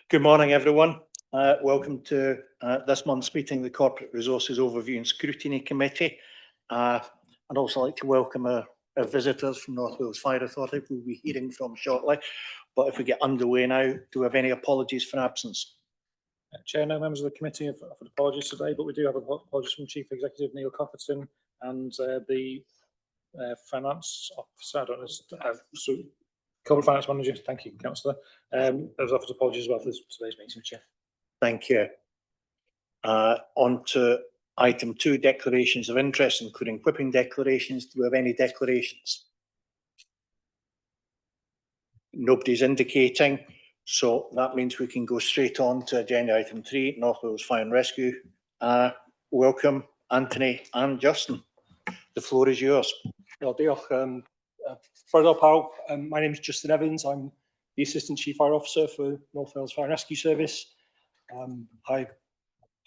Good morning, everyone. Welcome to this month's meeting of the Corporate Resources Overview and Scrutiny Committee. I'd also like to welcome our visitors from North Wales Fire Authority, who we'll be hearing from shortly. But if we get underway now, do we have any apologies for absence? Chair, no members of the committee have offered apologies today, but we do have apologies from Chief Executive Neil Cofferton and the Finance Officer, I don't know, Corporate Finance Manager, thank you, Councillor, has offered apologies as well for today's meeting, Chair. Thank you. On to item 2, declarations of interest, including whipping declarations. Do we have any declarations? Nobody's indicating, so that means we can go straight on to agenda item 3, North Wales Fire and Rescue. Welcome, Anthony and Justin. The floor is yours. Well, diolch. My name is Justin Evans. I'm the Assistant Chief Fire Officer for North Wales Fire and Rescue Service. I'm a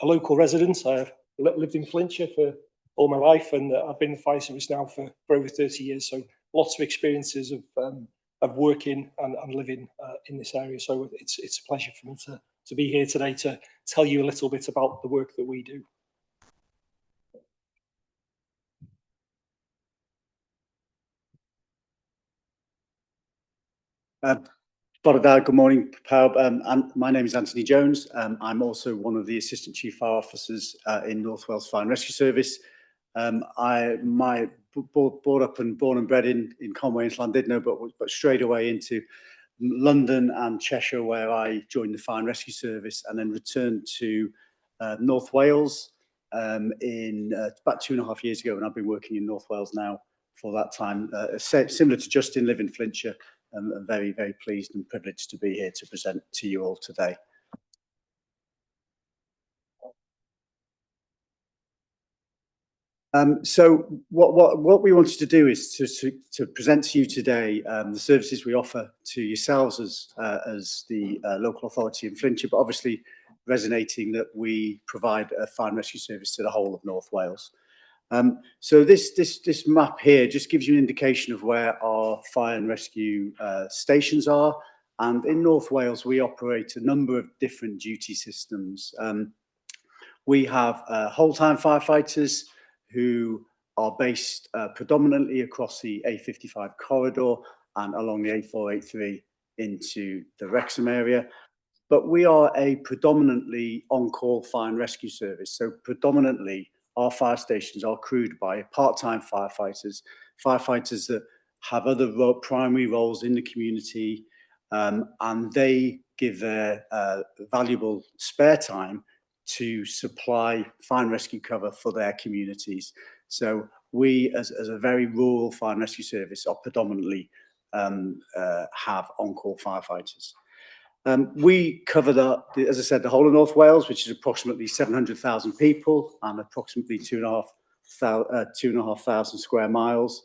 local resident. I've lived in Flintshire for all my life, and I've been in the fire service now for over 30 years. So lots of experiences of working and living in this area. So it's a pleasure for me to be here today to tell you a little bit about the work that we do. Good morning, my name is Anthony Jones. I'm also one of the Assistant Chief Fire Officers in North Wales Fire and Rescue Service. I'm brought up and born and bred in Conway and Llandudno, but straight away into London and Cheshire, where I joined the Fire and Rescue Service, and then returned to North Wales in about 2.5 years ago, and I've been working in North Wales now for that time. Similar to Justin, live in Flintshire. I'm very, very pleased and privileged to be here to present to you all today. So what we wanted to do is to present to you today the services we offer to yourselves as the local authority in Flintshire, but obviously resonating that we provide a fire and rescue service to the whole of North Wales. So this map here just gives you an indication of where our fire and rescue stations are. And in North Wales, we operate a number of different duty systems. We have whole-time firefighters who are based predominantly across the A55 corridor and along the A483 into the Wrexham area. But we are a predominantly on-call fire and rescue service. So predominantly, our fire stations are crewed by part-time firefighters that have other primary roles in the community, and they give their valuable spare time to supply fire and rescue cover for their communities. So we, as a very rural fire and rescue service, are predominantly have on-call firefighters. We cover, as I said, the whole of North Wales, which is approximately 700,000 people and approximately 2,500 square miles.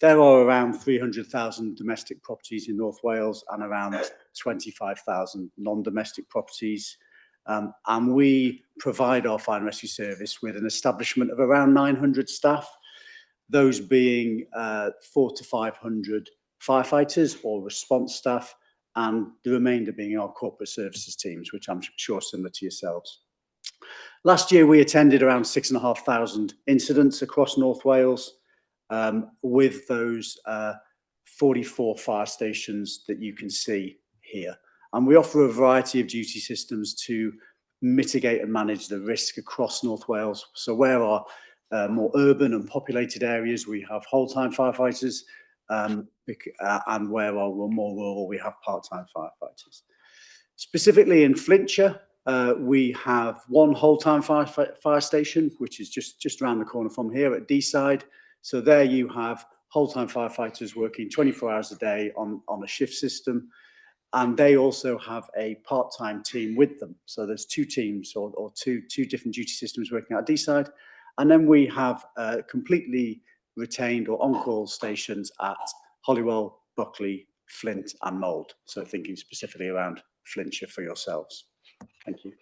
There are around 300,000 domestic properties in North Wales and around 25,000 non-domestic properties. And we provide our fire and rescue service with an establishment of around 900 staff, those being 400 to 500 firefighters or response staff, and the remainder being our corporate services teams, which I'm sure are similar to yourselves. Last year, we attended around 6,500 incidents across North Wales, with those 44 fire stations that you can see here. And we offer a variety of duty systems to mitigate and manage the risk across North Wales. So where our more urban and populated areas, we have whole-time firefighters, and where we're more rural, we have part-time firefighters. Specifically in Flintshire, we have one whole-time fire station, which is just around the corner from here at Deeside. So there you have whole-time firefighters working 24 hours a day on a shift system, and they also have a part-time team with them. So there's two teams or two different duty systems working at Deeside, and then we have completely retained or on-call stations at Holywell, Buckley, Flint and Mold. So thinking specifically around Flintshire for yourselves. Thank you.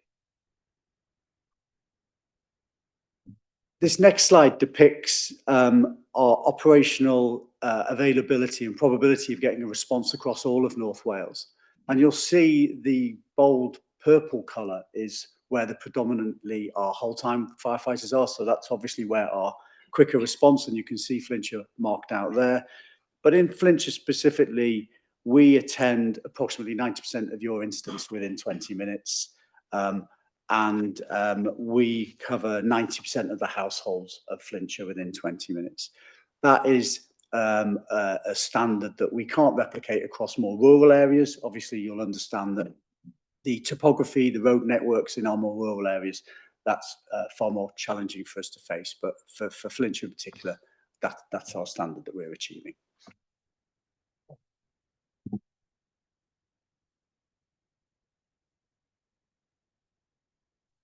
This next slide depicts our operational availability and probability of getting a response across all of North Wales. And you'll see the bold purple colour is where the predominantly our whole-time firefighters are. So that's obviously where our quicker response, and you can see Flintshire marked out there. But in Flintshire specifically, we attend approximately 90% of your incidents within 20 minutes. We cover 90% of the households of Flintshire within 20 minutes. That is a standard that we can't replicate across more rural areas. Obviously, you'll understand that the topography, the road networks in our more rural areas, that's far more challenging for us to face. But for Flintshire in particular, that's our standard that we're achieving.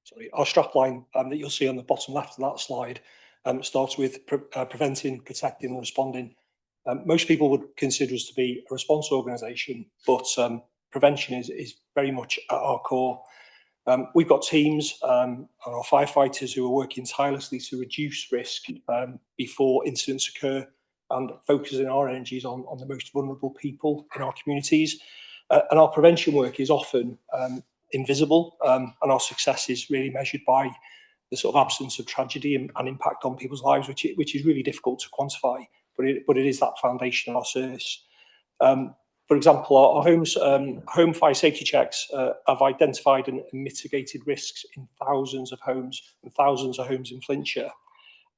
Sorry, our strapline that you'll see on the bottom left of that slide starts with preventing, protecting and responding. Most people would consider us to be a response organisation, but prevention is very much at our core. We've got teams and our firefighters who are working tirelessly to reduce risk before incidents occur, and focusing our energies on the most vulnerable people in our communities. And our prevention work is often invisible, and our success is really measured by the sort of absence of tragedy and impact on people's lives, which is really difficult to quantify, but it is that foundation of our service. For example, our home fire safety checks have identified and mitigated risks in thousands of homes and thousands of homes in Flintshire.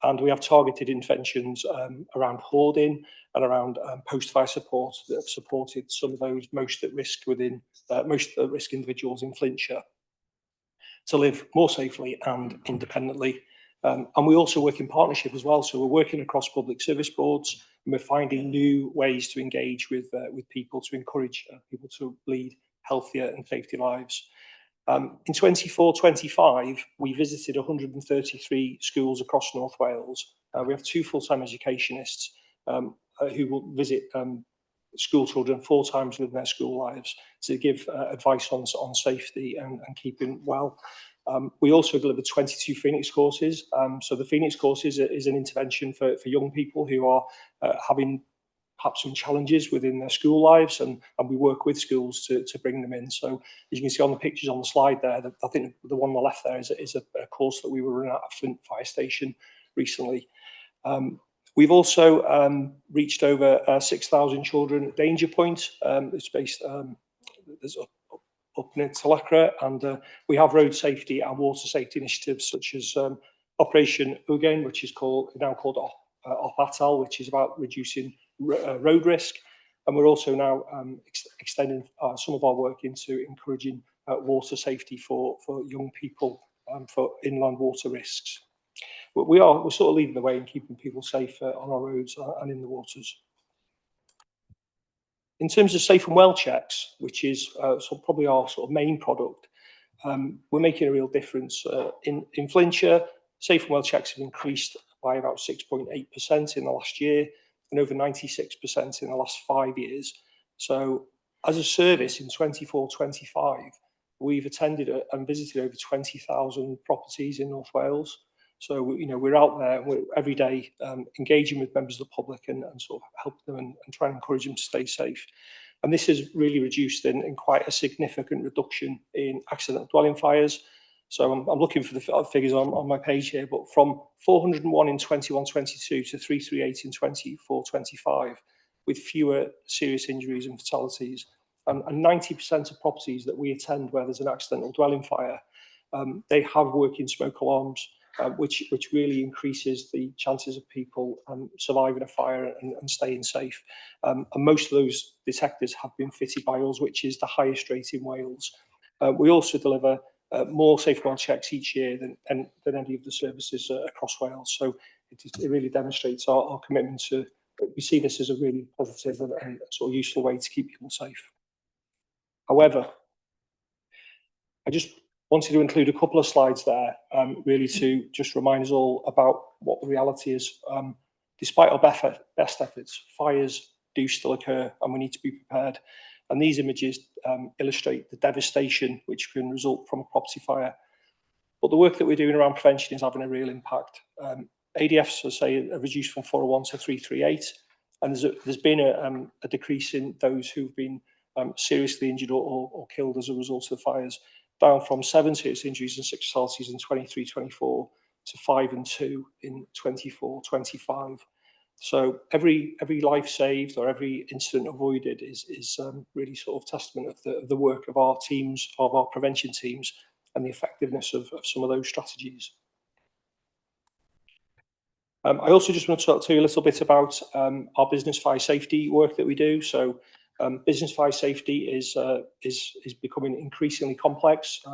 And we have targeted interventions around hoarding and around post-fire support that have supported some of those most at risk individuals in Flintshire to live more safely and independently. And we also work in partnership as well. So we're working across public service boards, and we're finding new ways to engage with people to encourage people to lead healthier and safety lives. In 24-25, we visited 133 schools across North Wales. We have 2 full-time educationists who will visit school children 4 times within their school lives to give advice on safety and keeping well. We also deliver 22 Phoenix courses. So the Phoenix courses is an intervention for young people who are having perhaps some challenges within their school lives, and we work with schools to bring them in. So as you can see on the pictures on the slide there, I think the one on the left there is a course that we were running at Flint Fire Station recently. We've also reached over 6,000 children at Danger Point. It's based up near Talacra, and we have road safety and water safety initiatives such as Operation Ugain, which is now called Op-Atal, which is about reducing road risk. And we're also now extending some of our work into encouraging water safety for young people for inland water risks. But we're sort of leading the way in keeping people safe on our roads and in the waters. In terms of safe and well checks, which is probably our sort of main product, we're making a real difference. In Flintshire, safe and well checks have increased by about 6.8% in the last year and over 96% in the last 5 years. So as a service in 24-25, we've attended and visited over 20,000 properties in North Wales. So we're out there every day engaging with members of the public and sort of helping them and trying to encourage them to stay safe. And this has really reduced in quite a significant reduction in accidental dwelling fires. So I'm looking for the figures on my page here, but from 401 in 21-22 to 338 in 24-25, with fewer serious injuries and fatalities. And 90% of properties that we attend where there's an accidental dwelling fire, they have working smoke alarms, which really increases the chances of people surviving a fire and staying safe. And most of those detectors have been fitted by us, which is the highest rate in Wales. We also deliver more safe well checks each year than any of the services across Wales. So it really demonstrates our commitment to. We see this as a really positive and sort of useful way to keep people safe. However, I just wanted to include a couple of slides there, really to just remind us all about what the reality is. Despite our best efforts, fires do still occur and we need to be prepared. And these images illustrate the devastation which can result from a property fire. But the work that we're doing around prevention is having a real impact. ADFs, as I say, are reduced from 401 to 338. And there's been a decrease in those who've been seriously injured or killed as a result of the fires, down from 7 serious injuries and 6 fatalities in 23-24 to 5 and 2 in 24-25. So every life saved or every incident avoided is really sort of testament of the work of our teams, of our prevention teams, and the effectiveness of some of those strategies. I also just want to talk to you a little bit about our business fire safety work that we do. So business fire safety is becoming increasingly complex.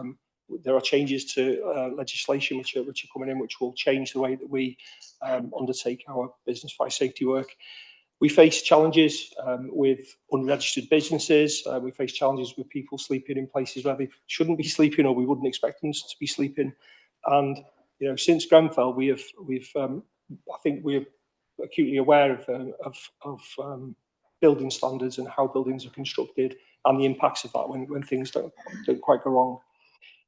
There are changes to legislation which are coming in, which will change the way that we undertake our business fire safety work. We face challenges with unregistered businesses. We face challenges with people sleeping in places where they shouldn't be sleeping, or we wouldn't expect them to be sleeping. And since Grenfell, we've I think we're acutely aware of building standards and how buildings are constructed and the impacts of that when things don't quite go wrong.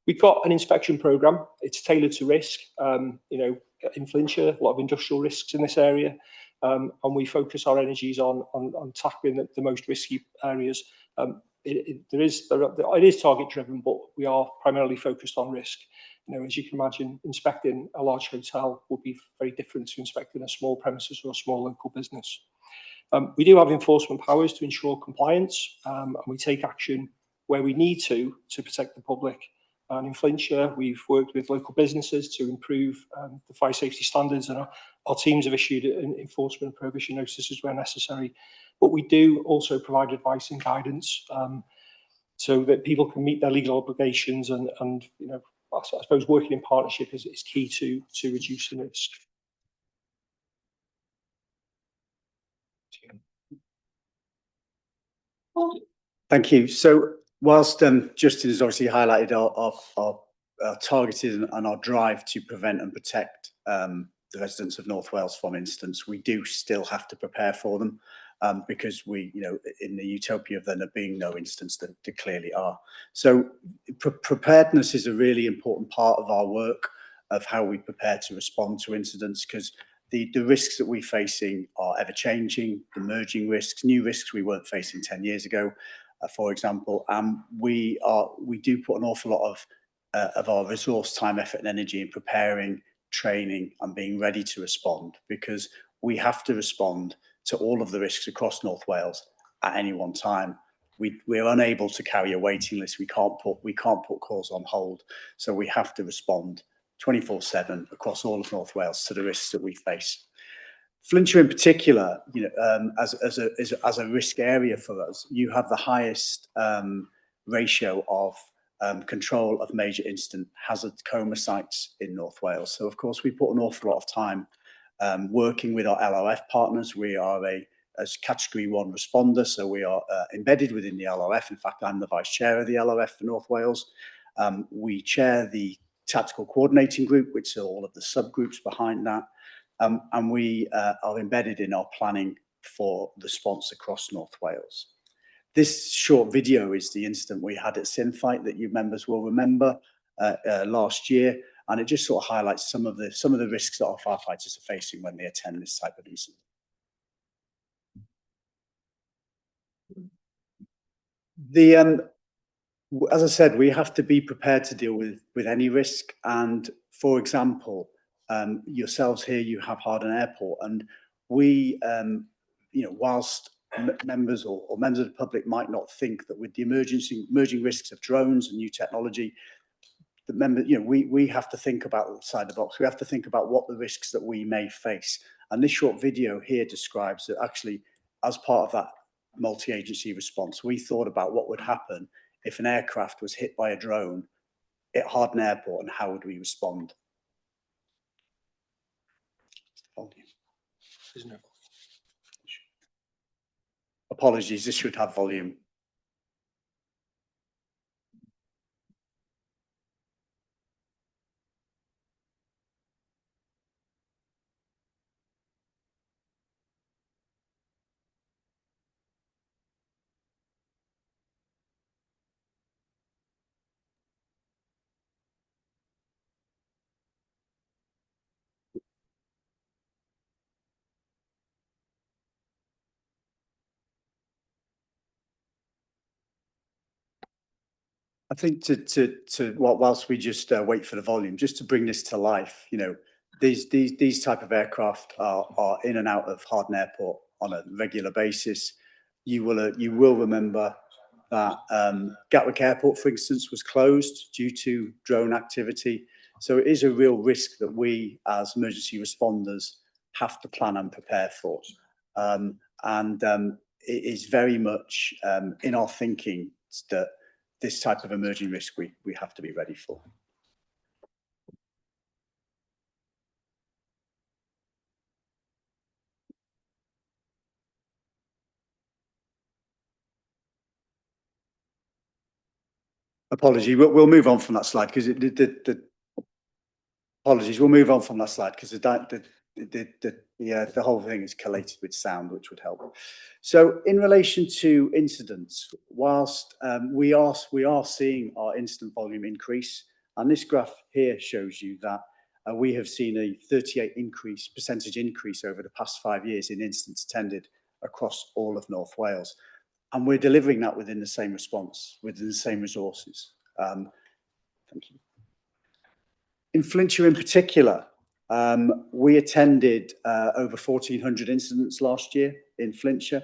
We've got an inspection programme. It's tailored to risk. In Flintshire, a lot of industrial risks in this area, and we focus our energies on tackling the most risky areas. It is target driven, but we are primarily focused on risk. As you can imagine, inspecting a large hotel would be very different to inspecting a small premises or a small local business. We do have enforcement powers to ensure compliance, and we take action where we need to protect the public. And in Flintshire, we've worked with local businesses to improve the fire safety standards, and our teams have issued enforcement and prohibition notices where necessary. But we do also provide advice and guidance so that people can meet their legal obligations, and I suppose working in partnership is key to reducing risk. Thank you. So whilst Justin has obviously highlighted our targeted and our drive to prevent and protect the residents of North Wales from incidents, we do still have to prepare for them because we, in the utopia of there being no incidents, there clearly are. So preparedness is a really important part of our work of how we prepare to respond to incidents, because the risks that we're facing are ever changing, emerging risks, new risks we weren't facing 10 years ago, for example. We do put an awful lot of our resource, time, effort and energy in preparing, training and being ready to respond, because we have to respond to all of the risks across North Wales at any one time. We're unable to carry a waiting list. We can't put calls on hold. So we have to respond 24/7 across all of North Wales to the risks that we face. Flintshire in particular, as a risk area for us, you have the highest ratio of control of major incident hazard coma sites in North Wales. So of course we put an awful lot of time working with our LRF partners. We are as category 1 responder, so we are embedded within the LRF. In fact, I'm the vice chair of the LRF for North Wales. We chair the tactical coordinating group, which are all of the subgroups behind that. And we are embedded in our planning for response across North Wales. This short video is the incident we had at Synfight that you members will remember last year, and it just sort of highlights some of the risks that our firefighters are facing when they attend this type of incident. As I said, we have to be prepared to deal with any risk. And for example, yourselves here, you have Harden Airport, and we, whilst members or members of the public might not think that with the emerging risks of drones and new technology, we have to think about outside the box. We have to think about what the risks that we may face. And this short video here describes that actually, as part of that multi-agency response, we thought about what would happen if an aircraft was hit by a drone at Harden Airport and how would we respond. Apologies, this should have volume. I think whilst we just wait for the volume, just to bring this to life, you know, these type of aircraft are in and out of Harden Airport on a regular basis. You will remember that Gatwick Airport, for instance, was closed due to drone activity. So it is a real risk that we, as emergency responders, have to plan and prepare for. It is very much in our thinking that this type of emerging risk we have to be ready for. Apology, we'll move on from that slide because apologies, we'll move on from that slide because the whole thing is collated with sound, which would help. So in relation to incidents, whilst we are seeing our incident volume increase, and this graph here shows you that we have seen a 38% increase over the past 5 years in incidents attended across all of North Wales. And we're delivering that within the same response, within the same resources. Thank you. In Flintshire in particular, we attended over 1,400 incidents last year in Flintshire.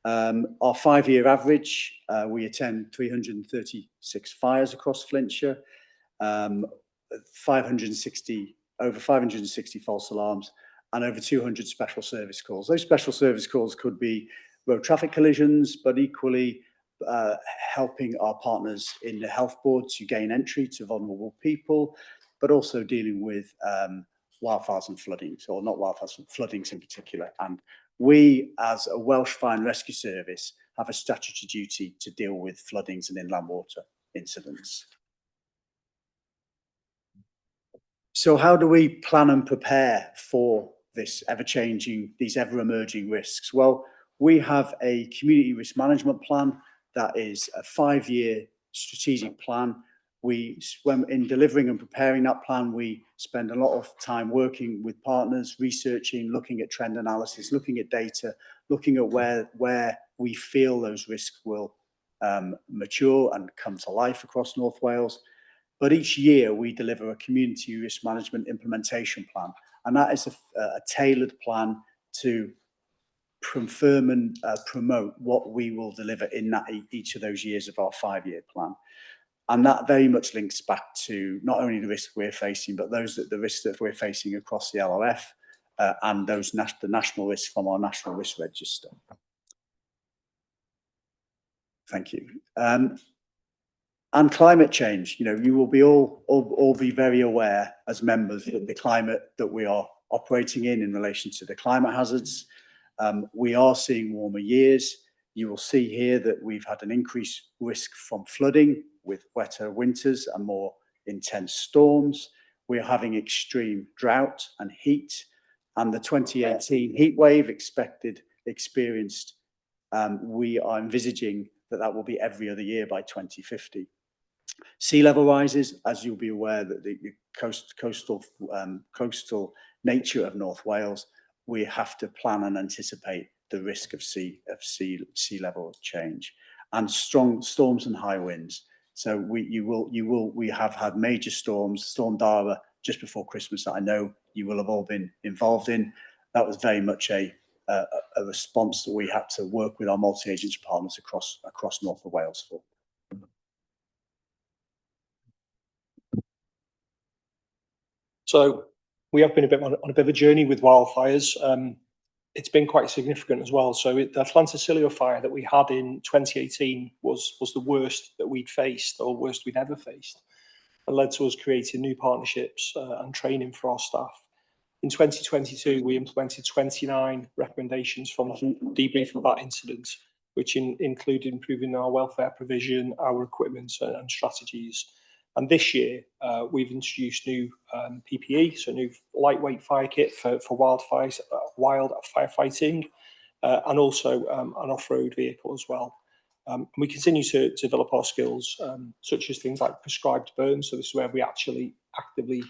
Our 5-year average, we attend 336 fires across Flintshire, over 560 false alarms, and over 200 special service calls. Those special service calls could be road traffic collisions, but equally helping our partners in the health board to gain entry to vulnerable people, but also dealing with wildfires and floodings, or not wildfires, floodings in particular. And we, as a Welsh Fire and Rescue Service, have a statutory duty to deal with floodings and inland water incidents. So how do we plan and prepare for these ever-emerging risks? Well, we have a community risk management plan that is a 5-year strategic plan. When in delivering and preparing that plan, we spend a lot of time working with partners, researching, looking at trend analysis, looking at data, looking at where we feel those risks will mature and come to life across North Wales. But each year we deliver a community risk management implementation plan, and that is a tailored plan to confirm and promote what we will deliver in each of those years of our 5-year plan. And that very much links back to not only the risks we're facing, but the risks that we're facing across the LRF and the national risks from our National Risk Register. Thank you. And climate change, you know, you will be all be very aware as members of the climate that we are operating in relation to the climate hazards. We are seeing warmer years. You will see here that we've had an increased risk from flooding with wetter winters and more intense storms. We're having extreme drought and heat, and the 2018 heat wave experienced, we are envisaging that will be every other year by 2050. Sea level rises, as you'll be aware, that the coastal nature of North Wales, we have to plan and anticipate the risk of sea level change, and strong storms and high winds. So we have had major storms, Storm Dara just before Christmas that I know you will have all been involved in. That was very much a response that we had to work with our multi-agency partners across North Wales for. So we have been on a bit of a journey with wildfires. It's been quite significant as well. So the Llantysilio fire that we had in 2018 was the worst that we'd faced, or worst we'd ever faced, and led to us creating new partnerships and training for our staff. In 2022, we implemented 29 recommendations from the debrief of that incident, which included improving our welfare provision, our equipment and strategies. And this year, we've introduced new PPE, so new lightweight fire kit for wildfires, wild firefighting, and also an off-road vehicle as well. We continue to develop our skills, such as things like prescribed burns. So this is where we actually actively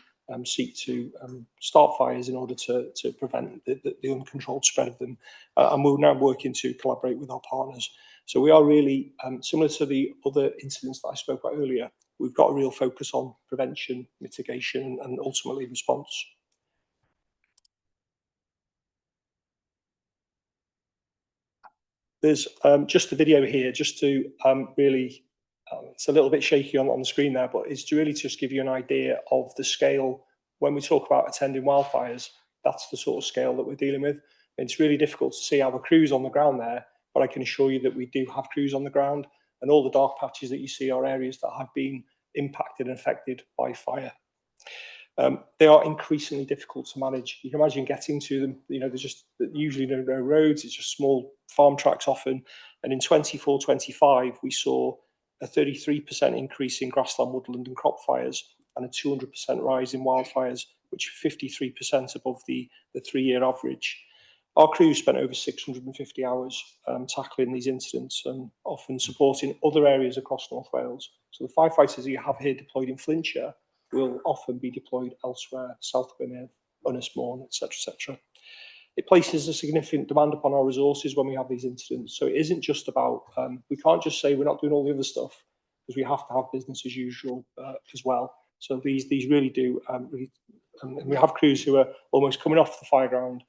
seek to start fires in order to prevent the uncontrolled spread of them. And we're now working to collaborate with our partners. So we are really, similar to the other incidents that I spoke about earlier, we've got a real focus on prevention, mitigation, and ultimately response. There's just a video here just to really, it's a little bit shaky on the screen there, but it's to really just give you an idea of the scale. When we talk about attending wildfires, that's the sort of scale that we're dealing with. It's really difficult to see our crews on the ground there, but I can assure you that we do have crews on the ground, and all the dark patches that you see are areas that have been impacted and affected by fire. They are increasingly difficult to manage. You can imagine getting to them, there's just usually no roads, it's just small farm tracks often. And in 24-25, we saw a 33% increase in grassland, woodland and crop fires and a 200% rise in wildfires, which are 53% above the 3-year average. Our crew spent over 650 hours tackling these incidents and often supporting other areas across North Wales. So the firefighters that you have here deployed in Flintshire will often be deployed elsewhere, South Gwynedd, Ynysmôn, etc., etc. It places a significant demand upon our resources when we have these incidents. So it isn't just about, we can't just say we're not doing all the other stuff, because we have to have business as usual as well. So these really do, and we have crews who are almost coming off the fire ground,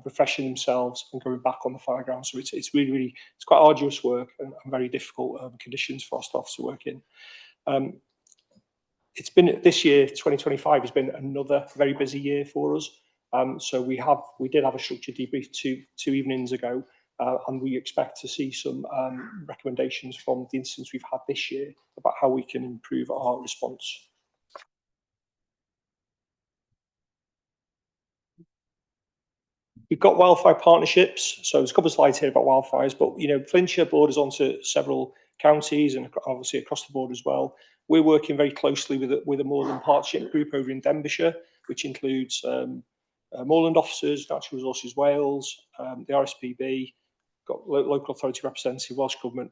refreshing themselves and going back on the fire ground. So it's really, it's quite arduous work and very difficult conditions for our staff to work in. It's been, this year, 2025, has been another very busy year for us. So we did have a structured debrief two evenings ago, and we expect to see some recommendations from the incidents we've had this year about how we can improve our response. We've got wildfire partnerships. So there's a couple of slides here about wildfires, but Flintshire borders onto several counties and obviously across the board as well. We're working very closely with a moorland partnership group over in Denbighshire, which includes moorland officers, Natural Resources Wales, the RSPB, got local authority representative, Welsh Government,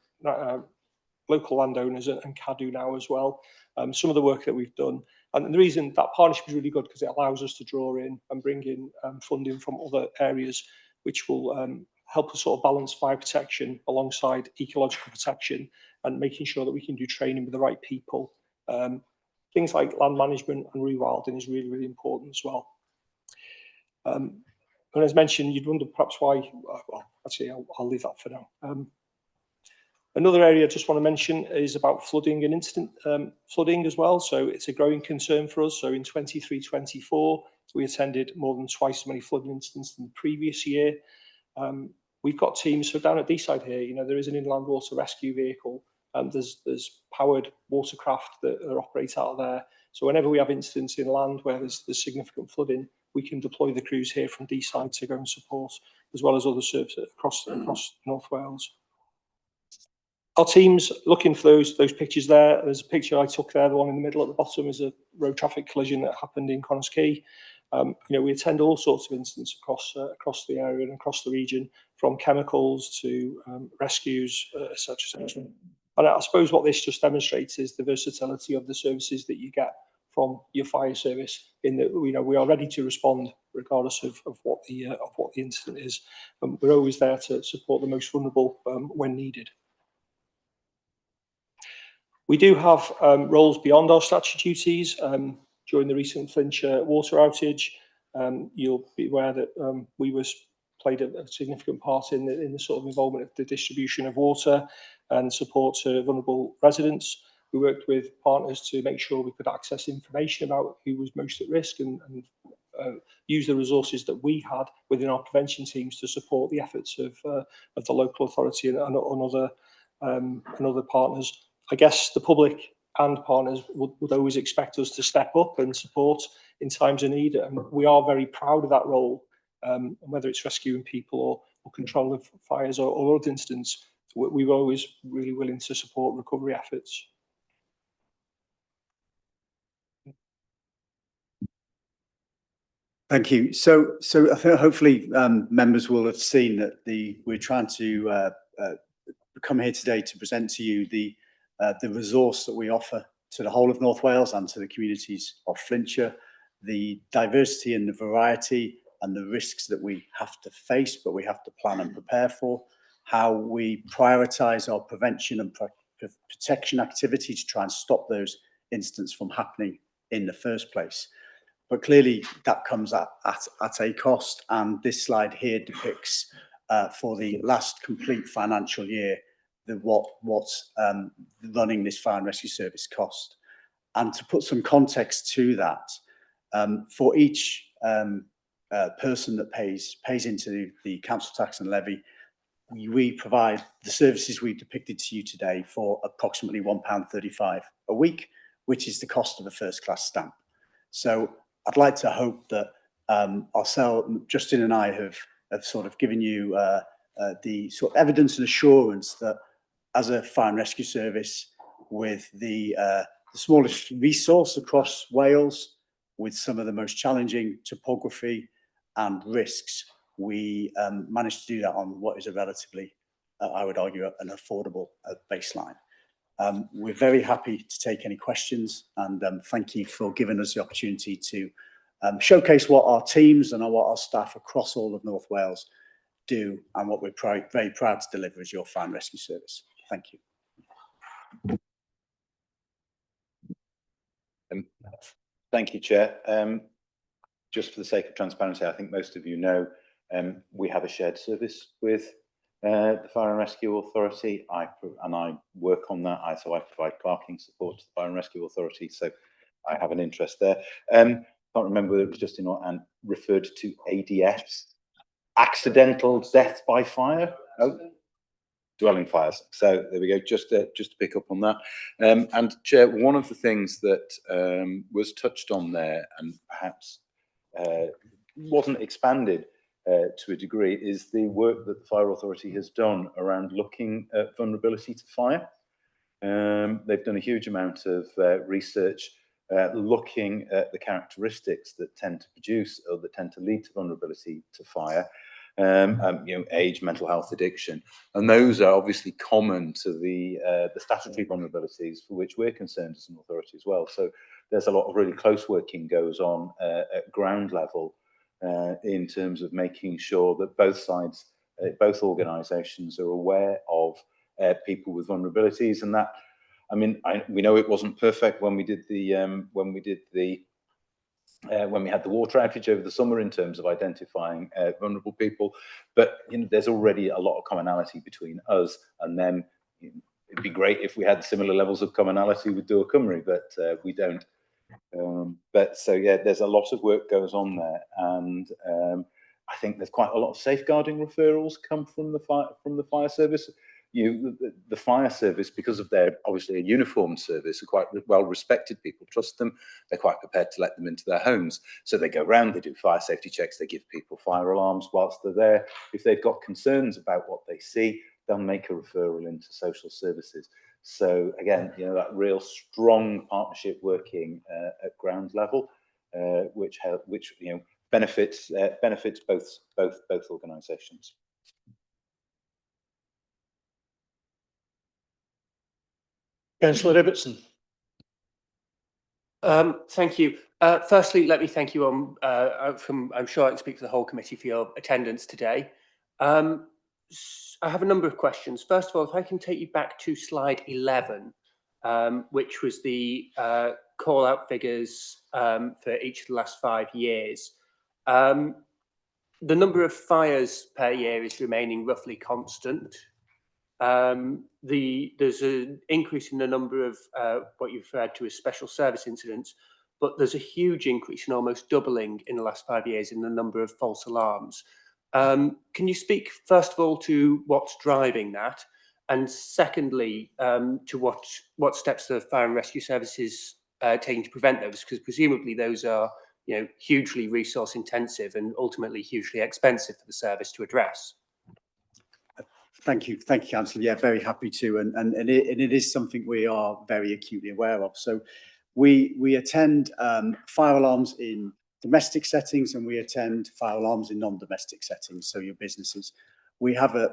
local landowners and CADU now as well. Some of the work that we've done. And the reason that partnership is really good because it allows us to draw in and bring in funding from other areas, which will help us sort of balance fire protection alongside ecological protection and making sure that we can do training with the right people. Things like land management and rewilding is really, really important as well. And as mentioned, you'd wonder perhaps why, well, actually, I'll leave that for now. Another area I just want to mention is about flooding and incident flooding as well. So it's a growing concern for us. So in 23-24, we attended more than twice as many flooding incidents than the previous year. We've got teams, so down at Deeside here, there is an inland water rescue vehicle, and there's powered watercraft that operate out of there. So whenever we have incidents inland where there's significant flooding, we can deploy the crews here from Deeside to go and support, as well as other services across North Wales. Our teams, looking for those pictures there, there's a picture I took there, the one in the middle at the bottom is a road traffic collision that happened in Connah's Quay. We attend all sorts of incidents across the area and across the region, from chemicals to rescues, etc. And I suppose what this just demonstrates is the versatility of the services that you get from your fire service, in that we are ready to respond regardless of what the incident is. We're always there to support the most vulnerable when needed. We do have roles beyond our statutory duties. During the recent Flintshire water outage, you'll be aware that we played a significant part in the sort of involvement of the distribution of water and support to vulnerable residents. We worked with partners to make sure we could access information about who was most at risk and use the resources that we had within our prevention teams to support the efforts of the local authority and other partners. I guess the public and partners would always expect us to step up and support in times of need, and we are very proud of that role. Whether it's rescuing people or control of fires or other incidents, we're always really willing to support recovery efforts. Thank you. So I think hopefully members will have seen that we're trying to come here today to present to you the resource that we offer to the whole of North Wales and to the communities of Flintshire, the diversity and the variety and the risks that we have to face, but we have to plan and prepare for, how we prioritise our prevention and protection activity to try and stop those incidents from happening in the first place. But clearly that comes at a cost, and this slide here depicts for the last complete financial year what's running this fire and rescue service cost. And to put some context to that, for each person that pays into the council tax and levy, we provide the services we've depicted to you today for approximately £1.35 a week, which is the cost of a first class stamp. So I'd like to hope that ourselves, Justin and I, have sort of given you the sort of evidence and assurance that as a fire and rescue service with the smallest resource across Wales, with some of the most challenging topography and risks, we managed to do that on what is a relatively, I would argue, an affordable baseline. We're very happy to take any questions, and thank you for giving us the opportunity to showcase what our teams and what our staff across all of North Wales do, and what we're very proud to deliver as your fire and rescue service. Thank you. Thank you, Chair. Just for the sake of transparency, I think most of you know we have a shared service with the Fire and Rescue Authority. I work on that. So I provide clerking support to the Fire and Rescue Authority. So I have an interest there. Can't remember whether it was Justin or Anne referred to ADFs, accidental death by fire. Oh, dwelling fires. So there we go. Just to pick up on that. And Chair, one of the things that was touched on there, and perhaps wasn't expanded to a degree, is the work that the Fire Authority has done around looking at vulnerability to fire. They've done a huge amount of research looking at the characteristics that tend to produce or that tend to lead to vulnerability to fire. Age, mental health, addiction, and those are obviously common to the statutory vulnerabilities for which we're concerned as an authority as well. So there's a lot of really close working goes on at ground level in terms of making sure that both sides, both organisations, are aware of people with vulnerabilities, and that, I mean, we know it wasn't perfect when we did the when we had the water outage over the summer in terms of identifying vulnerable people, but there's already a lot of commonality between us and them. It'd be great if we had similar levels of commonality with Dŵr Cymru, but we don't. But so yeah, there's a lot of work goes on there, and I think there's quite a lot of safeguarding referrals come from the fire service. The fire service, because of their obviously a uniformed service, are quite well respected. People trust them. They're quite prepared to let them into their homes. So they go around, they do fire safety checks, they give people fire alarms whilst they're there. If they've got concerns about what they see, they'll make a referral into social services. So again, that real strong partnership working at ground level, which benefits both organisations. Councillor Ibbotson. Thank you. Firstly, let me thank you I'm sure I can speak for the whole committee for your attendance today. I have a number of questions. First of all, if I can take you back to slide 11, which was the call out figures for each of the last 5 years. The number of fires per year is remaining roughly constant. There's an increase in the number of what you've referred to as special service incidents, but there's a huge increase, in almost doubling in the last 5 years, in the number of false alarms. Can you speak first of all to what's driving that, and secondly to what steps the fire and rescue services taking to prevent those? Because presumably those are hugely resource intensive and ultimately hugely expensive for the service to address. Thank you, Councillor. Yeah, very happy to, and it is something we are very acutely aware of. So we attend fire alarms in domestic settings, and we attend fire alarms in non-domestic settings. So your businesses, we have a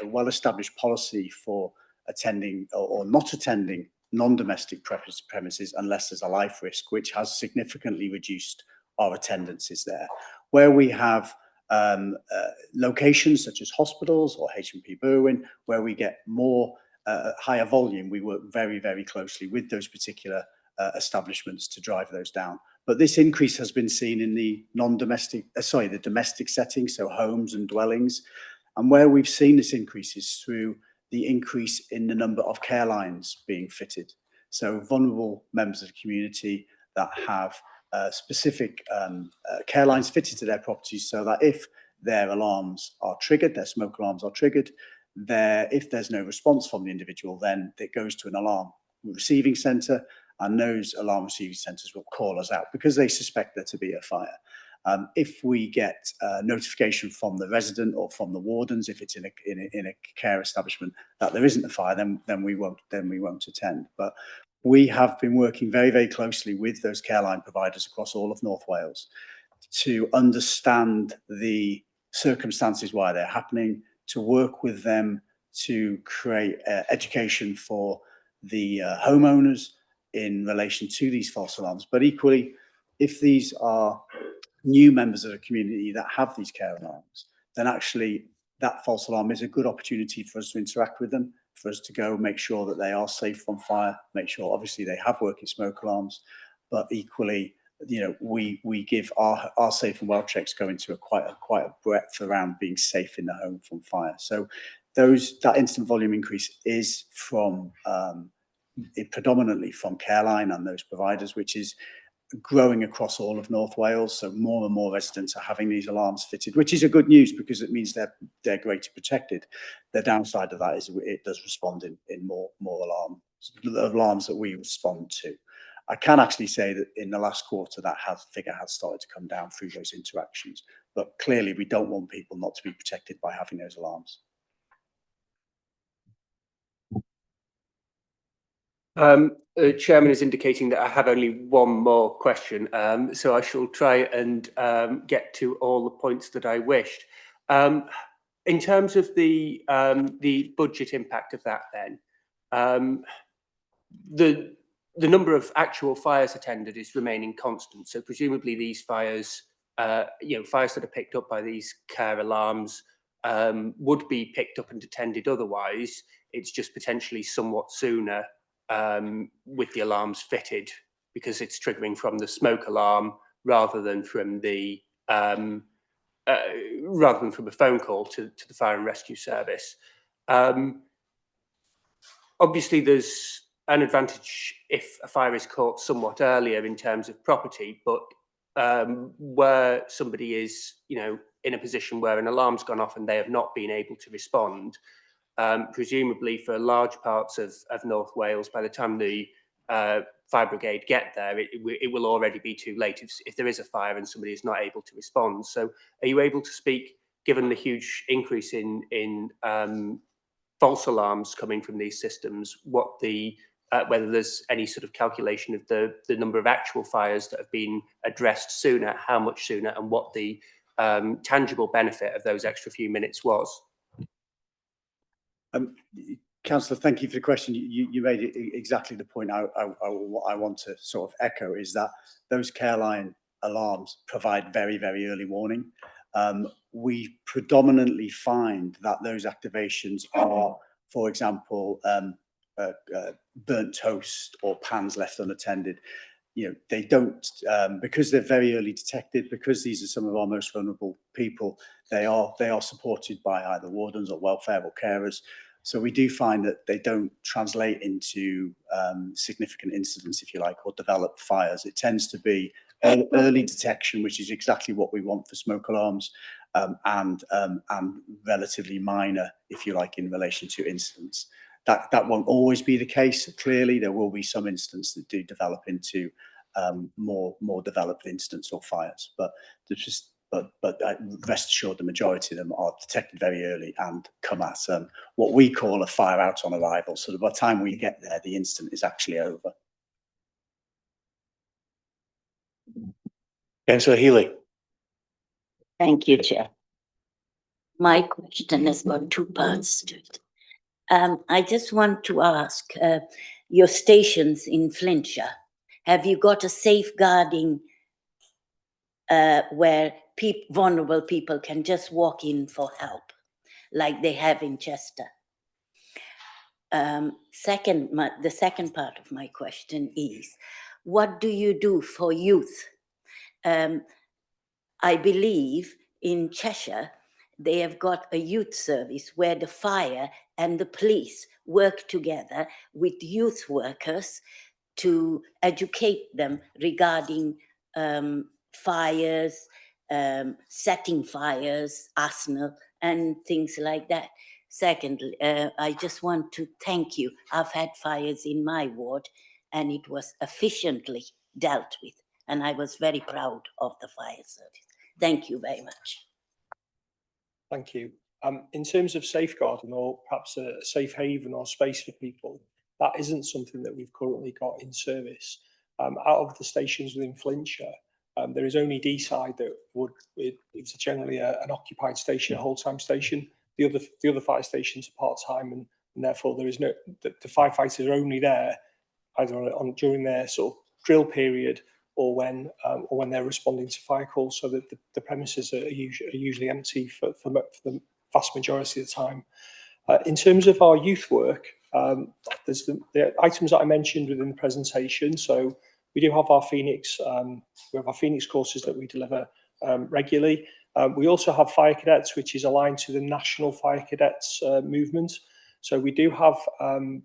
well-established policy for attending or not attending non-domestic premises unless there's a life risk, which has significantly reduced our attendances there. Where we have locations such as hospitals or H&P Berwyn, where we get more higher volume, we work very, very closely with those particular establishments to drive those down. But this increase has been seen in the the domestic setting, so homes and dwellings. And where we've seen this increase is through the increase in the number of care lines being fitted. So vulnerable members of the community that have specific care lines fitted to their properties, so that if their alarms are triggered, their smoke alarms are triggered, if there's no response from the individual, then it goes to an alarm receiving centre, and those alarm receiving centres will call us out because they suspect there to be a fire. If we get notification from the resident or from the wardens, if it's in a care establishment, that there isn't a fire, then we won't attend. But we have been working very, very closely with those care line providers across all of North Wales to understand the circumstances why they're happening, to work with them to create education for the homeowners in relation to these false alarms. But equally, if these are new members of the community that have these care alarms, then actually that false alarm is a good opportunity for us to interact with them, for us to go make sure that they are safe from fire, make sure obviously they have working smoke alarms, but equally, you know, we give our safe and well checks go into quite a breadth around being safe in the home from fire. So that instant volume increase is from predominantly from Careline and those providers, which is growing across all of North Wales. So more and more residents are having these alarms fitted, which is a good news because it means they're greatly protected. The downside of that is it does respond in more alarms that we respond to. I can actually say that in the last quarter that figure has started to come down through those interactions, but clearly we don't want people not to be protected by having those alarms. The chairman is indicating that I have only one more question, so I shall try and get to all the points that I wished. In terms of the budget impact of that, then the number of actual fires attended is remaining constant. So presumably these fires, fires that are picked up by these care alarms would be picked up and attended otherwise. It's just potentially somewhat sooner with the alarms fitted because it's triggering from the smoke alarm rather than from a phone call to the fire and rescue service. Obviously, there's an advantage if a fire is caught somewhat earlier in terms of property, but where somebody is, in a position where an alarm's gone off and they have not been able to respond, presumably for large parts of North Wales, by the time the fire brigade get there, it will already be too late if there is a fire and somebody is not able to respond. So are you able to speak, given the huge increase in false alarms coming from these systems, whether there's any sort of calculation of the number of actual fires that have been addressed sooner, how much sooner, and what the tangible benefit of those extra few minutes was? Councillor, thank you for the question. You made it exactly the point I want to sort of echo, is that those Careline alarms provide very, very early warning. We predominantly find that those activations are, for example, burnt toast or pans left unattended. They don't, because they're very early detected, because these are some of our most vulnerable people, they are supported by either wardens or welfare or carers. So we do find that they don't translate into significant incidents, if you like, or develop fires. It tends to be early detection, which is exactly what we want for smoke alarms, and relatively minor, if you like, in relation to incidents. That won't always be the case. Clearly, there will be some incidents that do develop into more developed incidents or fires, but rest assured, the majority of them are detected very early and come at what we call a fire out on arrival. So by the time we get there, the incident is actually over. Councillor Healy. Thank you, Chair. My question has got two parts to it. I just want to ask, your stations in Flintshire, have you got a safeguarding where vulnerable people can just walk in for help, like they have in Chester. The second part of my question is, what do you do for youth? I believe in Cheshire, they have got a youth service where the fire and the police work together with youth workers to educate them regarding fires, setting fires, arsenal, and things like that. Secondly, I just want to thank you. I've had fires in my ward and it was efficiently dealt with. And I was very proud of the fire service. Thank you very much. Thank you. In terms of safeguarding or perhaps a safe haven or space for people, that isn't something that we've currently got in service. Out of the stations within Flintshire, there is only Deeside that it's generally an occupied station, a whole-time station. The other fire stations are part-time, and therefore there is no, the firefighters are only there either during their sort of drill period or when they're responding to fire calls, so that the premises are usually empty for the vast majority of the time. In terms of our youth work, there's the items that I mentioned within the presentation. So we do have our Phoenix, courses that we deliver regularly. We also have Fire Cadets, which is aligned to the National Fire Cadets movement. So we do have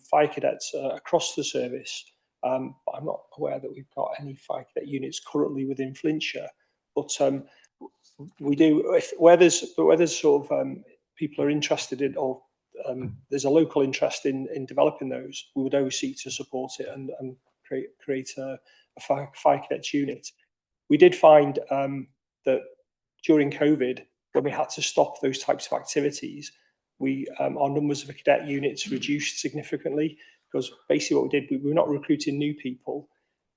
Fire Cadets across the service. But I'm not aware that we've got any Fire Cadet units currently within Flintshire. But we do, where there's sort of people are interested in, or there's a local interest in developing those, we would always seek to support it and create a Fire Cadets unit. We did find that during COVID, when we had to stop those types of activities, our numbers of cadet units reduced significantly, because basically what we did, we were not recruiting new people,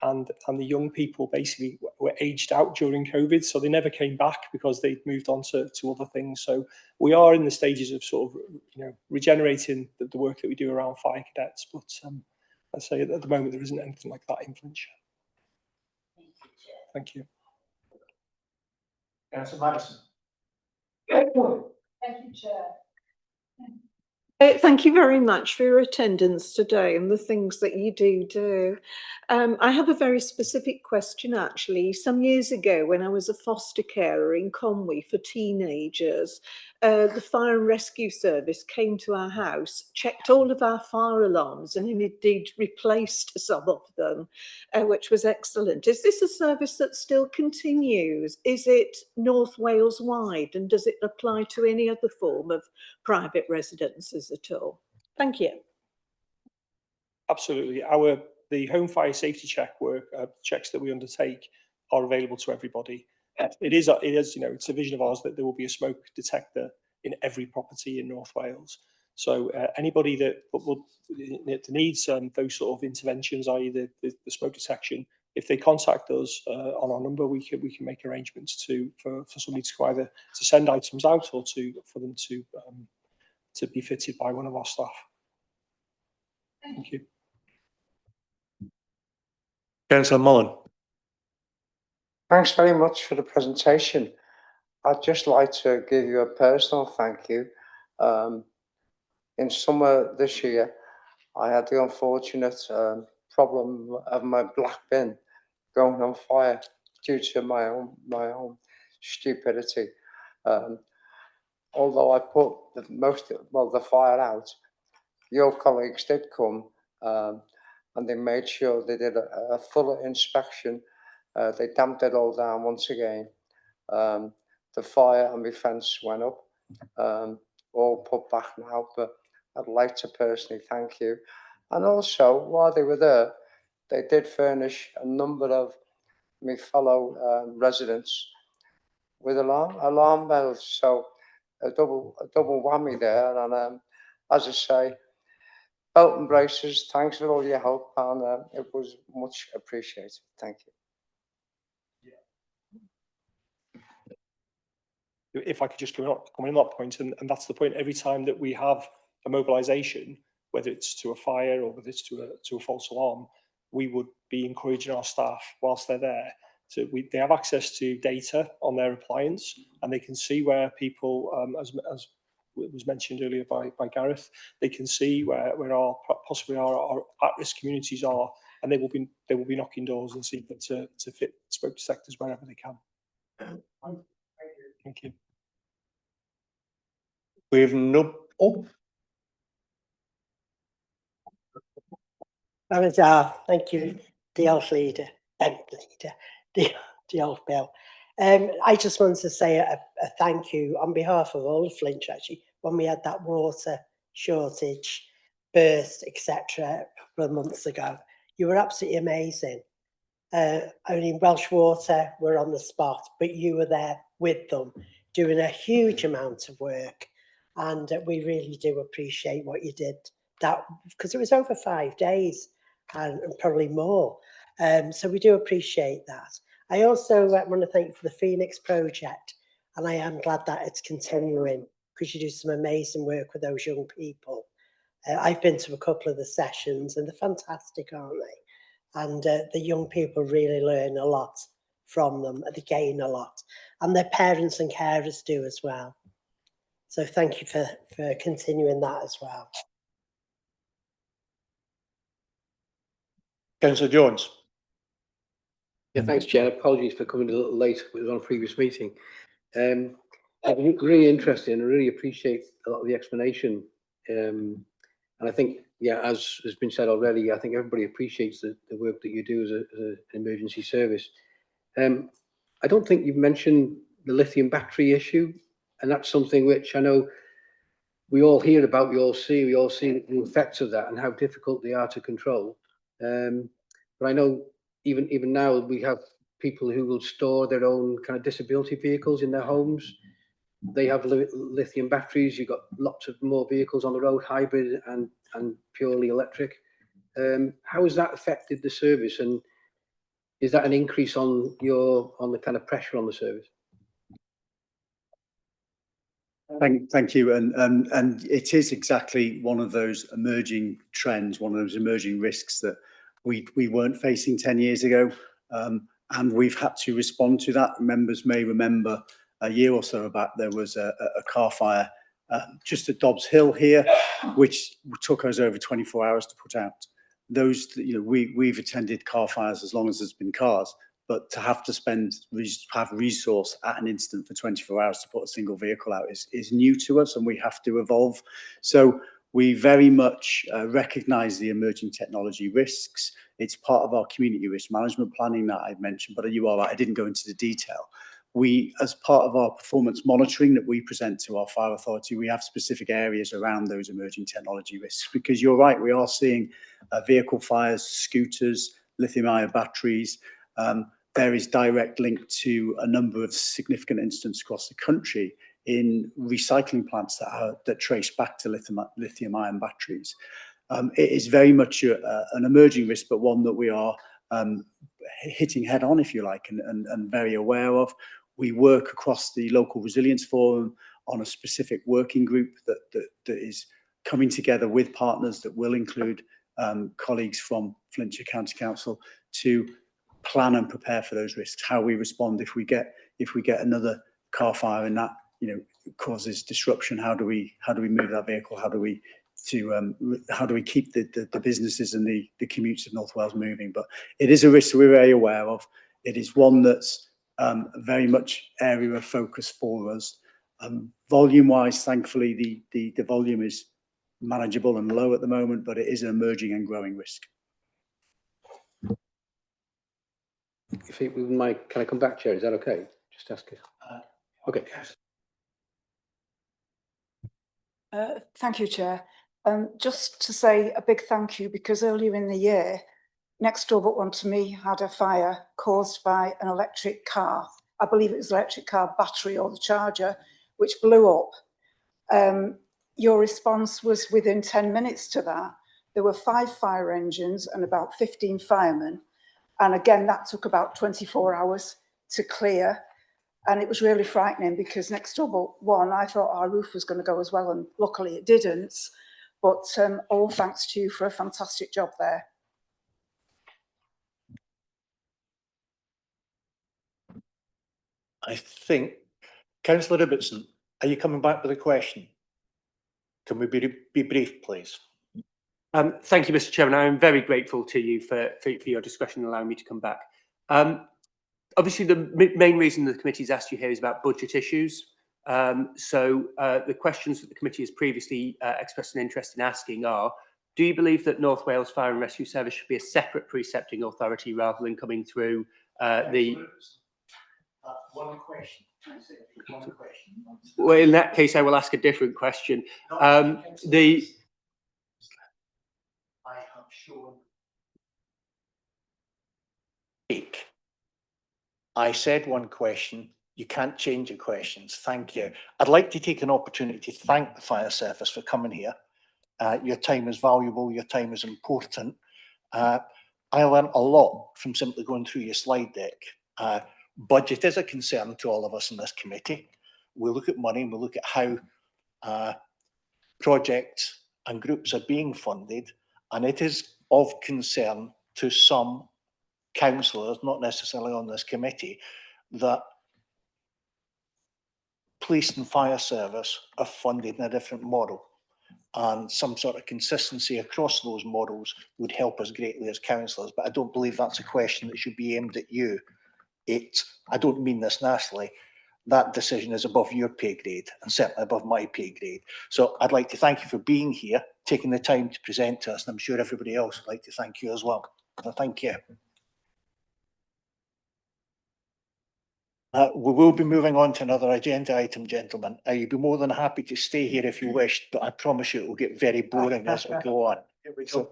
and the young people basically were aged out during COVID, so they never came back because they'd moved on to other things. So we are in the stages of sort of regenerating the work that we do around Fire Cadets, but I'd say at the moment there isn't anything like that in Flintshire. Thank you. Councillor Madison. Thank you, Chair. Thank you very much for your attendance today and the things that you do. I have a very specific question, actually. Some years ago, when I was a foster carer in Conwy for teenagers, the fire and rescue service came to our house, checked all of our fire alarms, and indeed replaced some of them, which was excellent. Is this a service that still continues? Is it North Wales wide, and does it apply to any other form of private residences at all? Thank you. Absolutely. The home fire safety checks that we undertake are available to everybody. It is it's a vision of ours that there will be a smoke detector in every property in North Wales. So anybody that needs those sort of interventions, i.e. the smoke detection, if they contact us on our number, we can make arrangements for somebody to either to send items out or for them to be fitted by one of our staff. Thank you. Councillor Mullen. Thanks very much for the presentation. I'd just like to give you a personal thank you. In summer this year, I had the unfortunate problem of my black bin going on fire due to my own stupidity. Although I put the fire out, your colleagues did come and they made sure they did a full inspection. They damped it all down once again. The fire and my fence went up, all put back now, but I'd like to personally thank you. And also, while they were there, they did furnish a number of my fellow residents with alarm bells. So a double whammy there. And as I say, belt and braces, thanks for all your help, and it was much appreciated. Thank you. If I could just come in on that point, and that's the point. Every time that we have a mobilisation, whether it's to a fire or whether it's to a false alarm, we would be encouraging our staff whilst they're there they have access to data on their appliance, and they can see where people, as was mentioned earlier by Gareth, they can see where possibly our at-risk communities are, and they will be knocking doors and seeking to fit spoke sectors wherever they can. Thank you. We've no. Oh, Thank you, Diolch leader, Diolch Bill. I just wanted to say a thank you on behalf of all of Flintshire, actually, when we had that water shortage, burst, etc. a couple of months ago. You were absolutely amazing. Only Welsh Water were on the spot, but you were there with them, doing a huge amount of work. And we really do appreciate what you did, that because it was over 5 days and probably more. So we do appreciate that. I also want to thank you for the Phoenix project, and I am glad that it's continuing because you do some amazing work with those young people. I've been to a couple of the sessions and they're fantastic, aren't they? And the young people really learn a lot from them, they gain a lot, and their parents and carers do as well. So thank you for continuing that as well. Councillor Jones. Yeah, thanks, Chair. Apologies for coming a little late. It was on a previous meeting. I think really interesting and really appreciate a lot of the explanation. And I think, yeah, as has been said already, I think everybody appreciates the work that you do as an emergency service. I don't think you've mentioned the lithium battery issue, and that's something which I know we all hear about, we all see the effects of that and how difficult they are to control. But I know even now we have people who will store their own kind of disability vehicles in their homes. They have lithium batteries. You've got lots of more vehicles on the road, hybrid and purely electric. How has that affected the service, and is that an increase on the kind of pressure on the service? Thank you, and it is exactly one of those emerging trends, one of those emerging risks that we weren't facing 10 years ago, and we've had to respond to that. Members may remember a year or so back there was a car fire just at Dobbs Hill here, which took us over 24 hours to put out. Those, we've attended car fires as long as there's been cars, but to have to have resource at an instant for 24 hours to put a single vehicle out is new to us, and we have to evolve. So we very much recognise the emerging technology risks. It's part of our community risk management planning that I mentioned, but you are right, I didn't go into the detail. We, as part of our performance monitoring that we present to our fire authority, we have specific areas around those emerging technology risks, because you're right, we are seeing vehicle fires, scooters, lithium-ion batteries. There is direct link to a number of significant incidents across the country in recycling plants that trace back to lithium-ion batteries. It is very much an emerging risk, but one that we are hitting head on, if you like, and very aware of. We work across the local resilience forum on a specific working group that is coming together with partners that will include colleagues from Flintshire County Council to plan and prepare for those risks. How we respond if we get another car fire and that causes disruption. How do we move that vehicle? How do we keep the businesses and the commutes of North Wales moving? But it is a risk we're very aware of. It is one that's very much area of focus for us. Volume-wise, thankfully, the volume is manageable and low at the moment, but it is an emerging and growing risk. If it would mind, can I come back, Chair? Is that okay? Just ask it. Okay. Thank you, Chair. Just to say a big thank you, because earlier in the year, next door but one to me had a fire caused by an electric car. I believe it was electric car battery or the charger, which blew up. Your response was within 10 minutes to that. There were 5 fire engines and about 15 firemen. And again, that took about 24 hours to clear. And it was really frightening because next door but one, I thought our roof was going to go as well, and luckily it didn't. But all thanks to you for a fantastic job there. I think, Councillor Ibbotson, are you coming back with a question? Can we be brief, please? Thank you, Mr. Chairman. I'm very grateful to you for your discretion and allowing me to come back. Obviously, the main reason the committee has asked you here is about budget issues. The questions that the committee has previously expressed an interest in asking are, do you believe that North Wales Fire and Rescue Service should be a separate precepting authority rather than coming through the... One question. One question. Well, in that case, I will ask a different question. I have shown. I said one question. You can't change your questions. Thank you. I'd like to take an opportunity to thank the fire service for coming here. Your time is valuable. Your time is important. I learned a lot from simply going through your slide deck. Budget is a concern to all of us in this committee. We look at money and we look at how projects and groups are being funded, and it is of concern to some councillors, not necessarily on this committee, that police and fire service are funded in a different model, and some sort of consistency across those models would help us greatly as councillors. But I don't believe that's a question that should be aimed at you. I don't mean this nastily. That decision is above your pay grade and certainly above my pay grade. So I'd like to thank you for being here, taking the time to present to us, and I'm sure everybody else would like to thank you as well. So thank you. We will be moving on to another agenda item, gentlemen. You'd be more than happy to stay here if you wished, but I promise you it will get very boring as we go on. So,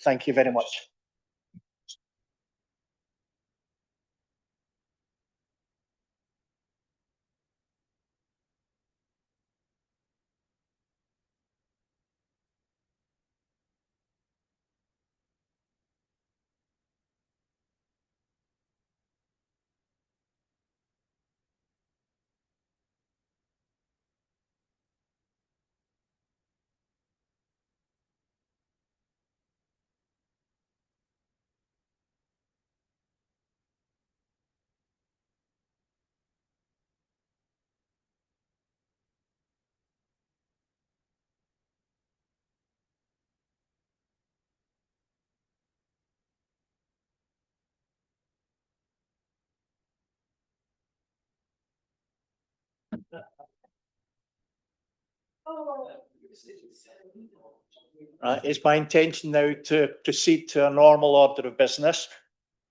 thank you very much. It's my intention now to proceed to a normal order of business.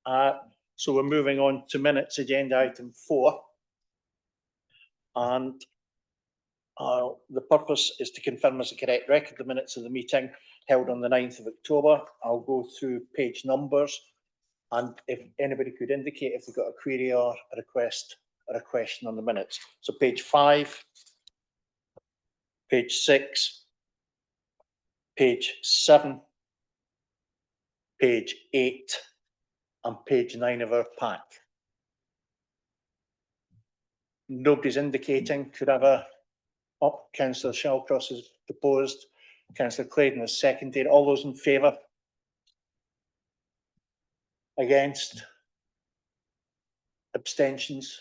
So we're moving on to minutes, agenda item 4. And the purpose is to confirm as a correct record the minutes of the meeting held on the 9th of October. I'll go through page numbers, and if anybody could indicate if they've got a query or a request or a question on the minutes. So page 5, page 6, page 7, page 8, and page 9 of our pack. Nobody's indicating. Could have a... Oh, Councillor Shallcross has proposed. Councillor Claydon has seconded. All those in favour? Against? Abstentions?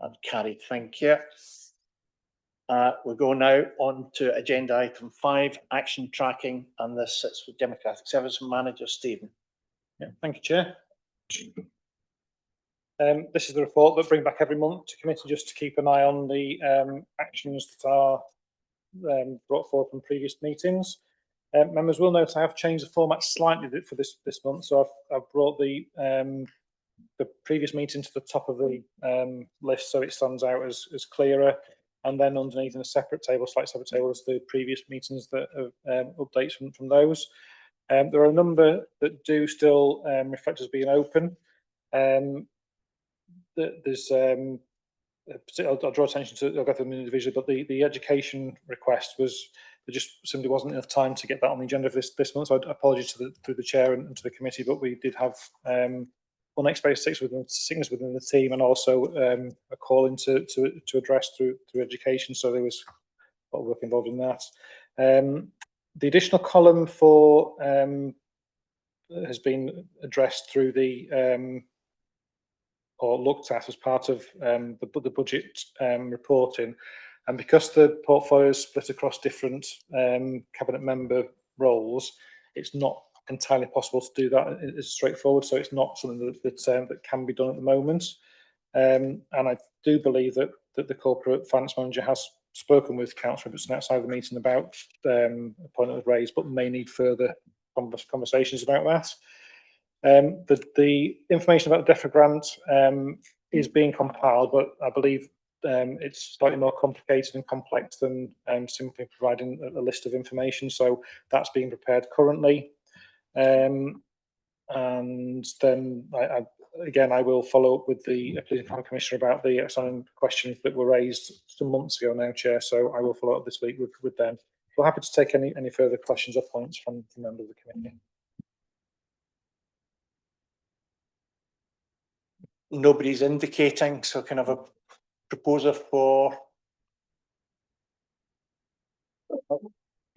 And carried. Thank you. We'll go now on to agenda item 5, action tracking, and this sits with Democratic Service Manager Stephen. Yeah, thank you, Chair. This is the report that I bring back every month to committee just to keep an eye on the actions that are brought forward from previous meetings. Members will note I have changed the format slightly for this month, so I've brought the previous meeting to the top of the list so it stands out as clearer, and then underneath in a separate table, slightly separate table, is the previous meetings that have updates from those. There are a number that do still reflect as being open. There's I'll draw attention to, I'll go through them individually, but the education request was, there just simply wasn't enough time to get that on the agenda for this month. So apologies through the chair and to the committee, but we did have unexpected sickness within the team, and also a call in to address through education. So there was a lot of work involved in that. The additional column for has been addressed through the or looked at as part of the budget reporting. And because the portfolio is split across different cabinet member roles, it's not entirely possible to do that as straightforward. So it's not something that can be done at the moment. And I do believe that the corporate finance manager has spoken with Councillor Robertson outside the meeting about a point that was raised, but may need further conversations about that. The information about the DEFRA grant is being compiled, but I believe it's slightly more complicated and complex than simply providing a list of information. So that's being prepared currently. And then I will follow up with the Police Crime Commissioner about the outstanding questions that were raised some months ago now, Chair. So I will follow up this week with them. We're happy to take any further questions or points from members of the committee. Nobody's indicating, so kind of a proposer for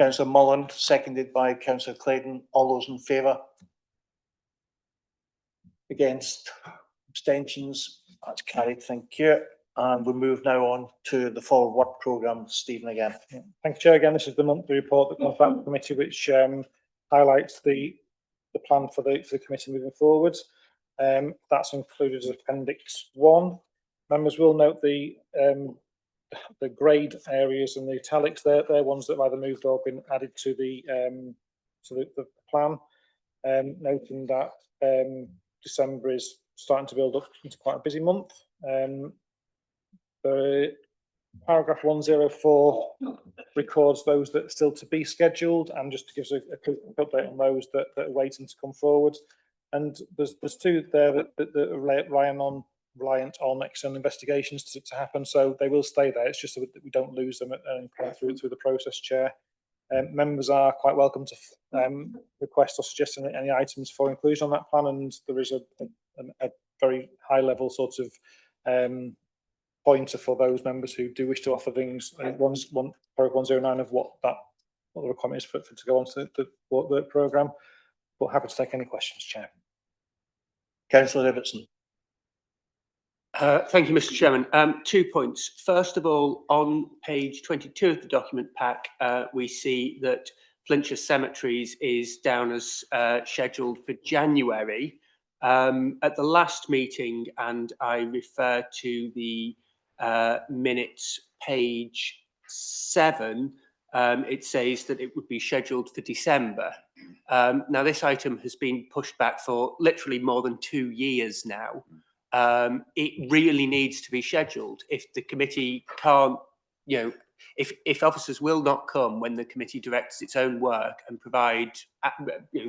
Councillor Mullen, seconded by Councillor Clayton. All those in favour? Against? Abstentions? That's carried, thank you. And we move now on to the forward work programme. Stephen again. Thank you, Chair. Again, this is the monthly report that comes back from the committee, which highlights the plan for the committee moving forward. That's included as Appendix 1. Members will note the grade areas and the italics. They're ones that have either moved or been added to the plan. Noting that December is starting to build up into quite a busy month. The paragraph 104 records those that are still to be scheduled, and just gives a quick update on those that are waiting to come forward. And there's two there that are reliant on external investigations to happen, so they will stay there. It's just that we don't lose them at any point through the process, Chair. Members are quite welcome to request or suggest any items for inclusion on that plan, and there is a very high level sort of pointer for those members who do wish to offer things. I think paragraph 109 of what the requirement is for to go on to the work programme. But happy to take any questions, Chair. Councillor Robertson. Thank you, Mr. Chairman. 2 points. First of all, on page 22 of the document pack, we see that Flintshire Cemeteries is down as scheduled for January. At the last meeting, and I refer to the minutes, page 7, it says that it would be scheduled for December. Now, this item has been pushed back for literally more than 2 years now. It really needs to be scheduled. If the committee can't, if officers will not come when the committee directs its own work and provide,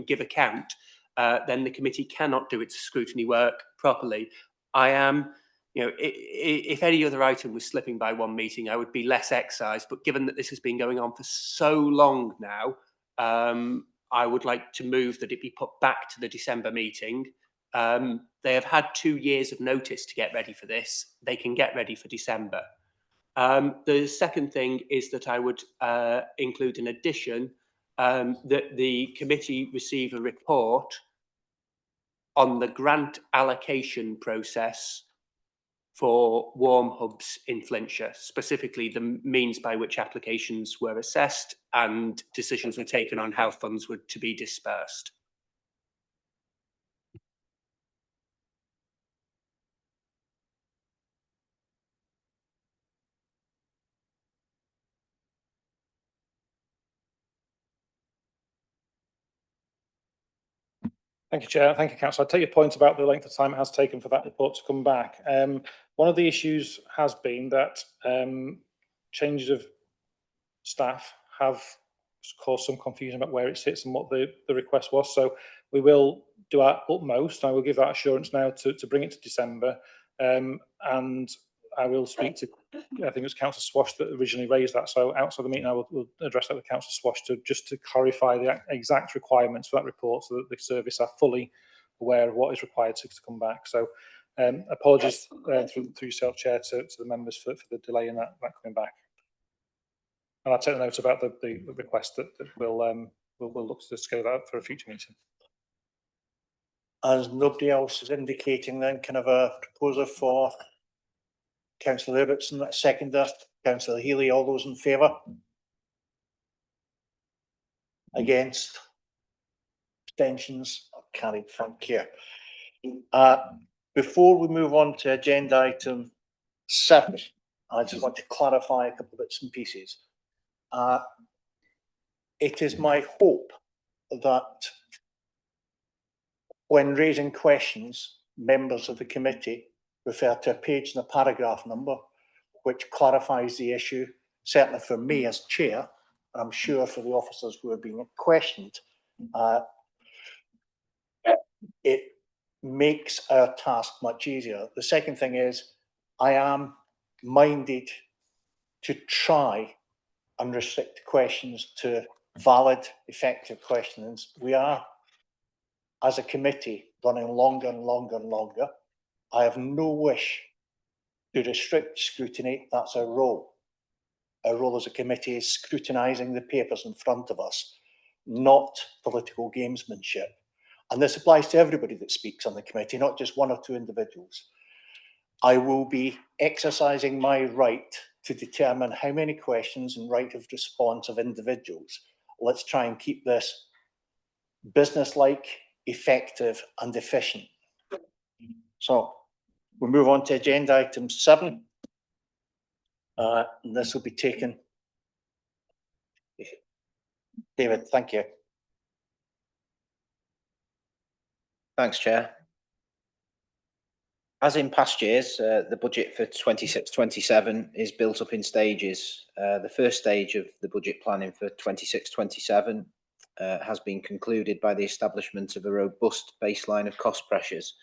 give account, then the committee cannot do its scrutiny work properly. I am, if any other item was slipping by one meeting, I would be less excised. But given that this has been going on for so long now, I would like to move that it be put back to the December meeting. They have had 2 years of notice to get ready for this. They can get ready for December. The second thing is that I would include an addition that the committee receive a report on the grant allocation process for warm hubs in Flintshire, specifically the means by which applications were assessed and decisions were taken on how funds were to be dispersed. Thank you, Chair. Thank you, Councillor. I take your point about the length of time it has taken for that report to come back. One of the issues has been that changes of staff have caused some confusion about where it sits and what the request was. So we will do our utmost. I will give that assurance now to bring it to December. And I will speak to, I think it was Councillor Swash that originally raised that. So outside the meeting, I will address that with Councillor Swash just to clarify the exact requirements for that report, so that the service are fully aware of what is required to come back. So apologies through yourself, Chair, to the members for the delay in that coming back. And I'll take note about the request that we'll look to scale that up for a future meeting. As nobody else is indicating, then kind of a proposer for Councillor Ibbotson, that seconder, Councillor Healy, all those in favour? Against? Abstentions? Carried, thank you. Before we move on to agenda item 7, I just want to clarify a couple of bits and pieces. It is my hope that when raising questions, members of the committee refer to a page and a paragraph number which clarifies the issue, certainly for me as chair, and I'm sure for the officers who are being questioned. It makes our task much easier. The second thing is, I am minded to try and restrict questions to valid, effective questions. We are, as a committee, running longer and longer and longer. I have no wish to restrict scrutiny. That's our role. Our role as a committee is scrutinising the papers in front of us, not political gamesmanship. And this applies to everybody that speaks on the committee, not just one or two individuals. I will be exercising my right to determine how many questions and right of response of individuals. Let's try and keep this businesslike, effective and efficient. So we'll move on to agenda item 7. And this will be taken. David, thank you. Thanks, Chair. As in past years, the budget for 26-27 is built up in stages. The first stage of the budget planning for 26-27 has been concluded by the establishment of a robust baseline of cost pressures,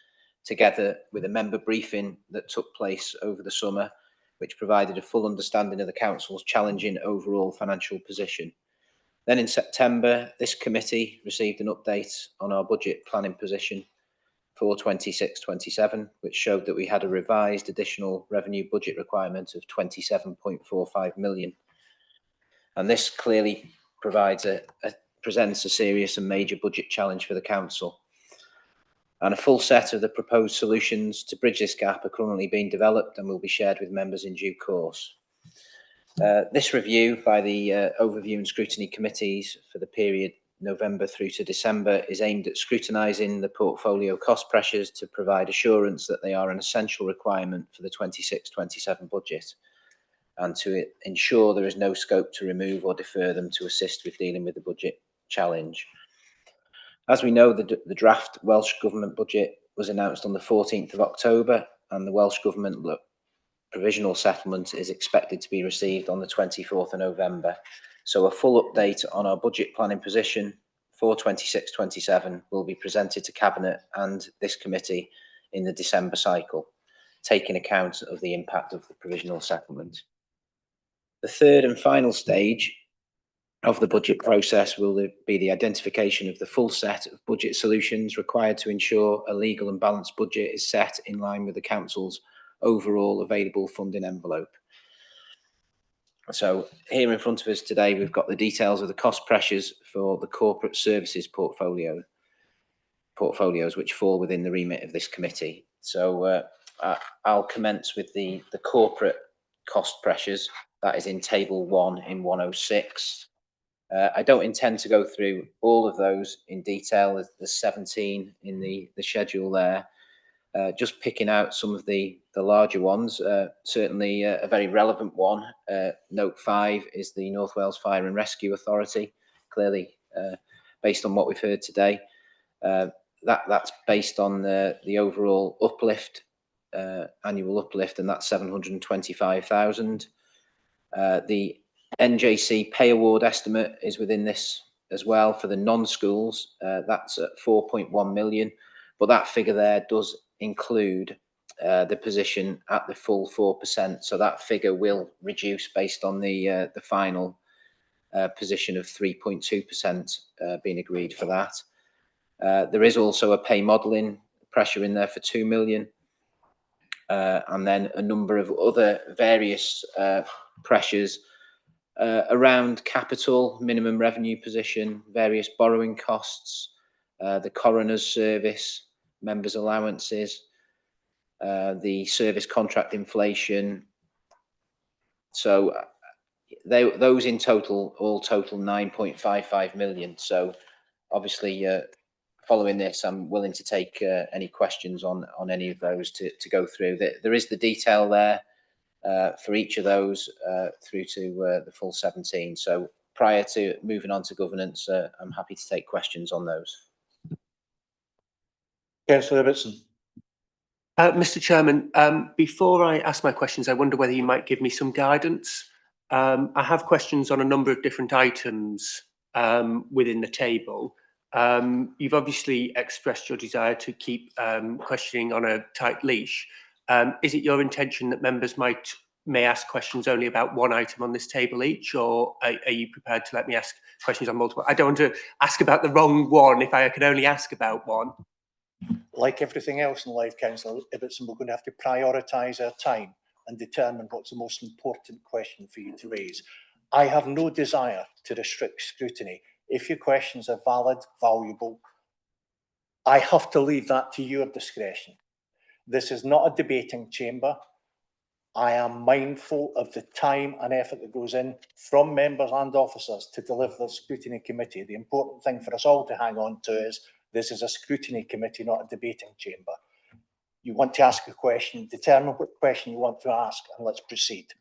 together with a member briefing that took place over the summer, which provided a full understanding of the Council's challenging overall financial position. Then in September, this committee received an update on our budget planning position for 26-27, which showed that we had a revised additional revenue budget requirement of 27.45 million. And this clearly presents a serious and major budget challenge for the Council. And a full set of the proposed solutions to bridge this gap are currently being developed and will be shared with members in due course. This review by the Overview and Scrutiny Committees for the period November through to December is aimed at scrutinising the portfolio cost pressures to provide assurance that they are an essential requirement for the 26-27 budget, and to ensure there is no scope to remove or defer them to assist with dealing with the budget challenge. As we know, the draft Welsh Government budget was announced on the 14th of October, and the Welsh Government provisional settlement is expected to be received on the 24th of November. So a full update on our budget planning position for 26-27 will be presented to Cabinet and this committee in the December cycle, taking account of the impact of the provisional settlement. The third and final stage of the budget process will be the identification of the full set of budget solutions required to ensure a legal and balanced budget is set in line with the Council's overall available funding envelope. So here in front of us today, we've got the details of the cost pressures for the corporate services portfolios, which fall within the remit of this committee. So I'll commence with the corporate cost pressures. That is in table 1 in 106. I don't intend to go through all of those in detail. There's 17 in the schedule there. Just picking out some of the larger ones, certainly a very relevant one. Note 5 is the North Wales Fire and Rescue Authority. Clearly, based on what we've heard today, that's based on the overall uplift, annual uplift, and that's 725,000. The NJC pay award estimate is within this as well for the non-schools. That's at 4.1 million, but that figure there does include the position at the full 4%. So that figure will reduce based on the final position of 3.2% being agreed for that. There is also a pay modelling pressure in there for 2 million. And then a number of other various pressures around capital, minimum revenue position, various borrowing costs, the coroner's service, members' allowances, the service contract inflation. So those in total all total 9.55 million. So obviously, following this, I'm willing to take any questions on any of those to go through. There is the detail there for each of those through to the full 17. So prior to moving on to governance, I'm happy to take questions on those. Councillor Ibbotson. Mr. Chairman, before I ask my questions, I wonder whether you might give me some guidance. I have questions on a number of different items within the table. You've obviously expressed your desire to keep questioning on a tight leash. Is it your intention that members may ask questions only about one item on this table each, or are you prepared to let me ask questions on multiple? I don't want to ask about the wrong one if I could only ask about one. Like everything else in life, Councillor Ibbotson, we're going to have to prioritise our time and determine what's the most important question for you to raise. I have no desire to restrict scrutiny. If your questions are valid, valuable, I have to leave that to your discretion. This is not a debating chamber. I am mindful of the time and effort that goes in from members and officers to deliver the scrutiny committee. The important thing for us all to hang on to is this is a scrutiny committee, not a debating chamber. You want to ask a question, determine what question you want to ask, and let's proceed.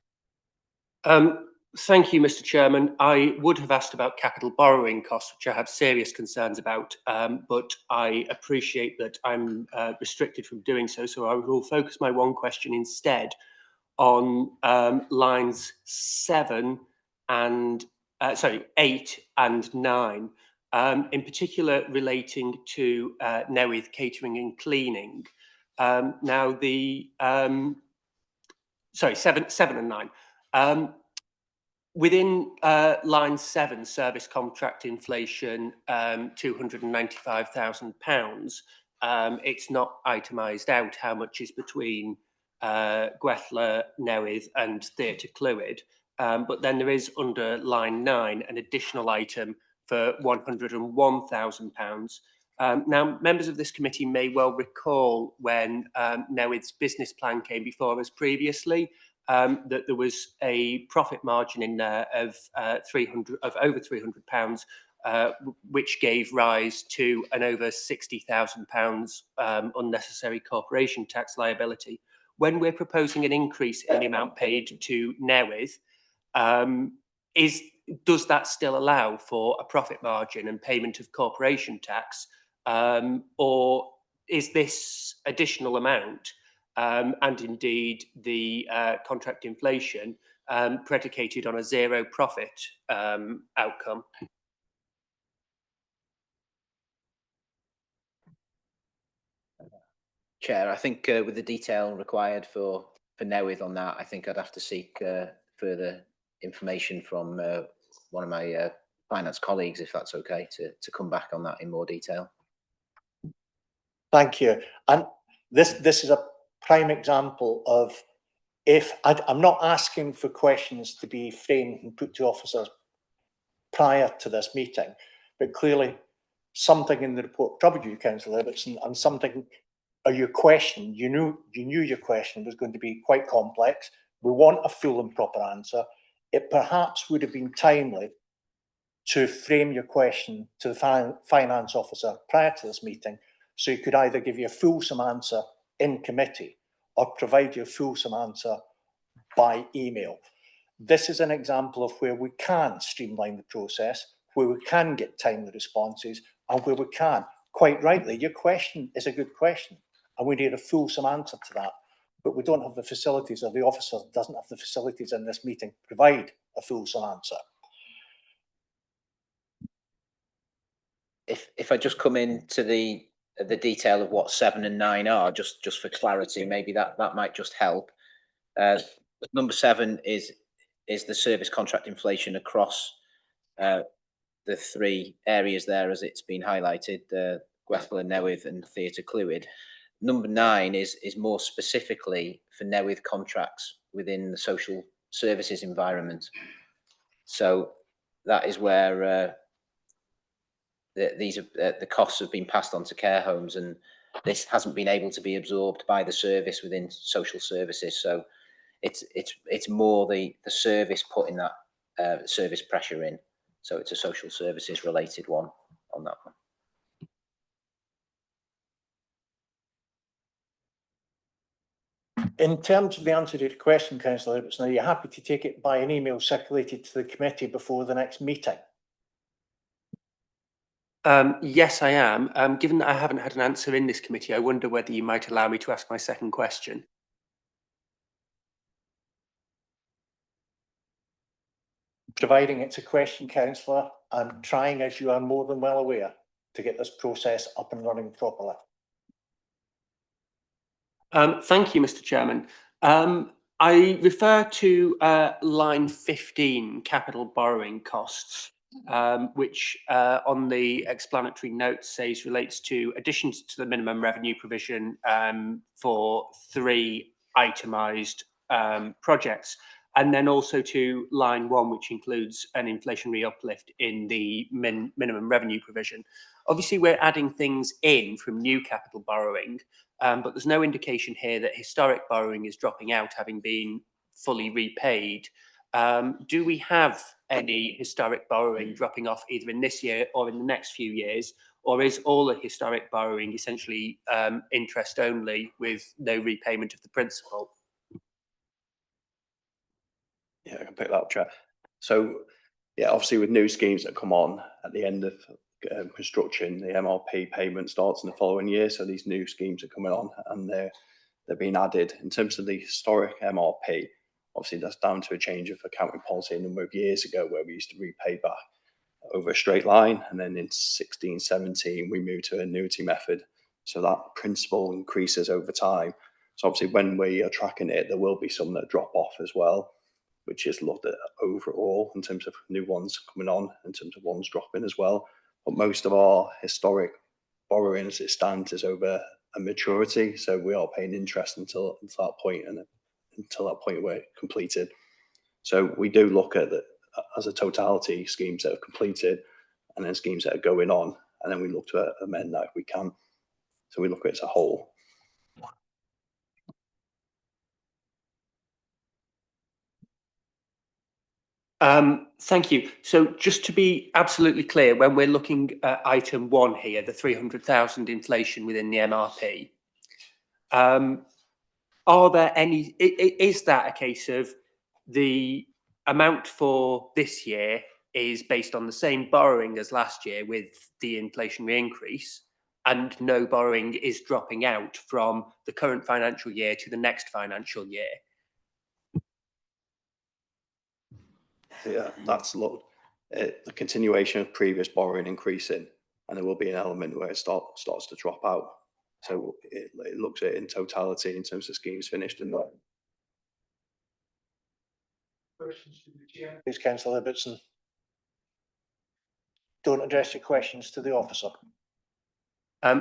Thank you, Mr. Chairman. I would have asked about capital borrowing costs, which I have serious concerns about, but I appreciate that I'm restricted from doing so. So I will focus my one question instead on lines 8 and 9, in particular relating to Newydd catering and cleaning. Now the 7 and 9. Within line 7, service contract inflation, £295,000. It's not itemised out how much is between Gwethla, Newydd and Theatre Clwyd. But then there is under line 9 an additional item for £101,000. Now, members of this committee may well recall when Newydd's business plan came before us previously, that there was a profit margin in there of over £300, which gave rise to an over £60,000 unnecessary corporation tax liability. When we're proposing an increase in the amount paid to Newydd, does that still allow for a profit margin and payment of corporation tax, or is this additional amount and indeed the contract inflation predicated on a zero profit outcome? Chair, I think with the detail required for Newydd on that, I think I'd have to seek further information from one of my finance colleagues, if that's okay, to come back on that in more detail. Thank you. And this is a prime example of I'm not asking for questions to be framed and put to officers prior to this meeting, but clearly something in the report troubled you, Councillor Ibbotson, and something, or your question, you knew your question was going to be quite complex. We want a full and proper answer. It perhaps would have been timely to frame your question to the finance officer prior to this meeting, so he could either give you a fulsome answer in committee or provide you a fulsome answer by email. This is an example of where we can streamline the process, where we can get timely responses, and where we can. Quite rightly, your question is a good question, and we need a fulsome answer to that. But we don't have the facilities, or the officer doesn't have the facilities in this meeting to provide a fulsome answer. If I just come into the detail of what 7 and 9 are, just for clarity, maybe that might just help. Number 7 is the service contract inflation across the 3 areas there, as it's been highlighted, Gwethla, Newydd and Theatre Clwyd. Number 9 is more specifically for Newydd contracts within the social services environment. So that is where the costs have been passed on to care homes, and this hasn't been able to be absorbed by the service within social services. So it's more the service putting that service pressure in. So it's a social services related one on that one. In terms of the answer to the question, Councillor Ibbotson, are you happy to take it by an email circulated to the committee before the next meeting? Yes, I am. Given that I haven't had an answer in this committee, I wonder whether you might allow me to ask my second question. Providing it's a question, Councillor, I'm trying, as you are more than well aware, to get this process up and running properly. Thank you, Mr. Chairman. I refer to line 15, capital borrowing costs, which on the explanatory note says relates to additions to the minimum revenue provision for 3 itemised projects. And then also to line 1, which includes an inflationary uplift in the minimum revenue provision. Obviously, we're adding things in from new capital borrowing, but there's no indication here that historic borrowing is dropping out, having been fully repaid. Do we have any historic borrowing dropping off either in this year or in the next few years? Or is all the historic borrowing essentially interest only with no repayment of the principal? Yeah, I can pick that up, Chair. So, yeah, obviously with new schemes that come on at the end of construction, the MRP payment starts in the following year. So these new schemes are coming on and they're being added. In terms of the historic MRP, obviously that's down to a change of accounting policy a number of years ago where we used to repay back over a straight line. And then in 16, 17, we moved to an annuity method. So that principal increases over time. So obviously when we are tracking it, there will be some that drop off as well, which is looked at overall in terms of new ones coming on, in terms of ones dropping as well. But most of our historic borrowing as it stands is over a maturity. So we are paying interest until that point and until that point we're completed. So we do look at it as a totality, schemes that have completed and then schemes that are going on. And then we look to amend that if we can. So we look at it as a whole. Thank you. So just to be absolutely clear, when we're looking at item 1 here, the 300,000 inflation within the MRP, are there any, is that a case of the amount for this year is based on the same borrowing as last year with the inflationary increase, and no borrowing is dropping out from the current financial year to the next financial year? Yeah, that's looked at the continuation of previous borrowing increasing, and there will be an element where it starts to drop out. So it looks at it in totality in terms of schemes finished and not. Please, Councillor Ibbotson. Don't address your questions to the officer.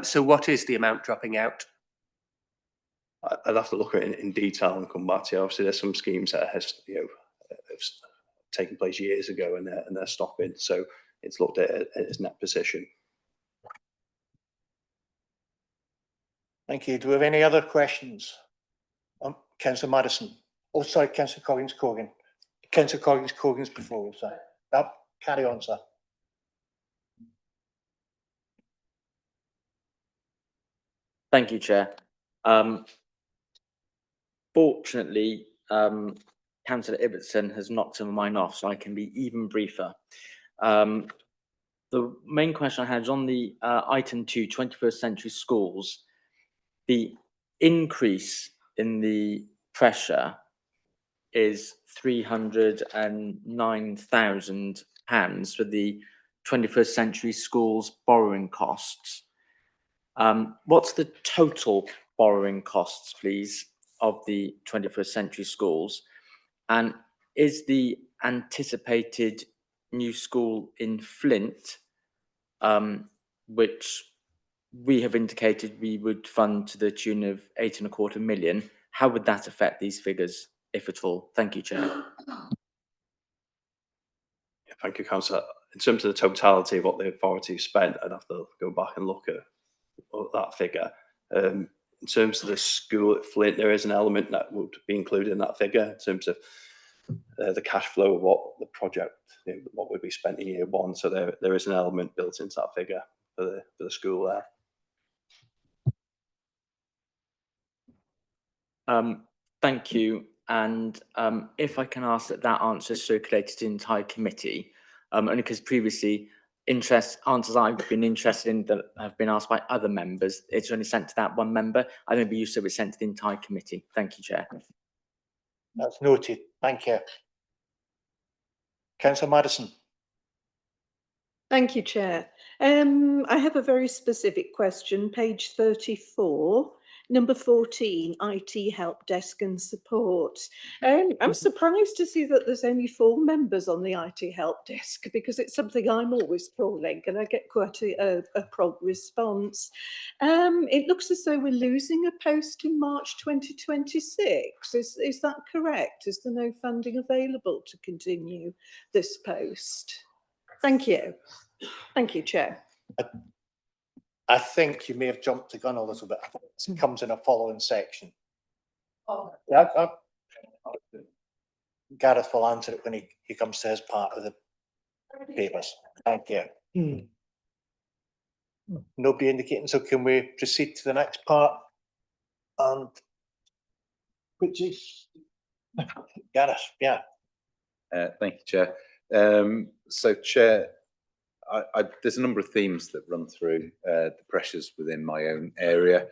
So what is the amount dropping out? I'd have to look at it in detail and come back to you. Obviously, there's some schemes that have taken place years ago and they're stopping. So it's looked at its net position. Thank you. Do we have any other questions? Councillor Madison. Oh, sorry, Councillor Coggins-Cogan. Councillor Coggins-Cogan's before you, sorry. Carry on, sir. Thank you, Chair. Fortunately, Councillor Ibbotson has knocked some of mine off, so I can be even briefer. The main question I had is on the item 2, 21st century schools. The increase in the pressure is £309,000 for the 21st century schools borrowing costs. What's the total borrowing costs, please, of the 21st century schools? And is the anticipated new school in Flint, which we have indicated we would fund to the tune of 8.25 million, how would that affect these figures, if at all? Thank you, Chair. Yeah, thank you, Councillor. In terms of the totality of what the authority spent, I'd have to go back and look at that figure. In terms of the school at Flint, there is an element that would be included in that figure in terms of the cash flow of what the project, what would be spent in year one. So there is an element built into that figure for the school there. Thank you. And if I can ask that answer is circulated to the entire committee, only because previously answers I've been interested in that have been asked by other members, it's only sent to that one member. I think it'd be useful if it's sent to the entire committee. Thank you, Chair. That's noted. Thank you. Councillor Madison. Thank you, Chair. I have a very specific question, page 34, number 14, IT help desk and support. I'm surprised to see that there's only 4 members on the IT help desk, because it's something I'm always calling and I get quite a prompt response. It looks as though we're losing a post in March 2026. Is that correct? Is there no funding available to continue this post? Thank you. Thank you, Chair. I think you may have jumped the gun a little bit. It comes in a following section. Yeah, Gareth will answer it when he comes to his part of the papers. Thank you. Nobody indicating, so can we proceed to the next part? And which is Gareth, yeah. Thank you, Chair. So, Chair, there's a number of themes that run through the pressures within my own area.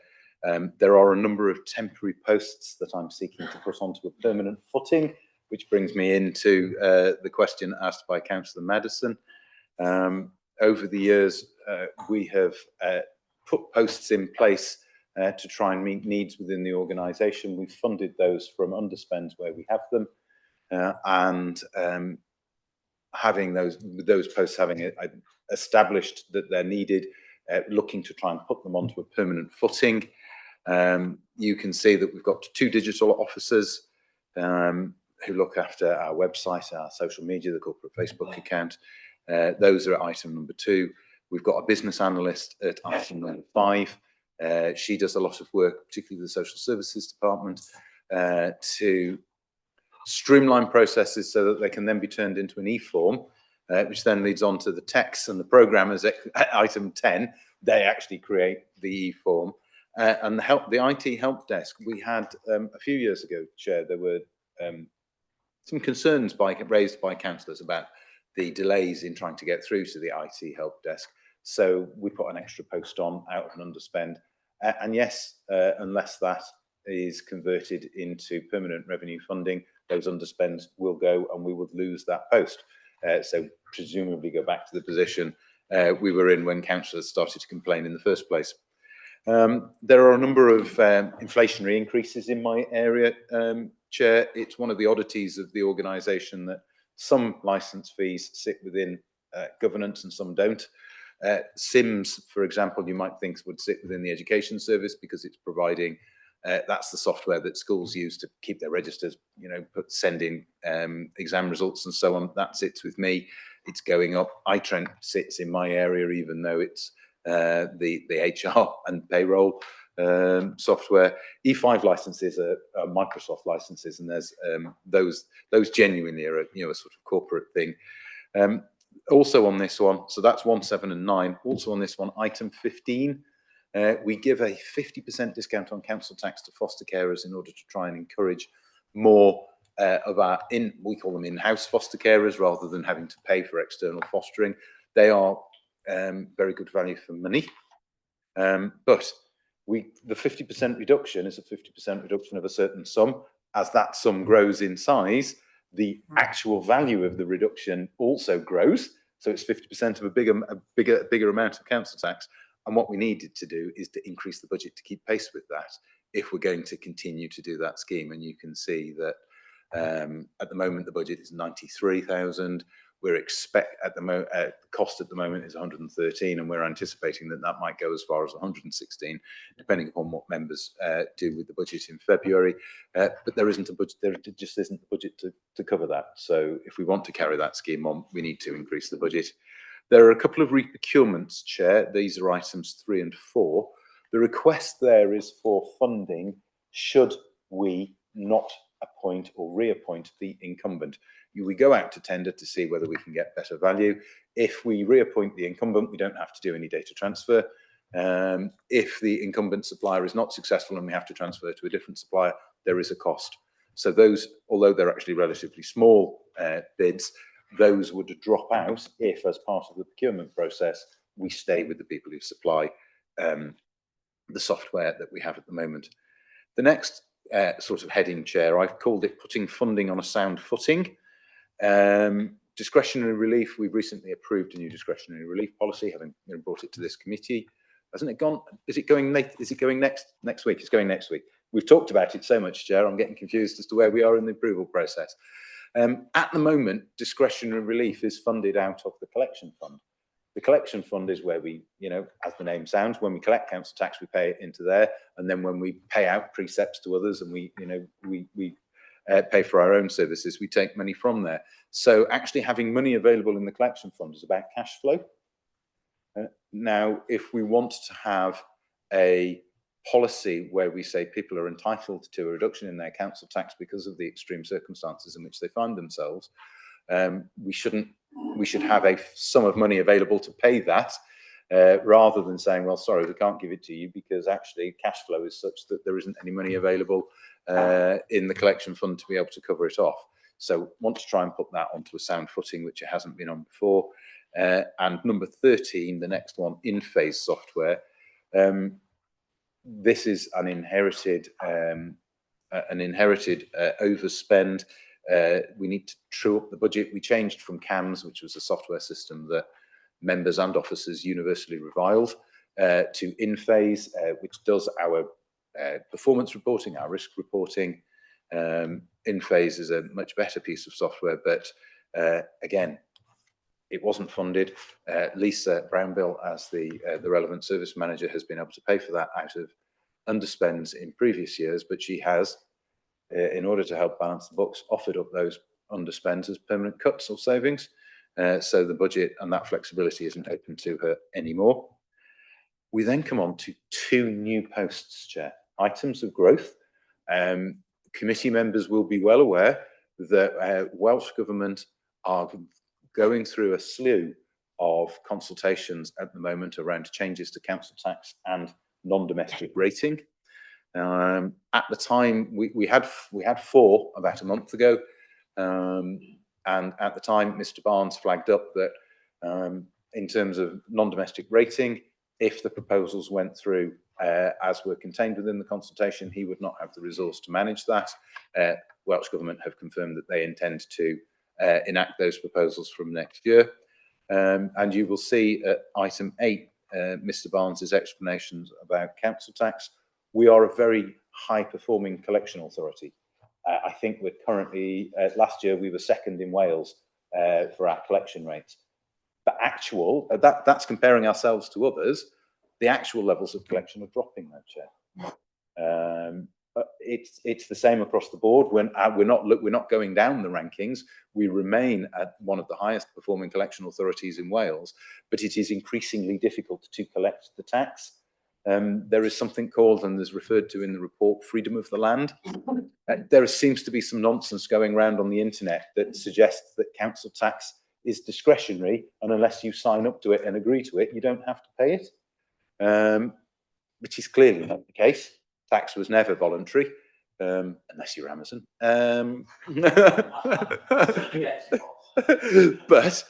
There are a number of temporary posts that I'm seeking to put onto a permanent footing, which brings me into the question asked by Councillor Madison. Over the years, we have put posts in place to try and meet needs within the organisation. We've funded those from underspends where we have them, and having those posts having established that they're needed, looking to try and put them onto a permanent footing. You can see that we've got 2 digital officers who look after our website, our social media, the corporate Facebook account. Those are at item number 2. We've got a business analyst at item number 5. She does a lot of work, particularly with the social services department, to streamline processes so that they can then be turned into an e-form, which then leads on to the techs and the programmers at item 10. They actually create the e-form. And the IT help desk, we had a few years ago, Chair, there were some concerns raised by councillors about the delays in trying to get through to the IT help desk. So we put an extra post on out of an underspend. And yes, unless that is converted into permanent revenue funding, those underspends will go and we would lose that post. So presumably go back to the position we were in when councillors started to complain in the first place. There are a number of inflationary increases in my area, Chair. It's one of the oddities of the organisation that some licence fees sit within governance and some don't. SIMS, for example, you might think would sit within the education service because it's providing, that's the software that schools use to keep their registers, send in exam results and so on. That sits with me. It's going up. iTrent sits in my area, even though it's the HR and payroll software. E5 licenses are Microsoft licenses, and there's those genuinely are a sort of corporate thing. Also on this one, so that's 1, 7 and 9. Also on this one, item 15, we give a 50% discount on council tax to foster carers in order to try and encourage more of our we call them in-house foster carers rather than having to pay for external fostering. They are very good value for money, but the 50% reduction is a 50% reduction of a certain sum. As that sum grows in size, the actual value of the reduction also grows. So it's 50% of a bigger amount of council tax. And what we needed to do is to increase the budget to keep pace with that if we're going to continue to do that scheme. And you can see that at the moment the budget is 93,000. We're at the moment cost at the moment is 113, and we're anticipating that that might go as far as 116, depending upon what members do with the budget in February. But there isn't a budget. There just isn't the budget to cover that. So if we want to carry that scheme on, we need to increase the budget. There are a couple of reprocurements, Chair. These are items 3 and 4. The request there is for funding should we not appoint or reappoint the incumbent. We go out to tender to see whether we can get better value. If we reappoint the incumbent, we don't have to do any data transfer. If the incumbent supplier is not successful and we have to transfer to a different supplier, there is a cost. So those, although they're actually relatively small bids, those would drop out if, as part of the procurement process, we stay with the people who supply the software that we have at the moment. The next sort of heading, Chair, I've called it putting funding on a sound footing. Discretionary relief, we've recently approved a new discretionary relief policy, having brought it to this committee. Hasn't it gone? Is it going next week? It's going next week. We've talked about it so much, Chair, I'm getting confused as to where we are in the approval process. At the moment, discretionary relief is funded out of the collection fund. The collection fund is where we, as the name sounds, when we collect council tax, we pay it into there, and then when we pay out precepts to others, and we pay for our own services, we take money from there. So actually having money available in the collection fund is about cash flow. Now, if we want to have a policy where we say people are entitled to a reduction in their council tax because of the extreme circumstances in which they find themselves, we should have a sum of money available to pay that, rather than saying, well, sorry, we can't give it to you because actually cash flow is such that there isn't any money available in the collection fund to be able to cover it off. So want to try and put that onto a sound footing, which it hasn't been on before. And number 13, the next one, in-phase software. This is an inherited overspend. We need to true up the budget. We changed from CAMS, which was a software system that members and officers universally reviled, to in-phase, which does our performance reporting, our risk reporting. In-phase is a much better piece of software, but again, it wasn't funded. Lisa Brownbill, as the relevant service manager, has been able to pay for that out of underspends in previous years, but she has, in order to help balance the books, offered up those underspends as permanent cuts or savings. So the budget and that flexibility isn't open to her anymore. We then come on to 2 new posts, Chair. Items of growth. Committee members will be well aware that Welsh Government are going through a slew of consultations at the moment around changes to council tax and non-domestic rating. At the time, we had 4 about a month ago, and at the time, Mr. Barnes flagged up that in terms of non-domestic rating, if the proposals went through as were contained within the consultation, he would not have the resource to manage that. Welsh Government have confirmed that they intend to enact those proposals from next year. And you will see at item 8, Mr. Barnes's explanations about council tax. We are a very high-performing collection authority. I think we're currently, last year we were second in Wales for our collection rates. But that's comparing ourselves to others. The actual levels of collection are dropping, though, Chair. But it's the same across the board. We're not going down the rankings. We remain at one of the highest performing collection authorities in Wales, but it is increasingly difficult to collect the tax. There is something called, and there's referred to in the report, freedom of the land. There seems to be some nonsense going around on the internet that suggests that council tax is discretionary, and unless you sign up to it and agree to it, you don't have to pay it, which is clearly not the case. Tax was never voluntary, unless you're Amazon. But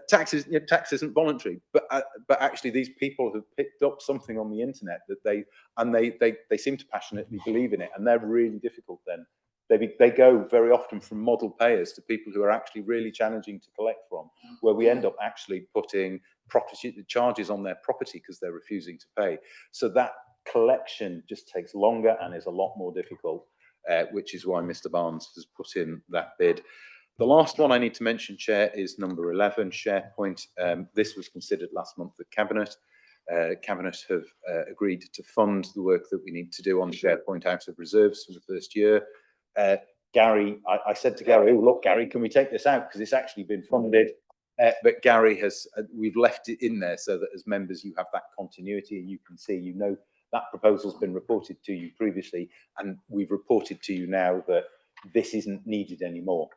tax isn't voluntary. But actually, these people have picked up something on the internet that they seem to passionately believe in it, and they're really difficult. Then they go very often from model payers to people who are actually really challenging to collect from, where we end up actually putting property charges on their property because they're refusing to pay. So that collection just takes longer and is a lot more difficult, which is why Mr. Barnes has put in that bid. The last one I need to mention, Chair, is number 11, SharePoint. This was considered last month at Cabinet. Cabinet have agreed to fund the work that we need to do on SharePoint out of reserves for the first year. Gary, I said to Gary, oh, look, Gary, can we take this out? Because it's actually been funded But Gary has, we've left it in there so that as members you have that continuity, and you can see, you know, that proposal's been reported to you previously, and we've reported to you now that this isn't needed anymore.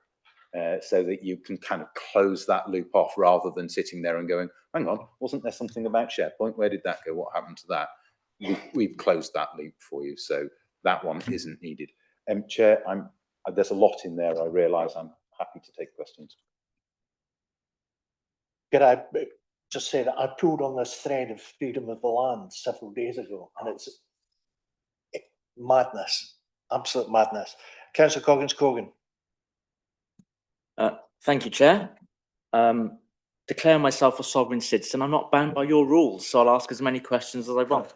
So that you can kind of close that loop off, rather than sitting there and going, hang on, wasn't there something about SharePoint? Where did that go? What happened to that? We've closed that loop for you, so that one isn't needed. Chair, there's a lot in there, I realise. I'm happy to take questions. Could I just say that I pulled on this thread of freedom of the land several days ago, and it's madness, absolute madness. Councillor Coggins-Cogan. Thank you, Chair. Declare myself a sovereign citizen. I'm not bound by your rules, so I'll ask as many questions as I want.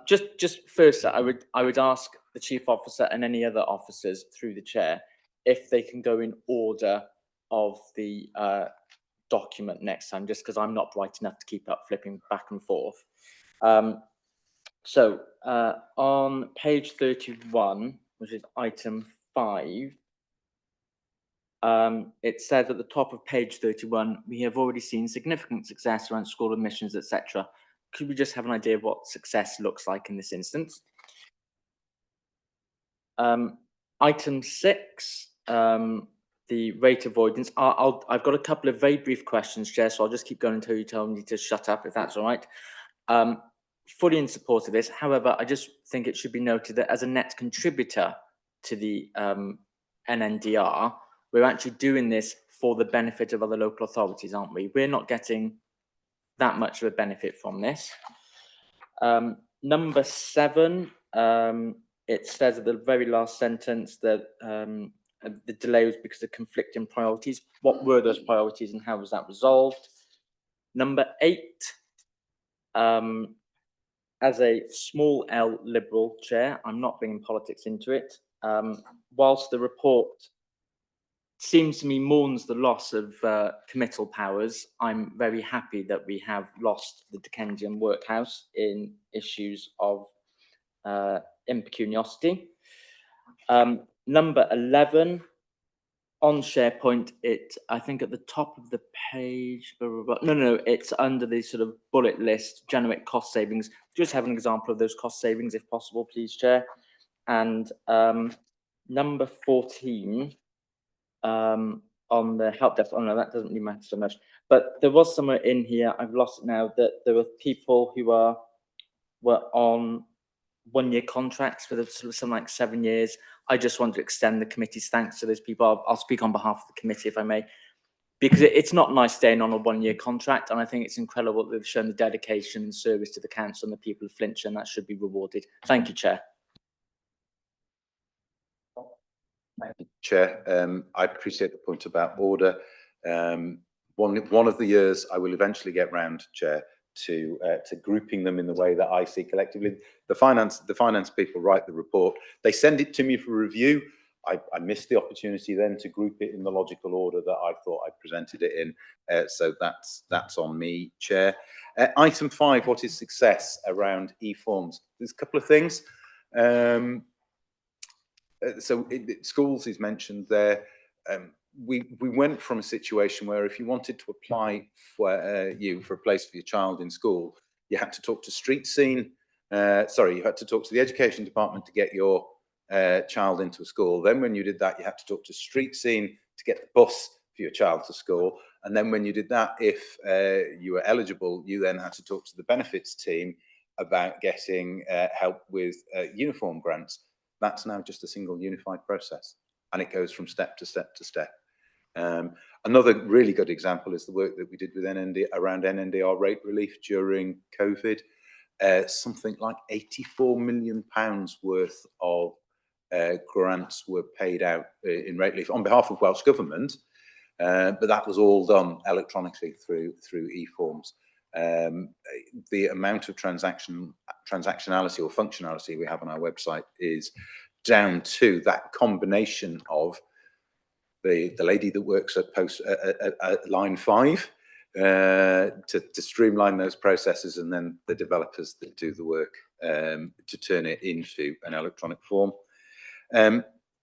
Just first, I would ask the chief officer and any other officers through the chair if they can go in order of the document next time, just because I'm not bright enough to keep up flipping back and forth. On page 31, which is item 5, it says at the top of page 31, we have already seen significant success around school admissions, etc. Could we just have an idea of what success looks like in this instance? Item 6, the rate avoidance. I've got a couple of very brief questions, Chair, so I'll just keep going until you tell me to shut up, if that's all right. Fully in support of this. However, I just think it should be noted that as a net contributor to the NNDR, we're actually doing this for the benefit of other local authorities, aren't we? We're not getting that much of a benefit from this. Number 7, it says at the very last sentence that the delay was because of conflicting priorities. What were those priorities and how was that resolved? Number 8, as a small L Liberal Chair, I'm not bringing politics into it. Whilst the report seems to me mourns the loss of committal powers, I'm very happy that we have lost the Dickensian workhouse in issues of impecuniosity. Number 11, on SharePoint, I think at the top of the page, no, it's under the sort of bullet list, generate cost savings. Just have an example of those cost savings, if possible, please, Chair. And number 14, on the help desk, oh no, that doesn't really matter so much, but there was somewhere in here, I've lost it now, that there were people who were on one-year contracts for sort of something like 7 years. I just want to extend the committee's thanks to those people. I'll speak on behalf of the committee, if I may, because it's not nice staying on a one-year contract, and I think it's incredible that they've shown the dedication and service to the council and the people of Flintshire, and that should be rewarded. Thank you, Chair. Thank you, Chair. I appreciate the point about order. One of the years I will eventually get round, Chair, to grouping them in the way that I see collectively. The finance people write the report. They send it to me for review. I missed the opportunity then to group it in the logical order that I thought I presented it in. So that's on me, Chair. Item 5, what is success around e-forms? There's a couple of things. Schools is mentioned there. We went from a situation where if you wanted to apply for a place for your child in school, you had to talk to street scene. You had to talk to the education department to get your child into a school. Then when you did that, you had to talk to street scene to get the bus for your child to school. And then when you did that, if you were eligible, you then had to talk to the benefits team about getting help with uniform grants. That's now just a single unified process, and it goes from step to step to step. Another really good example is the work that we did with around NNDR rate relief during COVID. Something like £84 million worth of grants were paid out in rate relief on behalf of Welsh Government, but that was all done electronically through e-forms. The amount of transactionality or functionality we have on our website is down to that combination of the lady that works at line 5 to streamline those processes, and then the developers that do the work to turn it into an electronic form.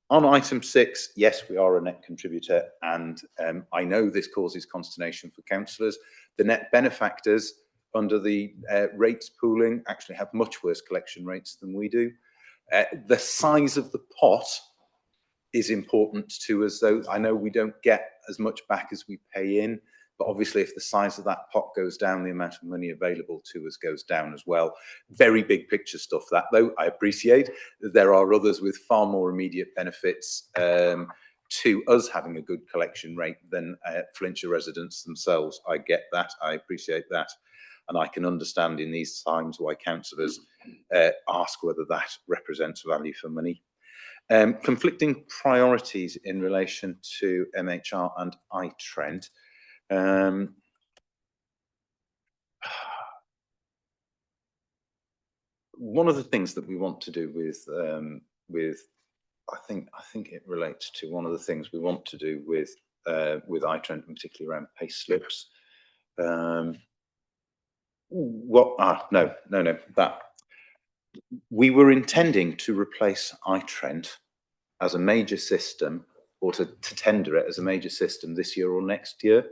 On item 6, yes, we are a net contributor, and I know this causes consternation for councillors. The net benefactors under the rates pooling actually have much worse collection rates than we do. The size of the pot is important to us, though. I know we don't get as much back as we pay in, but obviously if the size of that pot goes down, the amount of money available to us goes down as well. Very big picture stuff, that though, I appreciate. There are others with far more immediate benefits to us having a good collection rate than Flintshire residents themselves. I get that, I appreciate that. And I can understand in these times why councillors ask whether that represents value for money. Conflicting priorities in relation to MHR and iTrent. One of the things that we want to do with I think it relates to one of the things we want to do with iTrent, and particularly around pay slips. No, that we were intending to replace iTrent as a major system, or to tender it as a major system this year or next year.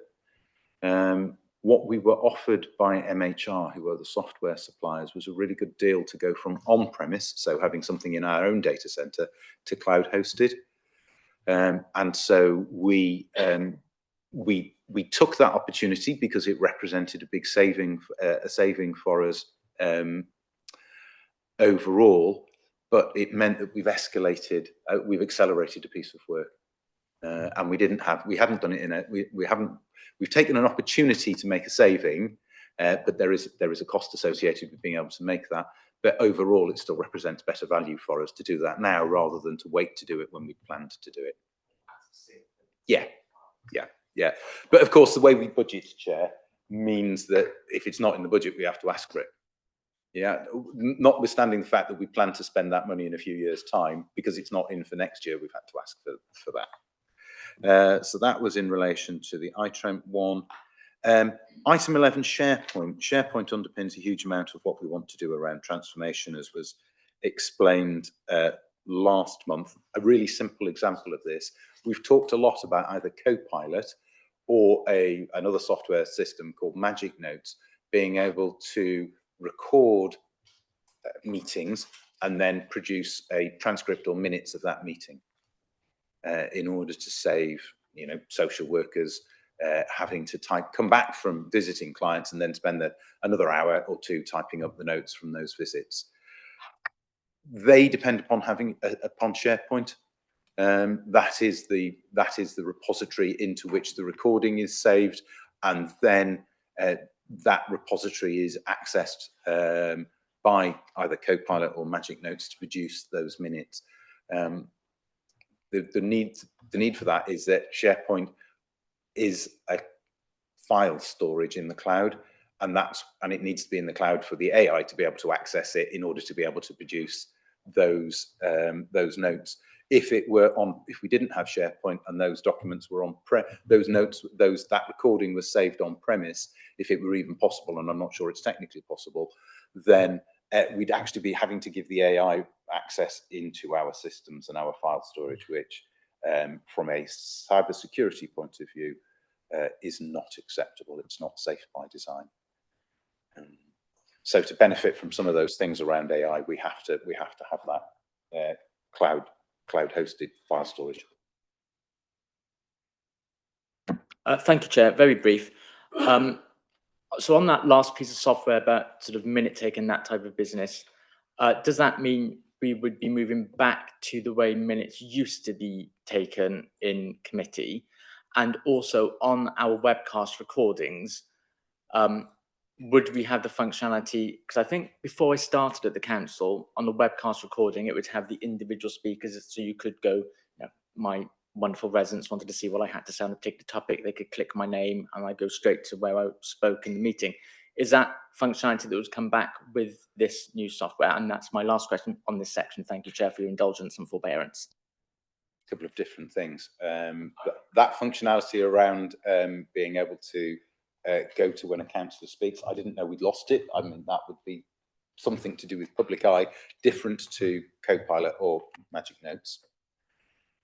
What we were offered by MHR, who are the software suppliers, was a really good deal to go from on-premise, so having something in our own data center, to cloud hosted. And so we took that opportunity because it represented a big saving for us overall, but it meant that we've accelerated a piece of work. And we hadn't done it in a, we've taken an opportunity to make a saving, but there is a cost associated with being able to make that. But overall, it still represents better value for us to do that now rather than to wait to do it when we planned to do it. Yeah. But of course, the way we budget, Chair, means that if it's not in the budget, we have to ask for it. Yeah, notwithstanding the fact that we plan to spend that money in a few years' time, because it's not in for next year, we've had to ask for that. So that was in relation to the iTrent one. Item 11, SharePoint. SharePoint underpins a huge amount of what we want to do around transformation, as was explained last month. A really simple example of this, we've talked a lot about either Copilot or another software system called Magic Notes, being able to record meetings and then produce a transcript or minutes of that meeting in order to save, social workers having to come back from visiting clients and then spend another hour or two typing up the notes from those visits. They depend upon upon SharePoint. That is the repository into which the recording is saved, and then that repository is accessed by either Copilot or Magic Notes to produce those minutes. The need for that is that SharePoint is a file storage in the cloud, and it needs to be in the cloud for the AI to be able to access it in order to be able to produce those notes. If we didn't have SharePoint and those documents were that recording was saved on premise, if it were even possible, and I'm not sure it's technically possible, then we'd actually be having to give the AI access into our systems and our file storage, which from a cybersecurity point of view is not acceptable. It's not safe by design. So to benefit from some of those things around AI, we have to have that cloud hosted file storage. Thank you, Chair. Very brief. So on that last piece of software about sort of minute taking, that type of business, does that mean we would be moving back to the way minutes used to be taken in committee? And also on our webcast recordings, would we have the functionality? Because I think before I started at the council, on the webcast recording, it would have the individual speakers, so you could go, my wonderful residents wanted to see what I had to say on a particular topic, they could click my name and I go straight to where I spoke in the meeting. Is that functionality that would come back with this new software? And that's my last question on this section. Thank you, Chair, for your indulgence and forbearance. A couple of different things. That functionality around being able to go to when a councillor speaks, I didn't know we'd lost it. I mean, that would be something to do with public eye, different to Copilot or Magic Notes.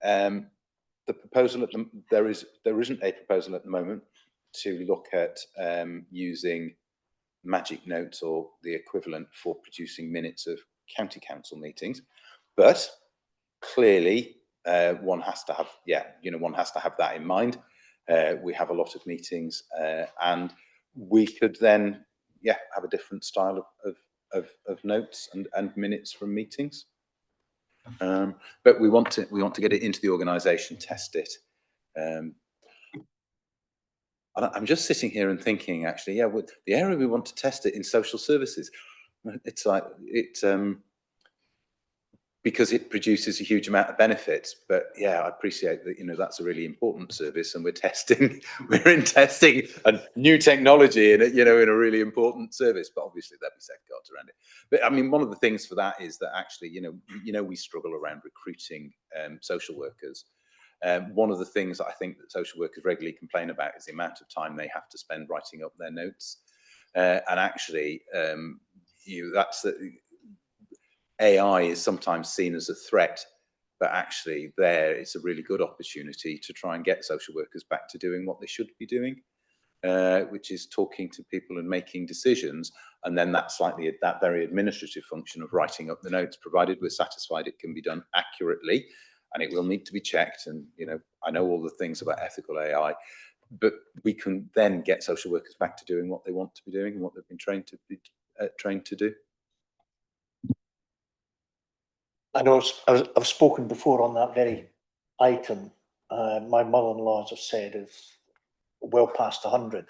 The proposal there isn't a proposal at the moment to look at using magic notes or the equivalent for producing minutes of county council meetings, but clearly one has to have that in mind. We have a lot of meetings, and we could then have a different style of notes and minutes from meetings. But we want to get it into the organisation, test it. I'm just sitting here and thinking, actually, the area we want to test it in social services. It's like because it produces a huge amount of benefits. But I appreciate that, that's a really important service, and we're testing a new technology in in a really important service. But obviously there'll be safeguards around it. But I mean, one of the things for that is that actually, we struggle around recruiting social workers. One of the things that I think that social workers regularly complain about is the amount of time they have to spend writing up their notes. And actually, that's AI is sometimes seen as a threat, but actually it's a really good opportunity to try and get social workers back to doing what they should be doing, which is talking to people and making decisions. And then that very administrative function of writing up the notes, provided we're satisfied it can be done accurately, and it will need to be checked. And, I know all the things about ethical AI, but we can then get social workers back to doing what they want to be doing and what they've been trained to do. I know I've spoken before on that very item. My mother-in-law, as I've said, is well past 100.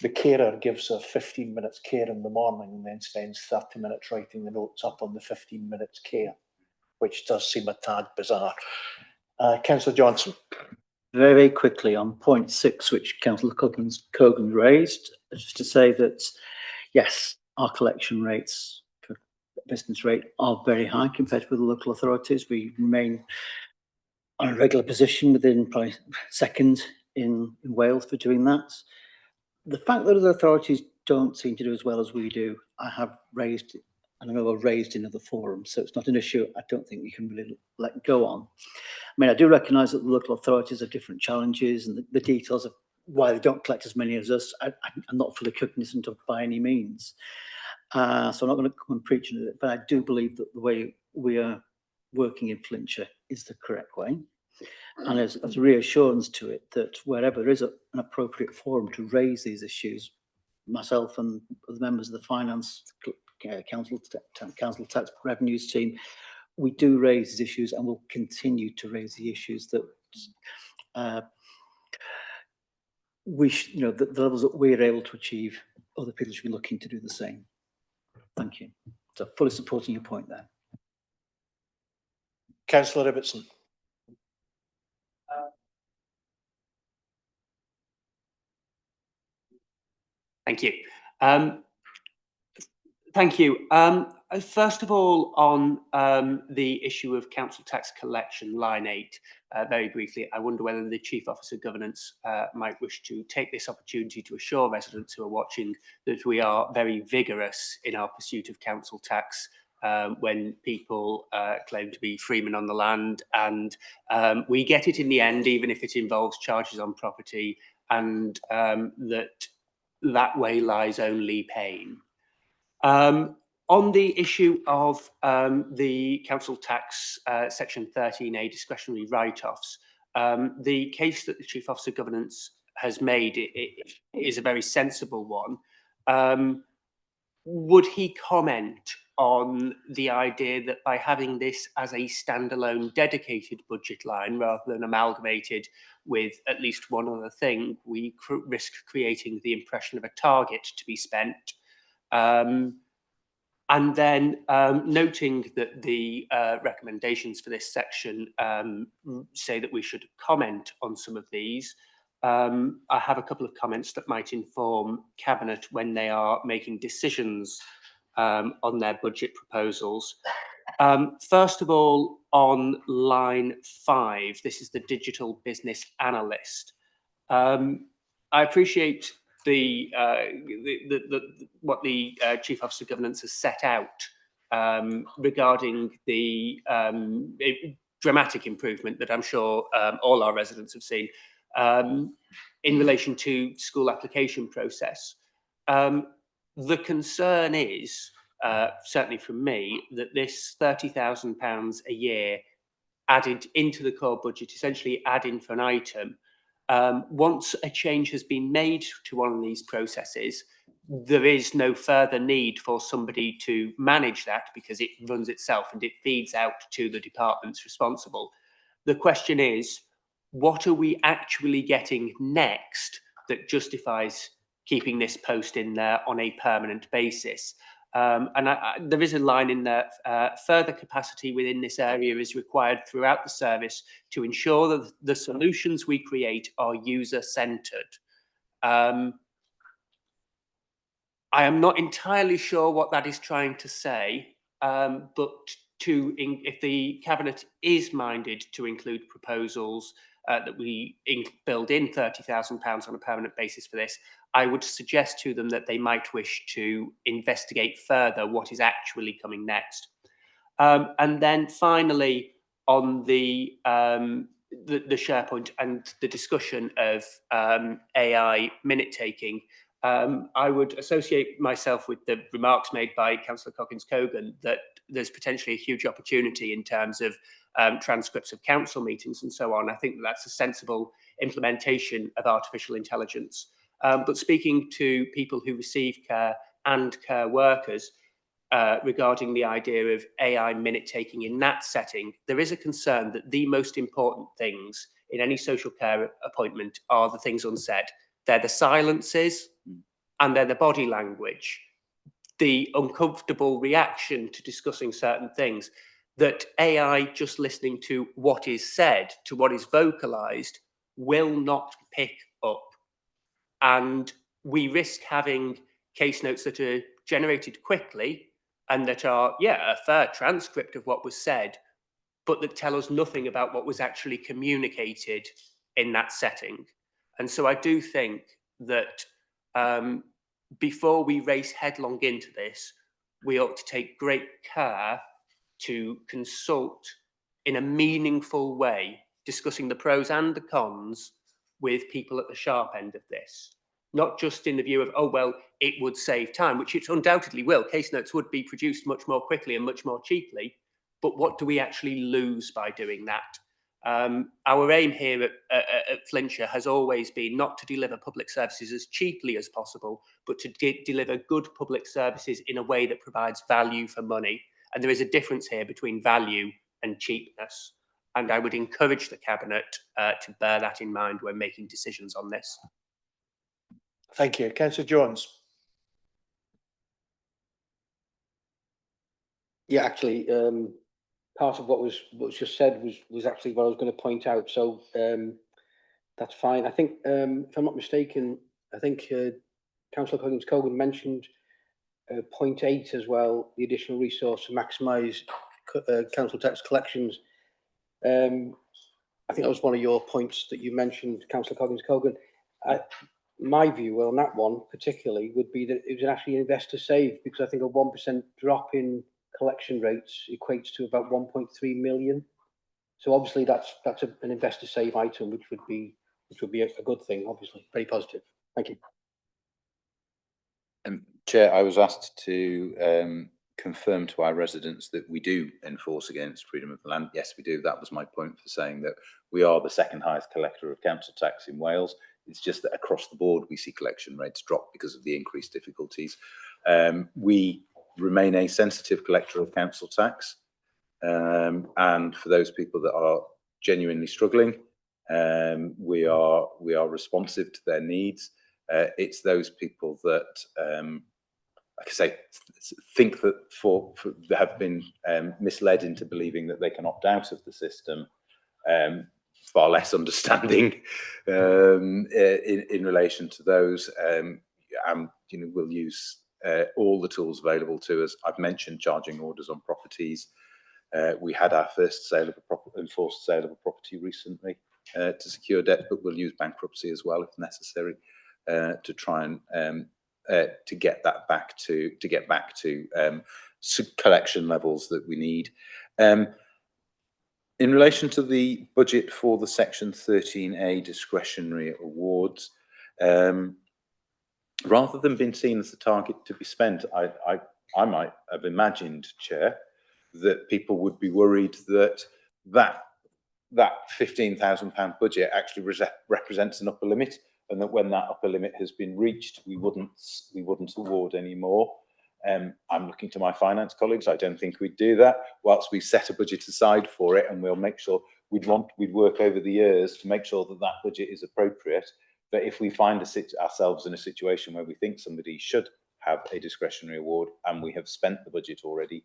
The carer gives her 15 minutes care in the morning and then spends 30 minutes writing the notes up on the 15 minutes care, which does seem a tad bizarre. Councillor Johnson. Very, very quickly on point 6, which Councillor Cogan raised, just to say that, yes, our collection rates for business rate are very high compared with the local authorities. We remain on a regular position within probably second in Wales for doing that. The fact that other authorities don't seem to do as well as we do, I have raised, and I know I've raised in other forums, so it's not an issue I don't think we can really let go on. I mean, I do recognise that the local authorities have different challenges, and the details of why they don't collect as many as us, I'm not fully cognizant of by any means. So I'm not going to come and preach on it, but I do believe that the way we are working in Flintshire is the correct way. And there's a reassurance to it that wherever there is an appropriate forum to raise these issues, myself and the members of the Finance Council Tax Revenues team, we do raise these issues and will continue to raise the issues that the levels that we're able to achieve, other people should be looking to do the same. Thank you. So fully supporting your point there. Councillor Ibbotson. Thank you. Thank you. First of all, on the issue of council tax collection, line 8, very briefly, I wonder whether the Chief Officer Governance might wish to take this opportunity to assure residents who are watching that we are very vigorous in our pursuit of council tax when people claim to be freemen on the land, and we get it in the end, even if it involves charges on property, and that way lies only pain. On the issue of the council tax section 13A discretionary write-offs, the case that the Chief Officer Governance has made is a very sensible one. Would he comment on the idea that by having this as a standalone dedicated budget line rather than amalgamated with at least one other thing, we risk creating the impression of a target to be spent? And then noting that the recommendations for this section say that we should comment on some of these, I have a couple of comments that might inform Cabinet when they are making decisions on their budget proposals. First of all, on line 5, this is the digital business analyst. I appreciate what the Chief Officer Governance has set out regarding the dramatic improvement that I'm sure all our residents have seen in relation to school application process. The concern is, certainly from me, that this £30,000 a year added into the core budget, essentially ad infinitum, once a change has been made to one of these processes, there is no further need for somebody to manage that because it runs itself and it feeds out to the departments responsible. The question is, what are we actually getting next that justifies keeping this post in there on a permanent basis? There is a line in there, further capacity within this area is required throughout the service to ensure that the solutions we create are user-centred. I am not entirely sure what that is trying to say, but if the Cabinet is minded to include proposals that we build in £30,000 on a permanent basis for this, I would suggest to them that they might wish to investigate further what is actually coming next. And then finally, on the SharePoint and the discussion of AI minute taking, I would associate myself with the remarks made by Councillor Coggins-Cogan that there's potentially a huge opportunity in terms of transcripts of council meetings and so on. I think that's a sensible implementation of artificial intelligence. But speaking to people who receive care and care workers regarding the idea of AI minute taking in that setting, there is a concern that the most important things in any social care appointment are the things unsaid. They're the silences and they're the body language, the uncomfortable reaction to discussing certain things that AI just listening to what is said, to what is vocalized, will not pick up. And we risk having case notes that are generated quickly and that are, a fair transcript of what was said, but that tell us nothing about what was actually communicated in that setting. And so I do think that before we race headlong into this, we ought to take great care to consult in a meaningful way, discussing the pros and the cons with people at the sharp end of this. Not just in the view of, oh, well, it would save time, which it undoubtedly will. Case notes would be produced much more quickly and much more cheaply. But what do we actually lose by doing that? Our aim here at Flintshire has always been not to deliver public services as cheaply as possible, but to deliver good public services in a way that provides value for money. And there is a difference here between value and cheapness. And I would encourage the Cabinet to bear that in mind when making decisions on this. Thank you. Councillor Jones. Yeah, actually, part of what was just said was actually what I was going to point out. So that's fine. I think, if I'm not mistaken, I think Councillor Coggins-Cogan mentioned point 8 as well, the additional resource to maximise council tax collections. I think that was one of your points that you mentioned, Councillor Coggins-Cogan. My view on that one particularly would be that it was actually investor save, because I think a 1% drop in collection rates equates to about 1.3 million. So obviously that's an investor save item, which would be a good thing, obviously, very positive. Thank you. Chair, I was asked to confirm to our residents that we do enforce against freedom of the land. Yes, we do. That was my point for saying that we are the second highest collector of council tax in Wales. It's just that across the board we see collection rates drop because of the increased difficulties. We remain a sensitive collector of council tax, and for those people that are genuinely struggling, we are responsive to their needs. It's those people that, like I say, think that have been misled into believing that they can opt out of the system, far less understanding in relation to those. We'll use all the tools available to us. I've mentioned charging orders on properties. We had our first enforced sale of a property recently to secure debt, but we'll use bankruptcy as well if necessary to try and to get back to collection levels that we need. In relation to the budget for the Section 13A discretionary awards, rather than being seen as the target to be spent, I might have imagined, Chair, that people would be worried that that £15,000 budget actually represents an upper limit, and that when that upper limit has been reached, we wouldn't award any more. I'm looking to my finance colleagues. I don't think we'd do that. Whilst we set a budget aside for it, and we'll make sure we'd work over the years to make sure that that budget is appropriate. But if we find ourselves in a situation where we think somebody should have a discretionary award and we have spent the budget already,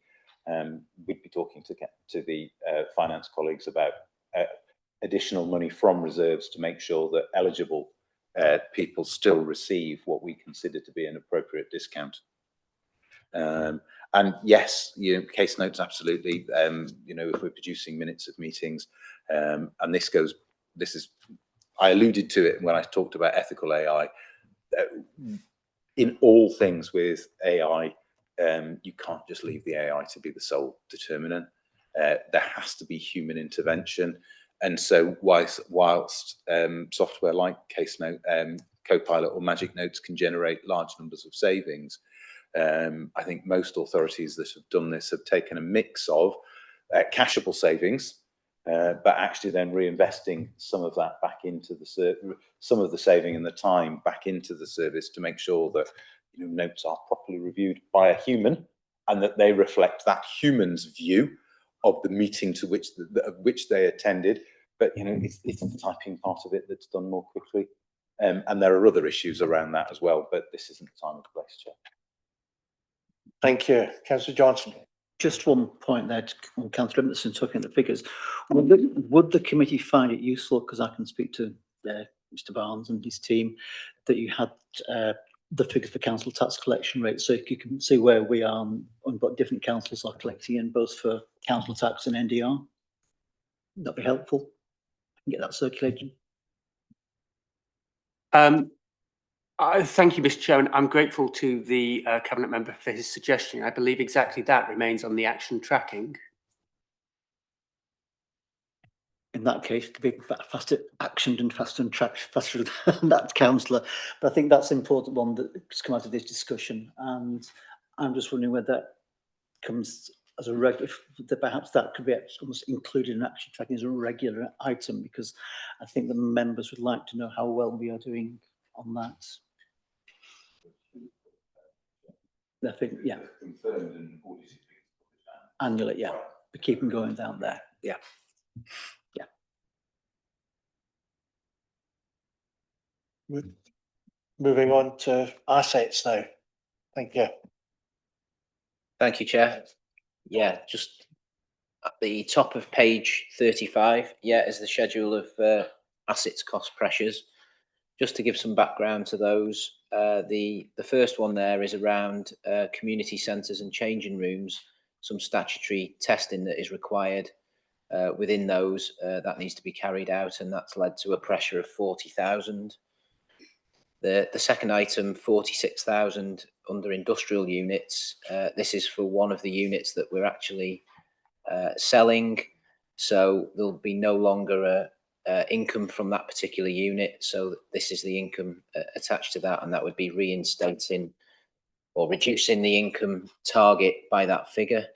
we'd be talking to the finance colleagues about additional money from reserves to make sure that eligible people still receive what we consider to be an appropriate discount. And yes, case notes, absolutely. If we're producing minutes of meetings, and I alluded to it when I talked about ethical AI. In all things with AI, you can't just leave the AI to be the sole determinant. There has to be human intervention. And so whilst software like CaseNote, Copilot or Magic Notes can generate large numbers of savings, I think most authorities that have done this have taken a mix of cashable savings, but actually then reinvesting some of that back into some of the saving and the time back into the service to make sure that notes are properly reviewed by a human and that they reflect that human's view of the meeting to which they attended. But it's the typing part of it that's done more quickly, and there are other issues around that as well. But this isn't the time or place, Chair. Thank you, Councillor Johnson. Just one point there, Councillor Emerson talking the figures. Would the committee find it useful, because I can speak to Mr Barnes and his team, that you had the figures for council tax collection rates, so you can see where we are and what different councils are collecting in, both for council tax and NDR? That'd be helpful. Get that circulated. Thank you, Mr Chairman. I'm grateful to the Cabinet member for his suggestion. I believe exactly that remains on the action tracking. In that case, to be faster actioned and faster and tracked faster than that, councillor. But I think that's an important one that's come out of this discussion, and I'm just wondering whether that comes as a regular, perhaps that could be almost included in action tracking as a regular item, because I think the members would like to know how well we are doing on that. I think, yeah. Annually, yeah. We keep them going down there. Yeah. Yeah. Moving on to assets now. Thank you. Thank you, Chair. Yeah, just at the top of page 35, is the schedule of assets cost pressures. Just to give some background to those, the first one there is around community centres and changing rooms, some statutory testing that is required within those that needs to be carried out, and that's led to a pressure of 40,000. The second item, 46,000 under industrial units. This is for one of the units that we're actually selling, so there'll be no longer income from that particular unit. So this is the income attached to that, and that would be reinstating or reducing the income target by that figure.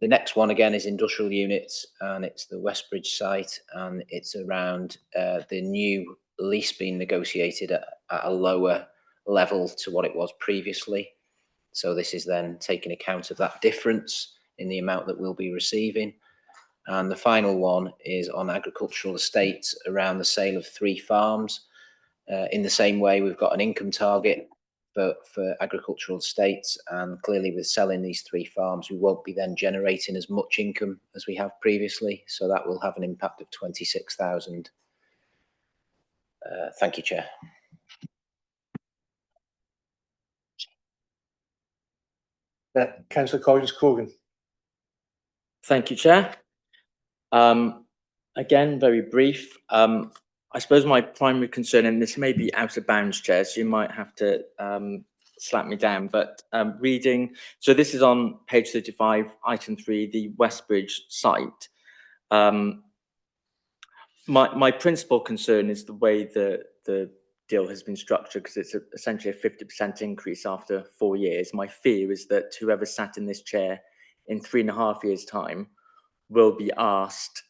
The next one again is industrial units, and it's the Westbridge site, and it's around the new lease being negotiated at a lower level to what it was previously. So this is then taking account of that difference in the amount that we'll be receiving. And the final one is on agricultural estates around the sale of 3 farms. In the same way, we've got an income target for agricultural estates, and clearly with selling these 3 farms, we won't be then generating as much income as we have previously. So that will have an impact of 26,000. Thank you, Chair. Councillor Collins-Cogan. Thank you, Chair. Again, very brief. I suppose my primary concern, and this may be out of bounds, Chair, so you might have to slap me down, but reading, so this is on page 35, item 3, the Westbridge site. My principal concern is the way the deal has been structured, because it's essentially a 50% increase after 4 years. My fear is that whoever sat in this chair in 3.5 years' time will be asked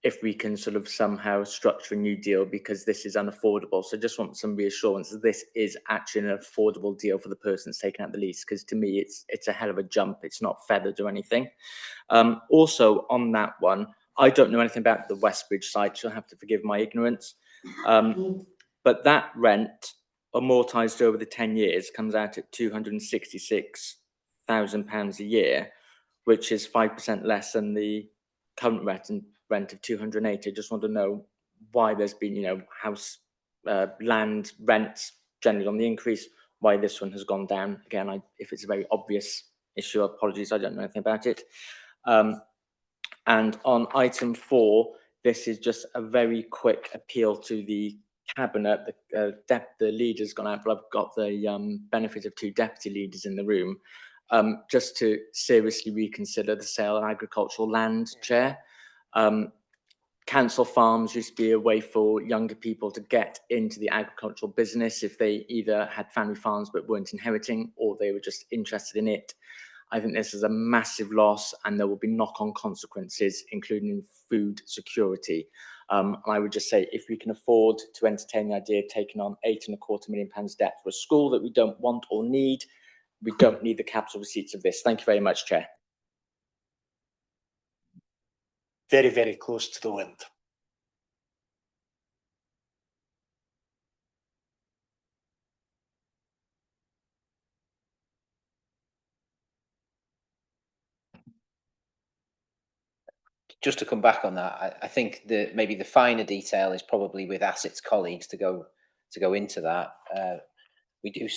if we can sort of somehow structure a new deal, because this is unaffordable. So just want some reassurance that this is actually an affordable deal for the person that's taking out the lease, because to me it's a hell of a jump. It's not feathered or anything. Also on that one, I don't know anything about the Westbridge site, so you'll have to forgive my ignorance. But that rent amortised over the 10 years comes out at £266,000 a year, which is 5% less than the current rent of 280. I just want to know why there's been, house land rents generally on the increase, why this one has gone down. Again, if it's a very obvious issue, apologies, I don't know anything about it. And on item 4, this is just a very quick appeal to the cabinet. The leader's gone out, but I've got the benefit of 2 deputy leaders in the room, just to seriously reconsider the sale of agricultural land, Chair. Council farms used to be a way for younger people to get into the agricultural business if they either had family farms but weren't inheriting, or they were just interested in it. I think this is a massive loss, and there will be knock-on consequences, including food security. I would just say, if we can afford to entertain the idea of taking on £8.25 million debt for a school that we don't want or need, we don't need the capital receipts of this. Thank you very much, Chair. Very, very close to the wind. Just to come back on that, I think maybe the finer detail is probably with Asset's colleagues to go into that. We do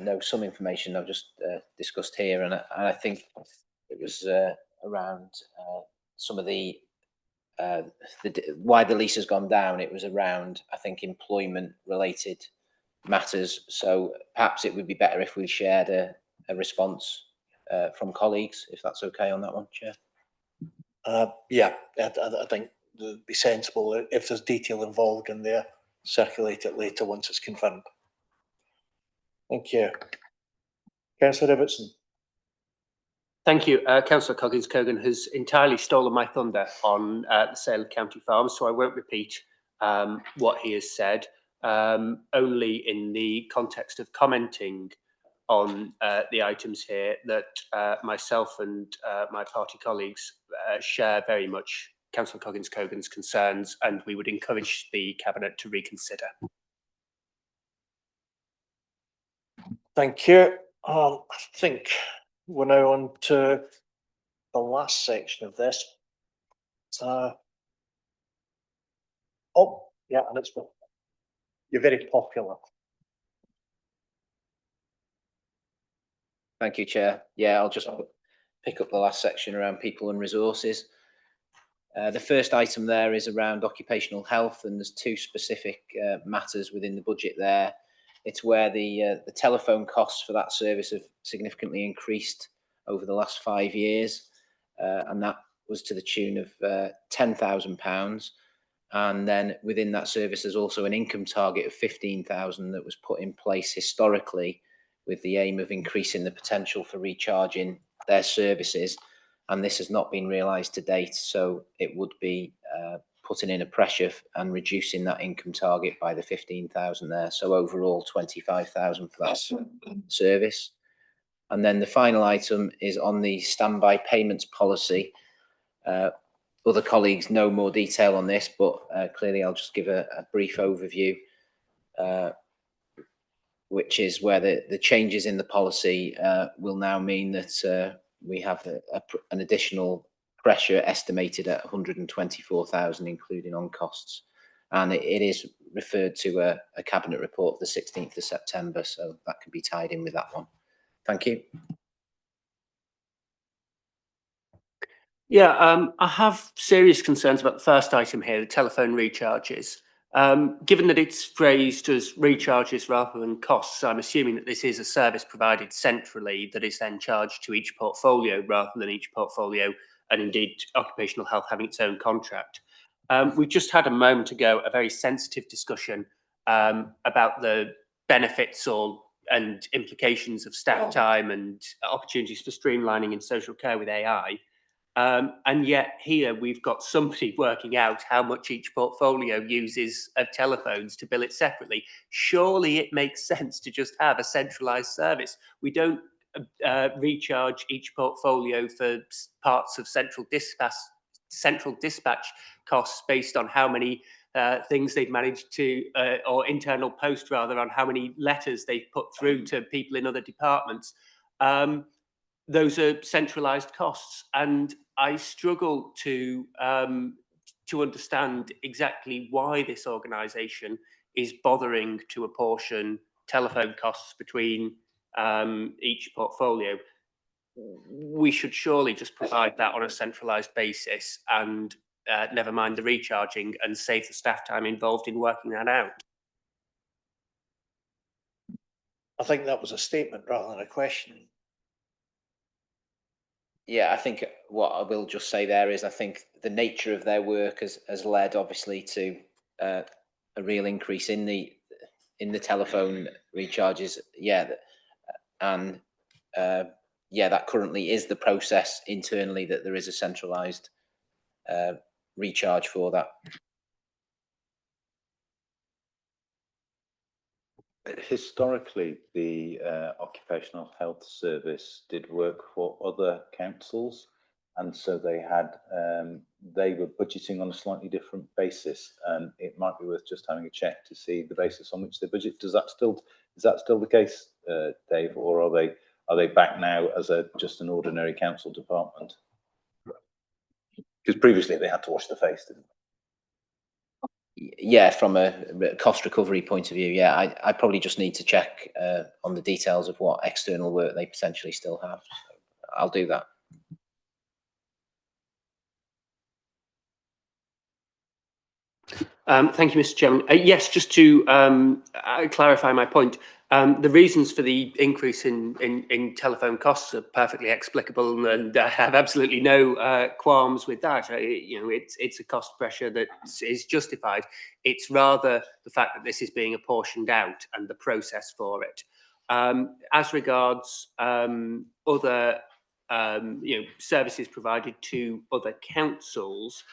know some information I've just discussed here, and I think it was around some of the why the lease has gone down. It was around, I think, employment related matters. So perhaps it would be better if we shared a response from colleagues, if that's okay on that one, Chair. Yeah, I think it'd be sensible if there's detail involved in there, circulate it later once it's confirmed. Thank you. Councillor Ibbotson. Thank you. Councillor Coggins-Cogan has entirely stolen my thunder on the sale of county farms, so I won't repeat what he has said, only in the context of commenting on the items here that myself and my party colleagues share very much Councillor Coggins-Cogan's concerns, and we would encourage the Cabinet to reconsider. Thank you. I think we're now on to the last section of this. Oh, yeah, and you're very popular. Thank you, Chair. Yeah, I'll just pick up the last section around people and resources. The first item there is around occupational health, and there's 2 specific matters within the budget there. It's where the telephone costs for that service have significantly increased over the last 5 years, and that was to the tune of £10,000. And then within that service, there's also an income target of 15,000 that was put in place historically with the aim of increasing the potential for recharging their services. And this has not been realised to date, so it would be putting in a pressure and reducing that income target by the 15,000 there. So overall, 25,000 for that service. And then the final item is on the standby payments policy. Other colleagues know more detail on this, but clearly I'll just give a brief overview, which is where the changes in the policy will now mean that we have an additional pressure estimated at 124,000, including on costs. And it is referred to a cabinet report of the 16th of September, so that can be tied in with that one. Thank you. Yeah, I have serious concerns about the first item here, the telephone recharges. Given that it's phrased as recharges rather than costs, I'm assuming that this is a service provided centrally that is then charged to each portfolio rather than each portfolio and indeed occupational health having its own contract. We've just had a moment ago a very sensitive discussion about the benefits and implications of staff time and opportunities for streamlining in social care with AI. And yet here we've got somebody working out how much each portfolio uses of telephones to bill it separately. Surely it makes sense to just have a centralized service. We don't recharge each portfolio for parts of central dispatch costs based on how many things they've managed to, or internal post rather, on how many letters they've put through to people in other departments. Those are centralized costs, and I struggle to understand exactly why this organisation is bothering to apportion telephone costs between each portfolio. We should surely just provide that on a centralised basis and never mind the recharging and save the staff time involved in working that out. I think that was a statement rather than a question. Yeah, I think what I will just say there is I think the nature of their work has led obviously to a real increase in the telephone recharges. Yeah, and yeah, that currently is the process internally, that there is a centralised recharge for that. Historically, the occupational health service did work for other councils, and so they had they were budgeting on a slightly different basis, and it might be worth just having a check to see the basis on which they budget. Is that still the case, Dave, or are they back now as just an ordinary council department? Because previously they had to wash the face, didn't they? Yeah, from a cost recovery point of view, yeah, I probably just need to check on the details of what external work they potentially still have. So I'll do that. Thank you, Mr. Chairman. Yes, just to clarify my point, the reasons for the increase in telephone costs are perfectly explicable, and I have absolutely no qualms with that. You know, it's a cost pressure that is justified. It's rather the fact that this is being apportioned out and the process for it. As regards other services provided to other councils,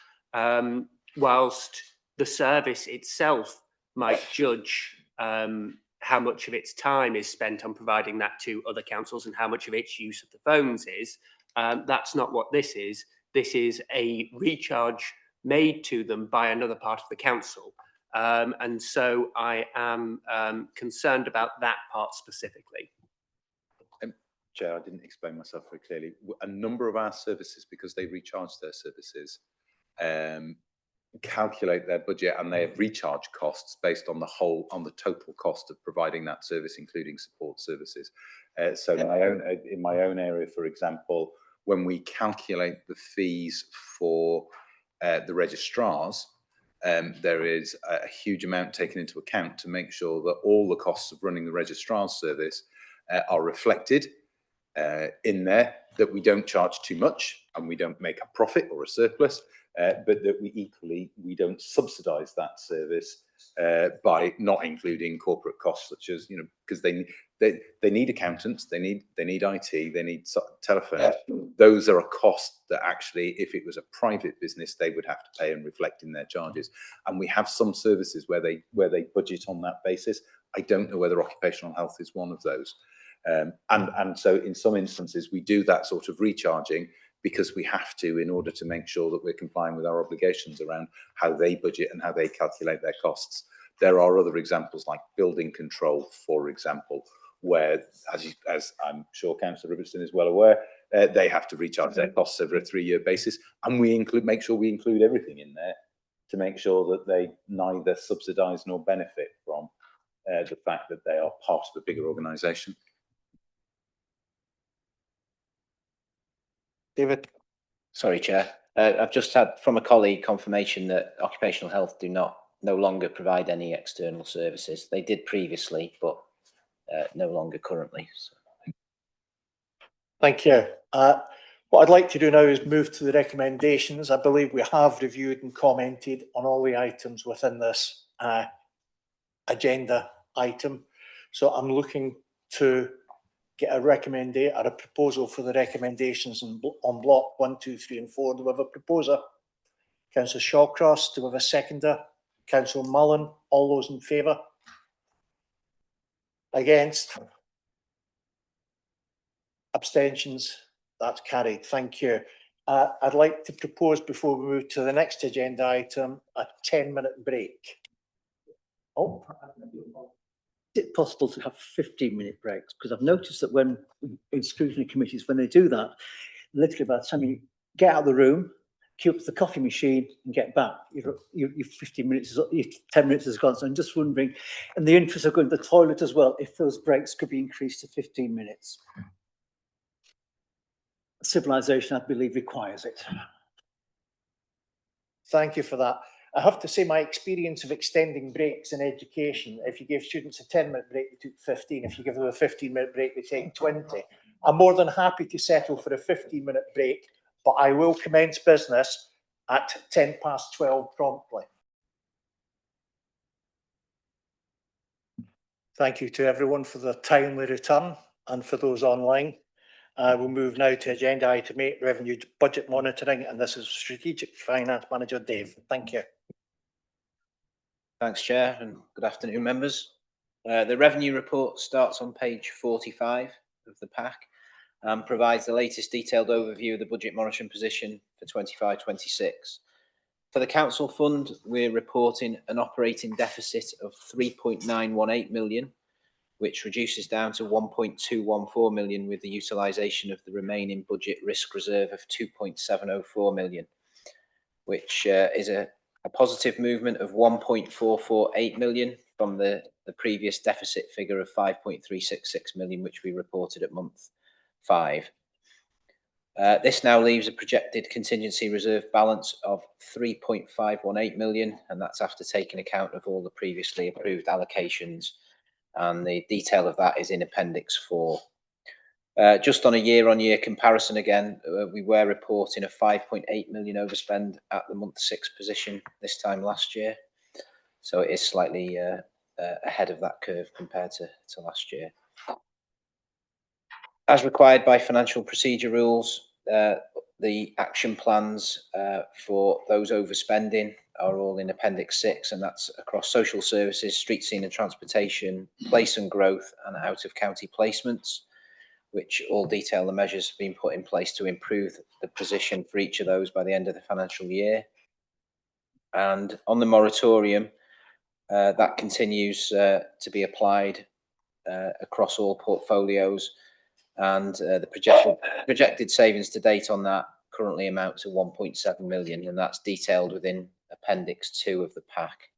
whilst the service itself might judge how much of its time is spent on providing that to other councils and how much of its use of the phones is. That's not what this is. This is a recharge made to them by another part of the council. And so I am concerned about that part specifically. Chair, I didn't explain myself very clearly. A number of our services, because they recharge their services, calculate their budget and they have recharge costs based on the total cost of providing that service, including support services. So in my own area, for example, when we calculate the fees for the registrars, there is a huge amount taken into account to make sure that all the costs of running the registrar's service are reflected in there, that we don't charge too much and we don't make a profit or a surplus, but that we don't subsidise that service by not including corporate costs, such as, you know, because they need accountants, they need IT, they need telephones. Those are a cost that actually, if it was a private business, they would have to pay and reflect in their charges. And we have some services where they budget on that basis. I don't know whether occupational health is one of those. And so in some instances, we do that sort of recharging because we have to, in order to make sure that we're complying with our obligations around how they budget and how they calculate their costs. There are other examples like building control, for example, where, as I'm sure Councillor Robertson is well aware, they have to recharge their costs over a 3-year basis, and we make sure we include everything in there to make sure that they neither subsidise nor benefit from the fact that they are part of a bigger organisation. David? Sorry, Chair. I've just had from a colleague confirmation that occupational health do no longer provide any external services. They did previously, but no longer currently. So. Thank you. What What I'd like to do now is move to the recommendations. I believe we have reviewed and commented on all the items within this agenda item. So I'm looking to get a recommendation or a proposal for the recommendations on block 1, 2, 3 and 4. Do we have a proposer? Councillor Shawcross, do we have a seconder? Councillor Mullen, all those in favour? Against? Abstentions? That's carried. Thank you. I'd like to propose, before we move to the next agenda item, a 10-minute break. Oh, Is it possible to have 15-minute breaks? Because I've noticed that when in scrutiny committees, when they do that, literally by the time you get out of the room, queue up to the coffee machine and get back, your 15 minutes, your 10 minutes is gone. So I'm just wondering, in the interest of going to the toilet as well, if those breaks could be increased to 15 minutes. Civilization, I believe, requires it. thank you for that. I have to say my experience of extending breaks in education, if you give students a 10-minute break, they took 15. If you give them a 15-minute break, they take 20. I'm more than happy to settle for a 15-minute break, but I will commence business at 12:10 promptly. Thank you to everyone for the timely return and for those online. We'll move now to agenda item 8, revenue budget monitoring, and this is Strategic Finance Manager Dave. Thank you. Thanks, Chair, and good afternoon, members. The revenue report starts on page 45 of the pack and provides the latest detailed overview of the budget monitoring position for 25-26. For the council fund, we're reporting an operating deficit of 3.918 million, which reduces down to 1.214 million with the utilisation of the remaining budget risk reserve of 2.704 million, which is a positive movement of 1.448 million from the previous deficit figure of 5.366 million, which we reported at month 5. This now leaves a projected contingency reserve balance of 3.518 million, and that's after taking account of all the previously approved allocations, and the detail of that is in Appendix 4. Just on a year-on-year comparison again, we were reporting a 5.8 million overspend at the month 6 position this time last year. So it is slightly ahead of that curve compared to last year. As required by financial procedure rules, the action plans for those overspending are all in Appendix 6, and that's across social services, street scene and transportation, place and growth, and out-of-county placements, which all detail the measures being put in place to improve the position for each of those by the end of the financial year. And on the moratorium, that continues to be applied across all portfolios, and the projected savings to date on that currently amount to 1.7 million, and that's detailed within Appendix 2 of the pack.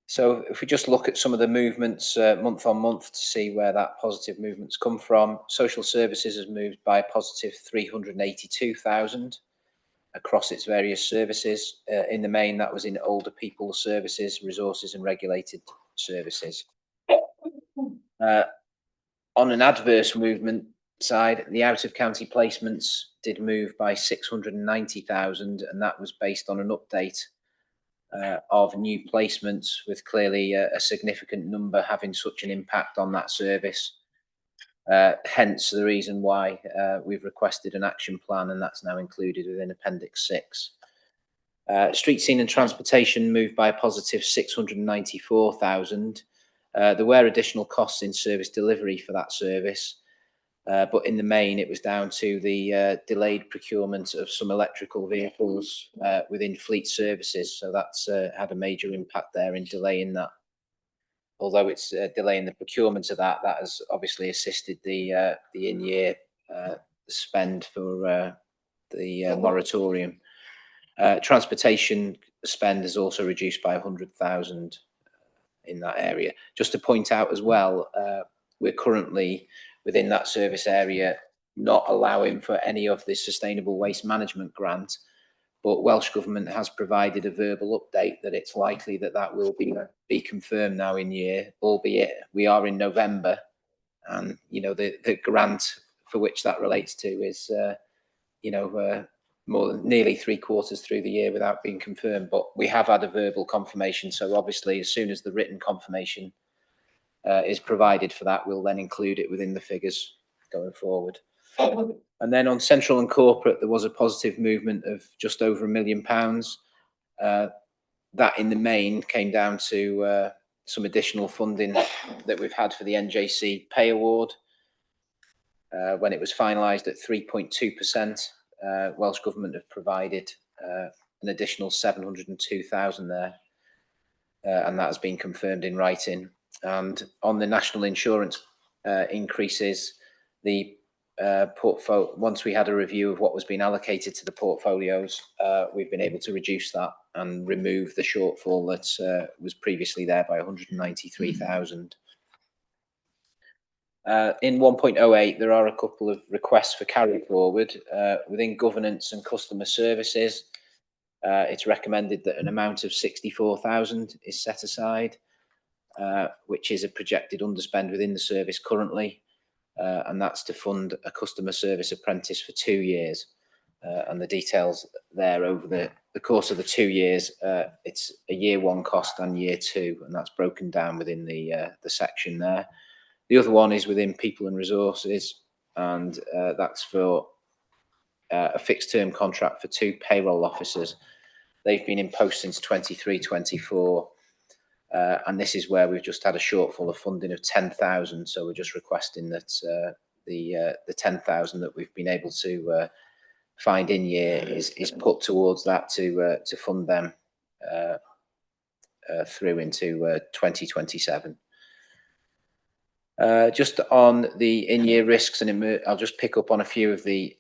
So if we just look at some of the movements month on month to see where that positive movement's come from, social services has moved by a positive 382,000 across its various services. In the main, that was in older people services, resources and regulated services. On an adverse movement side, the out-of-county placements did move by 690,000, and that was based on an update of new placements, with clearly a significant number having such an impact on that service. Hence the reason why we've requested an action plan, and that's now included within Appendix 6. Street scene and transportation moved by a positive 694,000. There were additional costs in service delivery for that service, but in the main it was down to the delayed procurement of some electrical vehicles within fleet services. So that's had a major impact there in delaying that. Although it's delaying the procurement of that, that has obviously assisted the in-year spend for the moratorium. Transportation spend is also reduced by 100,000 in that area. Just to point out as well, we're currently within that service area not allowing for any of the sustainable waste management grant, but Welsh Government has provided a verbal update that it's likely that that will be confirmed now in year, albeit we are in November, and you know the grant for which that relates to is, more than nearly 3/4 through the year without being confirmed. But we have had a verbal confirmation. So obviously, as soon as the written confirmation is provided for that, we'll then include it within the figures going forward. And then on central and corporate, there was a positive movement of just over £1 million. That in the main came down to some additional funding that we've had for the NJC pay award. When it was finalised at 3.2%, Welsh Government have provided an additional 702,000 there, and that has been confirmed in writing. And on the national insurance increases, the portfolio, once we had a review of what was being allocated to the portfolios, we've been able to reduce that and remove the shortfall that was previously there by 193,000. In 1.08, there are a couple of requests for carry forward within governance and customer services. It's recommended that an amount of 64,000 is set aside, which is a projected underspend within the service currently. And that's to fund a customer service apprentice for 2 years. And the details there over the course of the 2 years, it's a year 1 cost and year 2, and that's broken down within the section there. The other one is within people and resources, and that's for a fixed term contract for 2 payroll officers. They've been in post since 23-24. And this is where we've just had a shortfall of funding of 10,000. So we're just requesting that the 10,000 that we've been able to find in year is put towards that to fund them through into 2027. Just on the in-year risks, and I'll just pick up on a few of the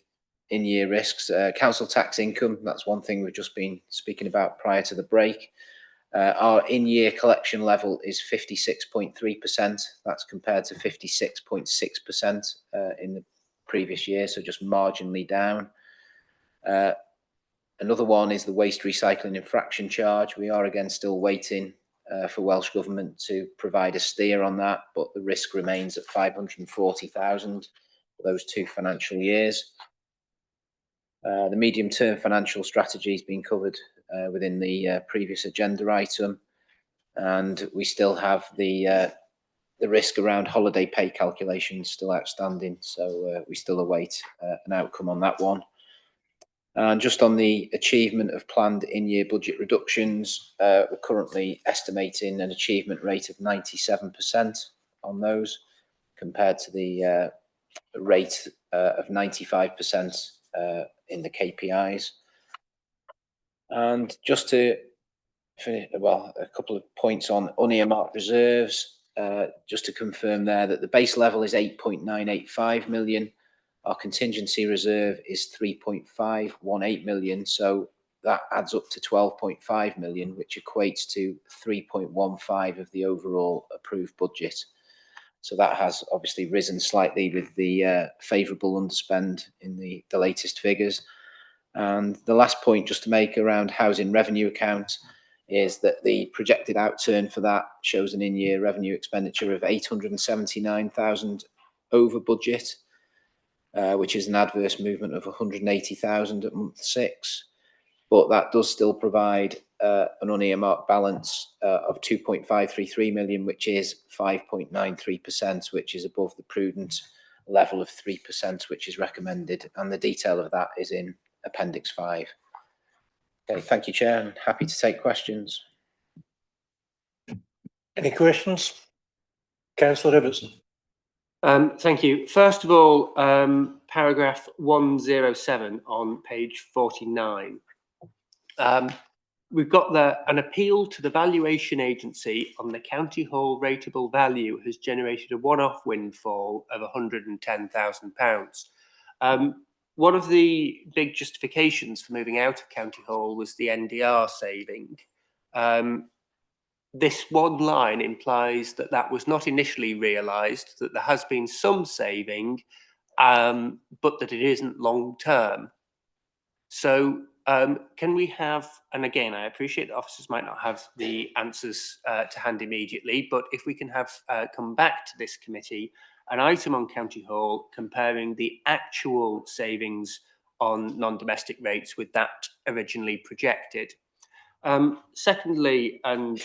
in-year risks. Council tax income, that's one thing we've just been speaking about prior to the break. Our in-year collection level is 56.3%. That's compared to 56.6% in the previous year, so just marginally down. Another one is the waste recycling infraction charge. We are again still waiting for Welsh Government to provide a steer on that, but the risk remains at 540,000 for those 2 financial years. The medium-term financial strategy has been covered within the previous agenda item, and we still have the risk around holiday pay calculations still outstanding, so we still await an outcome on that one. And just on the achievement of planned in-year budget reductions, we're currently estimating an achievement rate of 97% on those, compared to the rate of 95% in the KPIs. And just to finish, well, a couple of points on unearmarked reserves, just to confirm there that the base level is 8.985 million. Our contingency reserve is 3.518 million. So that adds up to 12.5 million, which equates to 3.15 of the overall approved budget. So that has obviously risen slightly with the favourable underspend in the latest figures. And the last point just to make around housing revenue account is that the projected outturn for that shows an in-year revenue expenditure of 879,000 over budget, which is an adverse movement of 180,000 at month 6. But that does still provide an unearmarked balance of 2.533 million, which is 5.93%, which is above the prudent level of 3%, which is recommended. And the detail of that is in Appendix 5. Okay, thank you, Chair, and happy to take questions. Any questions? Councillor Ibbotson. Thank you. First of all, paragraph 107 on page 49. We've got there, an appeal to the valuation agency on the County Hall rateable value has generated a one-off windfall of £110,000. One of the big justifications for moving out of County Hall was the NDR saving. This one line implies that that was not initially realised, that there has been some saving, but that it isn't long term. So Can we have, and again, I appreciate that officers might not have the answers to hand immediately, but if we can have come back to this committee, an item on County Hall comparing the actual savings on non-domestic rates with that originally projected. Secondly, and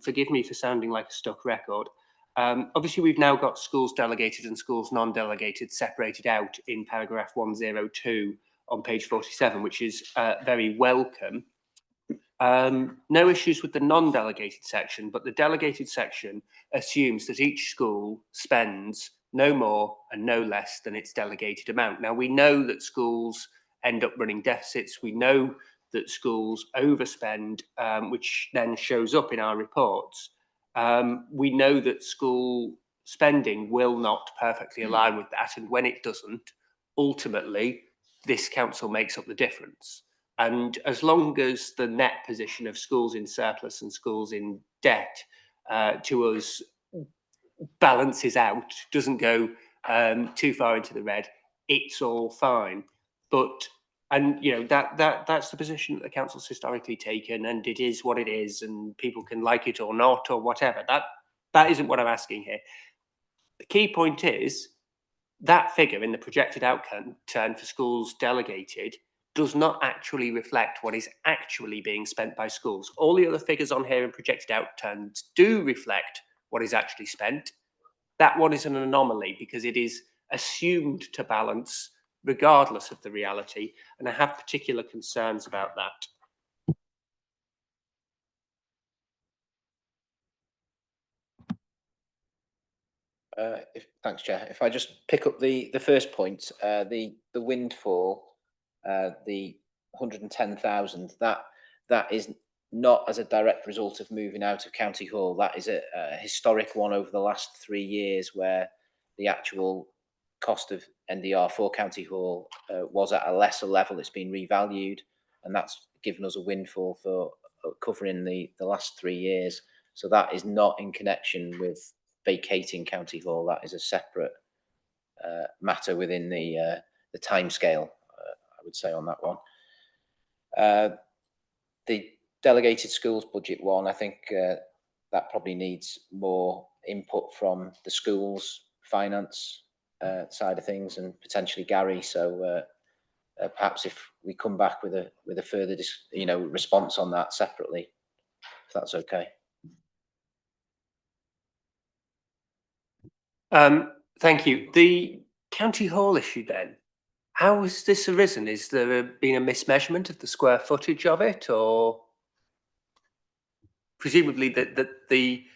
forgive me for sounding like a stuck record, obviously we've now got schools delegated and schools non-delegated separated out in paragraph 102 on page 47, which is very welcome. No issues with the non-delegated section, but the delegated section assumes that each school spends no more and no less than its delegated amount. Now, we know that schools end up running deficits. We know that schools overspend, which then shows up in our reports. We know that school spending will not perfectly align with that. And when it doesn't, ultimately, this council makes up the difference. And as long as the net position of schools in surplus and schools in debt to us balances out, doesn't go too far into the red, it's all fine. But, and you know, that's the position that the council's historically taken, and it is what it is, and people can like it or not or whatever. That isn't what I'm asking here. The key point is that figure in the projected outcome turn for schools delegated does not actually reflect what is actually being spent by schools. All the other figures on here in projected outturns do reflect what is actually spent. That one is an anomaly because it is assumed to balance regardless of the reality, and I have particular concerns about that. Thanks, Chair. If I just pick up the first point, the windfall, the 110,000, that is not as a direct result of moving out of County Hall. That is a historic one over the last 3 years, where the actual cost of NDR for County Hall was at a lesser level. It's been revalued, and that's given us a windfall for covering the last 3 years. So that is not in connection with vacating County Hall. That is a separate matter within the timescale, I would say, on that one. The delegated schools budget one, I think that probably needs more input from the schools finance side of things, and potentially Gary. So perhaps if we come back with a further response on that separately, if that's okay. Thank you. The County Hall issue then, how has this arisen? Is there been a mismeasurement of the square footage of it, or presumably the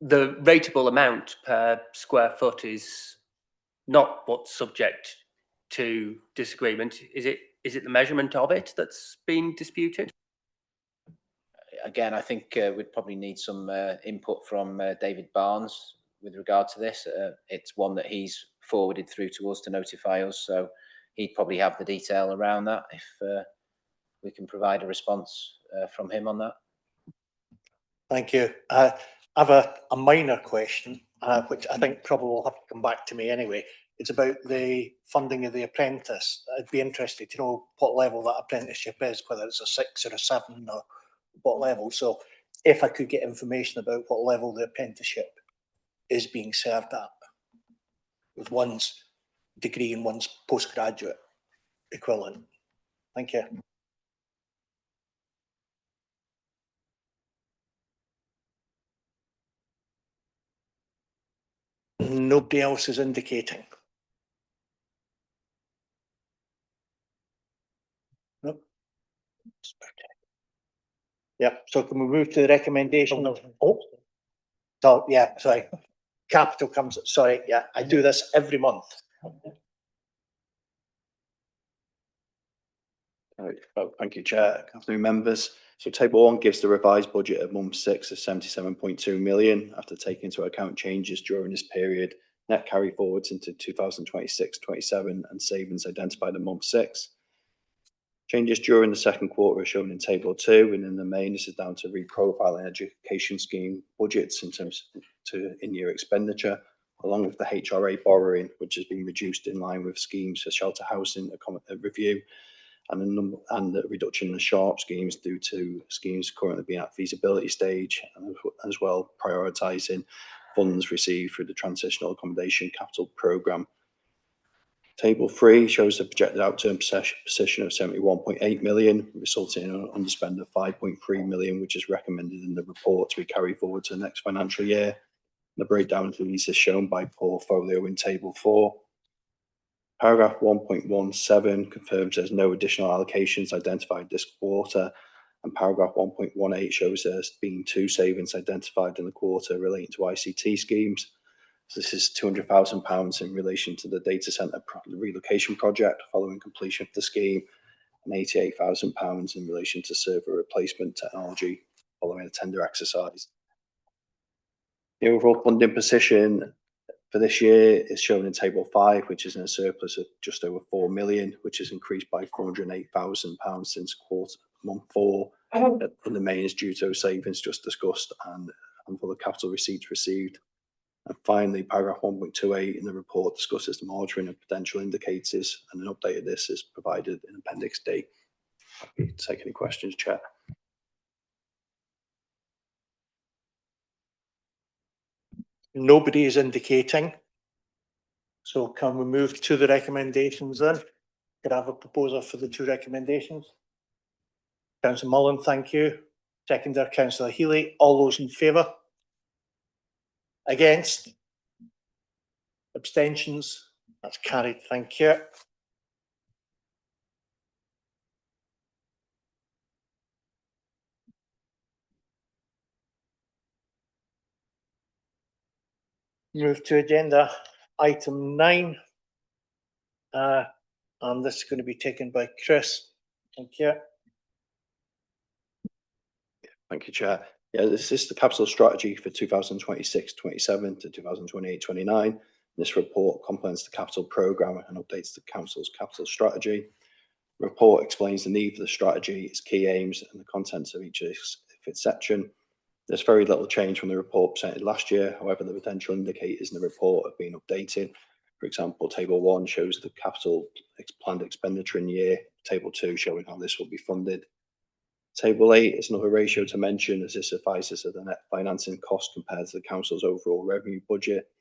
rateable amount per square foot is not what's subject to disagreement? Is it the measurement of it that's been disputed? Again, I think we'd probably need some input from David Barnes with regard to this. It's one that he's forwarded through to us to notify us, so he'd probably have the detail around that if we can provide a response from him on that. Thank you. I have a minor question, which I think probably will have to come back to me anyway. It's about the funding of the apprentice. I'd be interested to know what level that apprenticeship is, whether it's a 6 or a 7 or what level. So if I could get information about what level the apprenticeship is being served at, with one's degree and one's postgraduate equivalent. Thank you. Nobody else is indicating. Nope. Yeah, so can we move to the recommendation? Oh, so yeah, sorry. Capital comes, sorry, yeah, I do this every month. Thank you, Chair. Good afternoon, members. So table 1 gives the revised budget of month 6 of 77.2 million after taking into account changes during this period, net carry forwards into 2026-27 and savings identified in month 6. Changes during the second quarter are shown in table 2, and in the main this is down to reprofiling education scheme budgets in terms to in-year expenditure, along with the HRA borrowing, which has been reduced in line with schemes for shelter housing review, and the reduction in the sharp schemes due to schemes currently being at feasibility stage, and as well prioritising funds received through the Transitional Accommodation Capital Programme. Table 3 shows the projected outturn position of 71.8 million, resulting in an underspend of 5.3 million, which is recommended in the report to be carried forward to the next financial year. The breakdown of these is shown by portfolio in Table 4. Paragraph 1.17 confirms there's no additional allocations identified this quarter, and paragraph 1.18 shows there's been 2 savings identified in the quarter relating to ICT schemes. So this is £200,000 in relation to the data centre relocation project following completion of the scheme, and £88,000 in relation to server replacement technology following a tender exercise. The overall funding position for this year is shown in Table 5, which is in a surplus of just over 4 million, which has increased by £408,000 since month 4. And the main is due to savings just discussed and for the capital receipts received. And finally, paragraph 1.28 in the report discusses the monitoring of potential indicators, and an update of this is provided in Appendix D. Happy to take any questions, Chair. Nobody is indicating. So can we move to the recommendations then? Could I have a proposer for the 2 recommendations? Councillor Mullen, thank you. Seconder, Councillor Healy. All those in favour? Against? Abstentions? That's carried. Thank you. Move to agenda item 9. And this is going to be taken by Chris. Thank you. Thank you, Chair. Yeah, this is the capital strategy for 2026-27 to 2028-29. This report complements the capital programme and updates the Council's capital strategy. The report explains the need for the strategy, its key aims, and the contents of each of its section. There's very little change from the report presented last year. However, the potential indicators in the report have been updated. For example, Table 1 shows the capital planned expenditure in year. Table 2 showing how this will be funded. Table 8 is another ratio to mention, as this suffices as the net financing cost compared to the Council's overall revenue budget.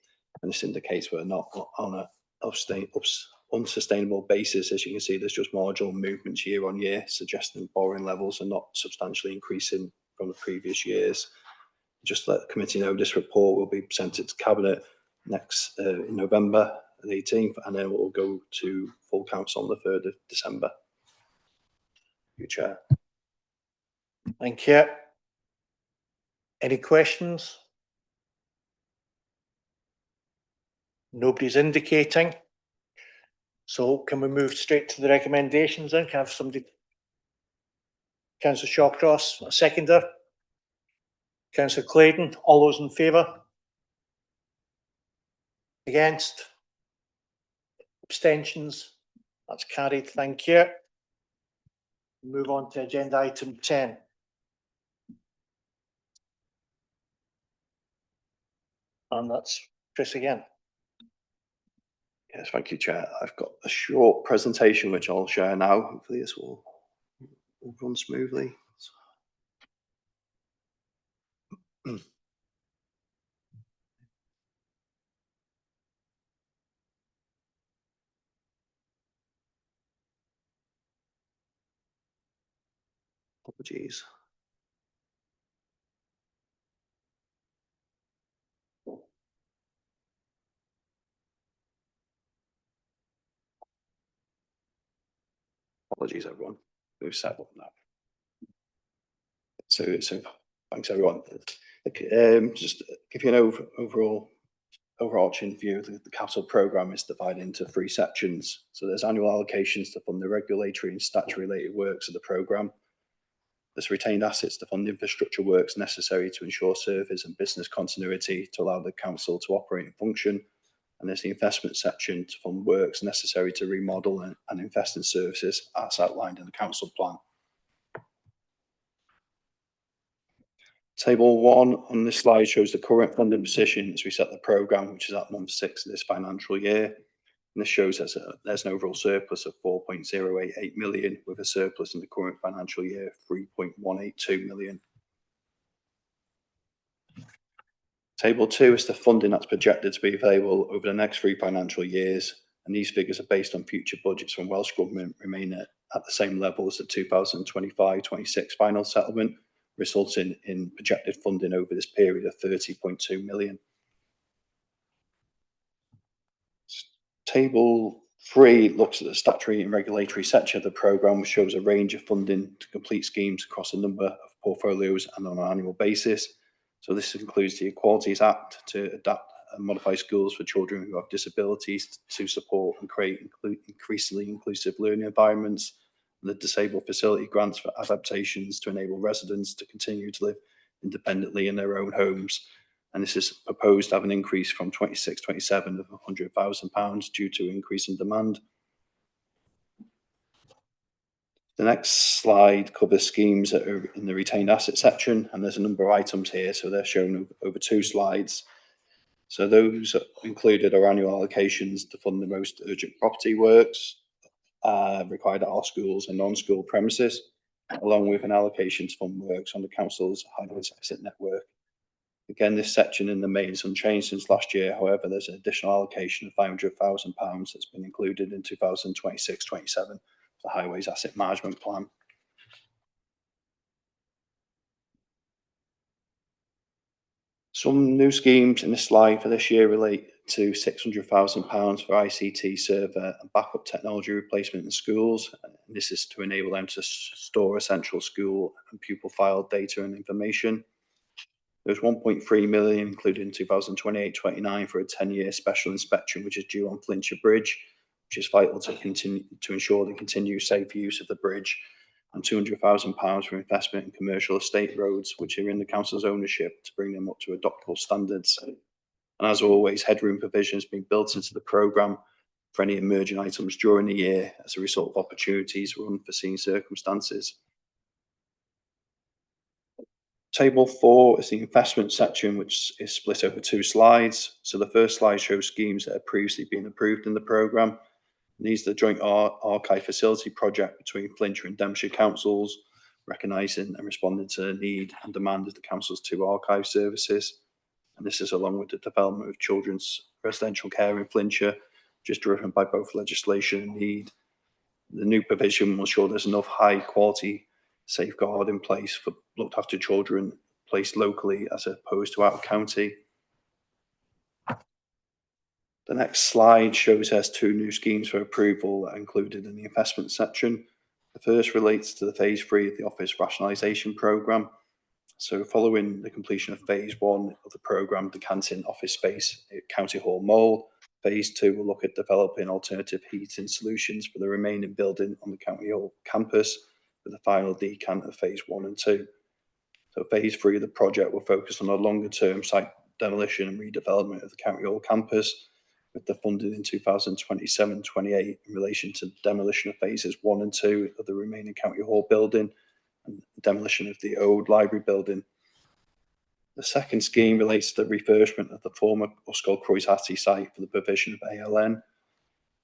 And this indicates we're not on a unsustainable basis. As you can see, there's just marginal movements year on year, suggesting borrowing levels are not substantially increasing from the previous years. Just let the committee know this report will be presented to Cabinet next in November the 18th, and then it will go to full council on the 3rd of December. Thank you, Chair. Thank you. Any questions? Nobody's indicating. So can we move straight to the recommendations then? Can I have somebody? Councillor Shawcross, a seconder. Councillor Clayton, all those in favour? Against? Abstentions? That's carried. Thank you. Move on to agenda item 10. And that's Chris again. Yes, thank you, Chair. I've got a short presentation which I'll share now. Hopefully this will run smoothly. Apologies. Apologies, everyone. We've set up now. So thanks, everyone. Just give you an overarching view. The capital programme is divided into 3 sections. So there's annual allocations to fund the regulatory and statutory related works of the programme. There's retained assets to fund infrastructure works necessary to ensure service and business continuity to allow the council to operate and function. And there's the investment section to fund works necessary to remodel and invest in services as outlined in the council plan. Table 1 on this slide shows the current funding position as we set the programme, which is at month 6 of this financial year. And this shows there's an overall surplus of 4.088 million, with a surplus in the current financial year of 3.182 million. Table 2 is the funding that's projected to be available over the next 3 financial years, and these figures are based on future budgets from Welsh Government remain at the same level as the 2025-26 final settlement, resulting in projected funding over this period of 30.2 million. Table 3 looks at the statutory and regulatory section of the programme, which shows a range of funding to complete schemes across a number of portfolios and on an annual basis. So this includes the Equalities Act to adapt and modify schools for children who have disabilities to support and create increasingly inclusive learning environments, and the Disabled Facility Grants for adaptations to enable residents to continue to live independently in their own homes. And this is proposed to have an increase from 26-27 of £100,000 due to increase in demand. The next slide covers schemes that are in the retained asset section, and there's a number of items here, so they're shown over 2 slides. So those included are annual allocations to fund the most urgent property works required at our schools and non-school premises, along with an allocation to fund works on the council's highways exit network. Again, this section in the main is unchanged since last year. However, there's an additional allocation of £500,000 that's been included in 2026-27 for the Highways Asset Management Plan. Some new schemes in this slide for this year relate to £600,000 for ICT server and backup technology replacement in schools. And this is to enable them to store essential school and pupil file data and information. There's 1.3 million included in 2028-29 for a 10-year special inspection, which is due on Flintshire Bridge, which is vital to ensure the continued safe use of the bridge, and £200,000 for investment in commercial estate roads, which are in the council's ownership, to bring them up to adoptable standards. And as always, headroom provision has been built into the programme for any emerging items during the year as a result of opportunities or unforeseen circumstances. Table 4 is the investment section, which is split over 2 slides. So the first slide shows schemes that have previously been approved in the programme. These are the joint archive facility project between Flintshire and Devonshire councils, recognising and responding to the need and demand of the council's 2 archive services. And this is along with the development of children's residential care in Flintshire, just driven by both legislation and need. The new provision will ensure there's enough high quality safeguard in place for looked after children placed locally as opposed to out of county. The next slide shows there's 2 new schemes for approval that are included in the investment section. The first relates to the phase 3 of the office rationalisation programme. So following the completion of phase 1 of the programme, the canteen office space at County Hall Mole, phase 2 will look at developing alternative heating solutions for the remaining building on the County Hall campus, with the final decant of phase 1 and 2. So phase 3 of the project will focus on a longer term site demolition and redevelopment of the County Hall campus, with the funding in 2027-28 in relation to demolition of phases 1 and 2 of the remaining County Hall building and demolition of the old library building. The second scheme relates to the refurbishment of the former Ysgol Croes Hattie site for the provision of ALN.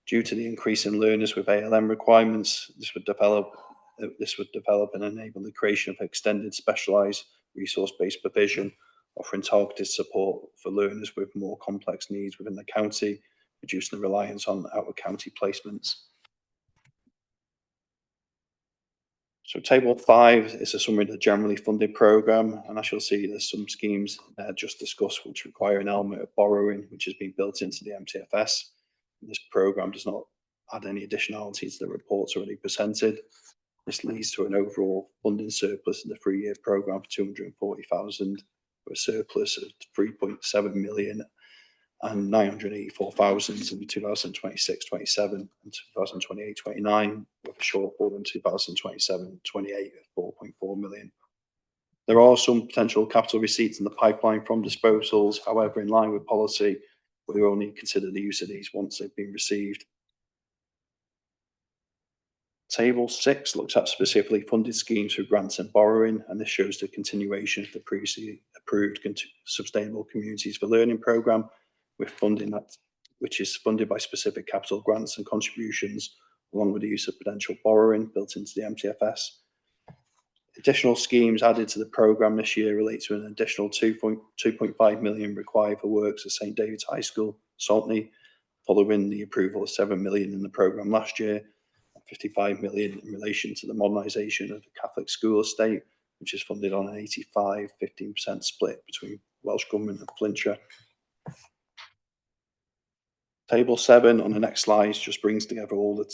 Due to the increase in learners with ALN requirements, this would develop and enable the creation of extended specialised resource-based provision, offering targeted support for learners with more complex needs within the county, reducing the reliance on out-of-county placements. So table 5 is a summary of the generally funded programme, and as you'll see, there's some schemes just discussed which require an element of borrowing, which has been built into the MTFS. This programme does not add any additionality to the reports already presented. This leads to an overall funding surplus in the 3-year programme of 240,000, with a surplus of 3.7 million and 984,000 in 2026-27 and 2028-29, with a shortfall in 2027-28 of 4.4 million. There are some potential capital receipts in the pipeline from disposals. However, in line with policy, we will only consider the use of these once they've been received. Table 6 looks at specifically funded schemes for grants and borrowing, and this shows the continuation of the previously approved Sustainable Communities for Learning programme, with funding that which is funded by specific capital grants and contributions, along with the use of prudential borrowing built into the MTFS. Additional schemes added to the programme this year relate to an additional 2.5 million required for works at St David's High School, Saltney, following the approval of 7 million in the programme last year, and 55 million in relation to the modernisation of the Catholic school estate, which is funded on an 85-15% split between Welsh Government and Flintshire. Table 7 on the next slide just brings together all the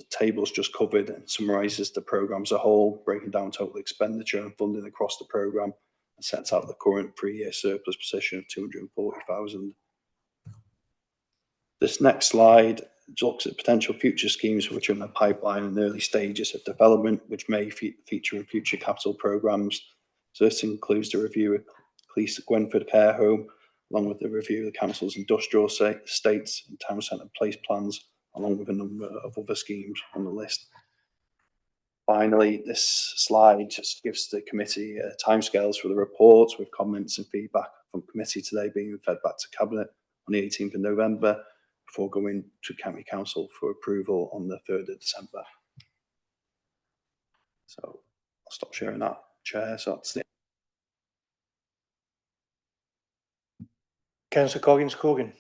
tables just covered and summarises the programme as a whole, breaking down total expenditure and funding across the programme, and sets out the current 3-year surplus position of 240,000. This next slide looks at potential future schemes which are in the pipeline and early stages of development, which may feature in future capital programmes. So this includes the review of Cleese Gwenford Care Home, along with the review of the council's industrial estates and town centre place plans, along with a number of other schemes on the list. Finally, this slide just gives the committee timescales for the reports, with comments and feedback from committee today being fed back to Cabinet on the 18th of November, before going to County Council for approval on the 3rd of December. So I'll stop sharing that, Chair. So that's it. Councillor Coggins Cogan.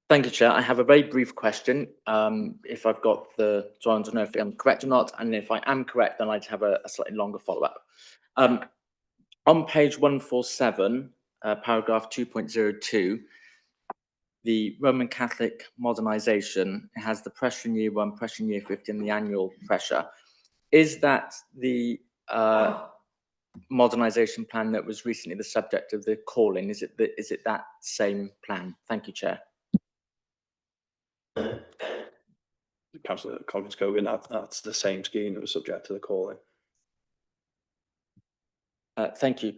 Thank you, Chair. I have a very brief question. If I've got the, so I want to know if I'm correct or not, and if I am correct, then I'd have a slightly longer follow-up. On page 147, paragraph 2.02, the Roman Catholic modernisation has the pressure in year 1, pressure in year 50, and the annual pressure. Is that the modernisation plan that was recently the subject of the call-in? Is it that same plan? Thank you, Chair. Councillor Coggins Cogan, that's the same scheme that was subject to the call-in. Thank you.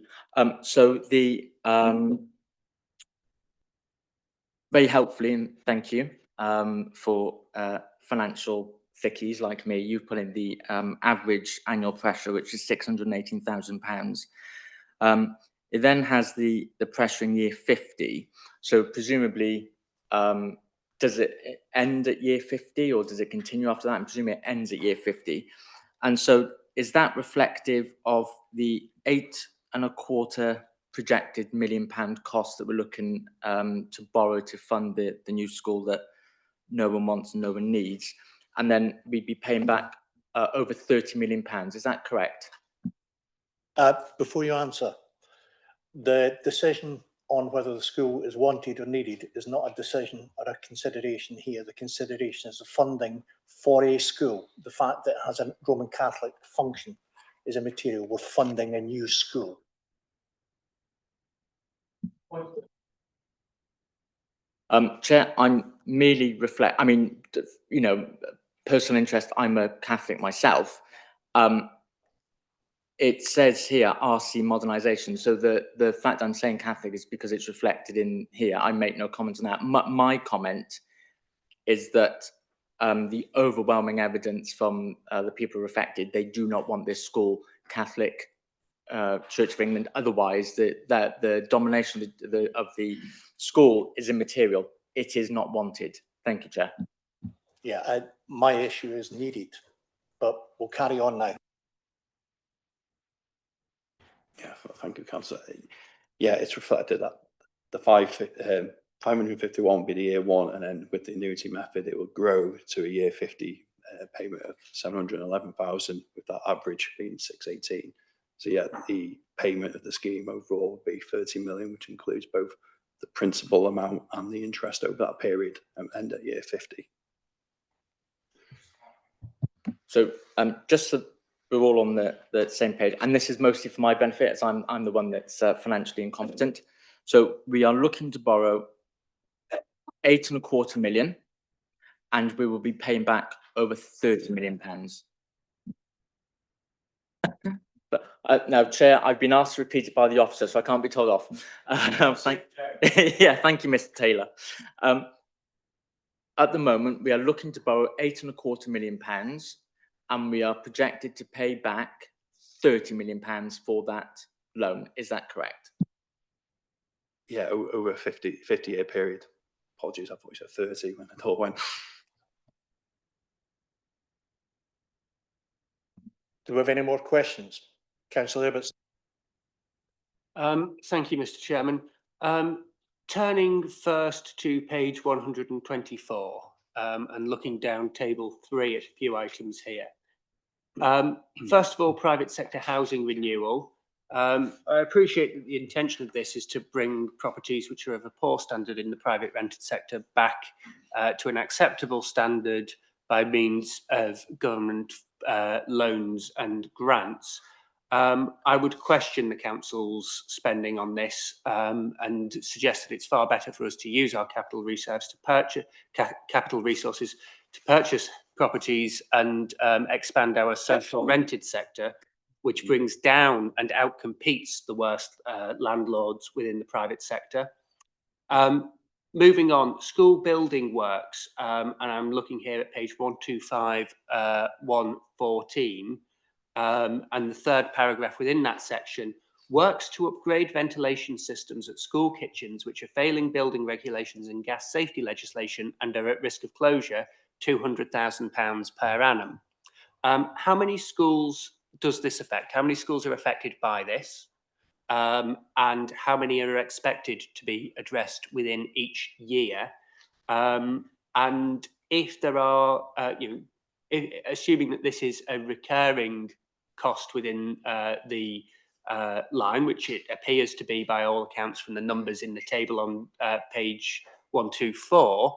So the very helpfully, and thank you for financial thickies like me, you've put in the average annual pressure, which is £618,000. It then has the pressure in year 50. So presumably, does it end at year 50 or does it continue after that? I'm presuming it ends at year 50. And so is that reflective of the £8.25 projected £1 million cost that we're looking to borrow to fund the new school that no one wants and no one needs? And then we'd be paying back over £30 million. Is that correct? Before you answer, the decision on whether the school is wanted or needed is not a decision or a consideration here. The consideration is the funding for a school. The fact that it has a Roman Catholic function is immaterial. We're funding a new school. Chair, I'm merely personal interest, I'm a Catholic myself. It says here RC modernisation. So the fact I'm saying Catholic is because it's reflected in here. I make no comment on that. My comment is that the overwhelming evidence from the people who are affected, they do not want this school Catholic Church of England. Otherwise, the domination of the school is immaterial. It is not wanted. Thank you, Chair. Yeah, my issue is needed, but we'll carry on now. Yeah, thank you, Councillor. Yeah, it's reflected that the 551 will be the year 1, and then with the annuity method, it will grow to a year 50 payment of 711,000, with that average being 618. So yeah, the payment of the scheme overall would be 30 million, which includes both the principal amount and the interest over that period, and end at year 50. So just so we're all on the same page, and this is mostly for my benefit, as I'm the one that's financially incompetent. So we are looking to borrow £8.25 million, and we will be paying back over £30 million. But now, Chair, I've been asked to repeat it by the officer, so I can't be told off. Thank you, Mr. Taylor. At the moment, we are looking to borrow £8.25 million, and we are projected to pay back £30 million for that loan. Is that correct? yeah, over a 50-year period. Apologies, I thought you said 30 when the thought went. Do we have any more questions? Councillor Ibbotson. Thank you, Mr. Chairman. Turning first to page 124 and looking down table 3 at a few items here. First of all, private sector housing renewal. I appreciate that the intention of this is to bring properties which are of a poor standard in the private rented sector back to an acceptable standard by means of government loans and grants. I would question the council's spending on this and suggest that it's far better for us to use our capital reserves to purchase capital resources to purchase properties and expand our social rented sector, which brings down and outcompetes the worst landlords within the private sector. Moving on, school building works, and I'm looking here at page 125, 114, and the third paragraph within that section, works to upgrade ventilation systems at school kitchens which are failing building regulations and gas safety legislation and are at risk of closure, £200,000 per annum. How many schools does this affect? How many schools are affected by this? And how many are expected to be addressed within each year? And if there are, assuming that this is a recurring cost within the line, which it appears to be by all accounts from the numbers in the table on page 124,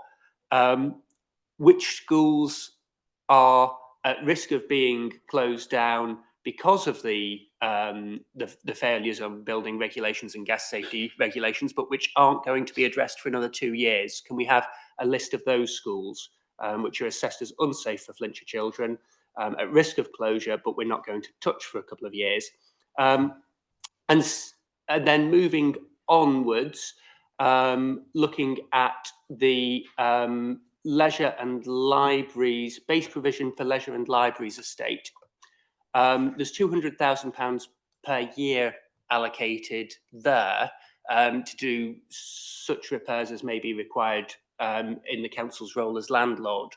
which schools are at risk of being closed down because of the failures on building regulations and gas safety regulations, but which aren't going to be addressed for another 2 years? Can we have a list of those schools which are assessed as unsafe for Flintshire children, at risk of closure, but we're not going to touch for a couple of years? And then moving onwards, looking at the leisure and libraries, base provision for leisure and libraries estate. There's £200,000 per year allocated there to do such repairs as may be required in the council's role as landlord.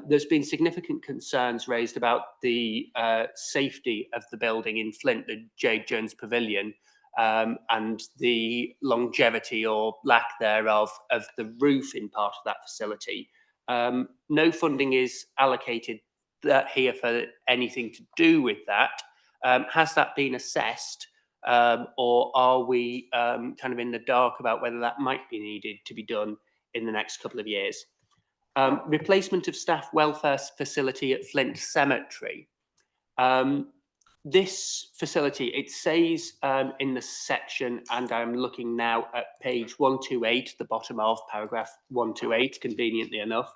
There's been significant concerns raised about the safety of the building in Flint, the J. Jones Pavilion, and the longevity or lack thereof of the roof in part of that facility. No funding is allocated here for anything to do with that. Has that been assessed, or are we kind of in the dark about whether that might be needed to be done in the next couple of years? Replacement of staff welfare facility at Flint Cemetery. This facility, it says in the section, and I'm looking now at page 128, the bottom of paragraph 128, conveniently enough.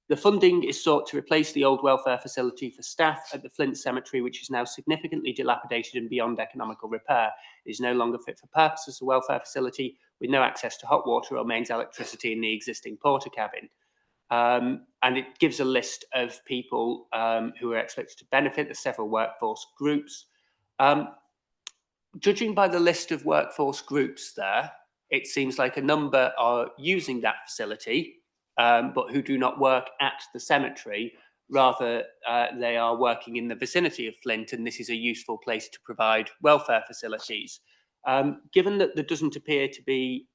The funding is sought to replace the old welfare facility for staff at the Flint Cemetery, which is now significantly dilapidated and beyond economical repair. It is no longer fit for purpose as a welfare facility, with no access to hot water or mains electricity in the existing porter cabin. And it gives a list of people who are expected to benefit, the several workforce groups. Judging by the list of workforce groups there, it seems like a number are using that facility, but who do not work at the cemetery. Rather, they are working in the vicinity of Flint, and this is a useful place to provide welfare facilities. Given that there doesn't appear to be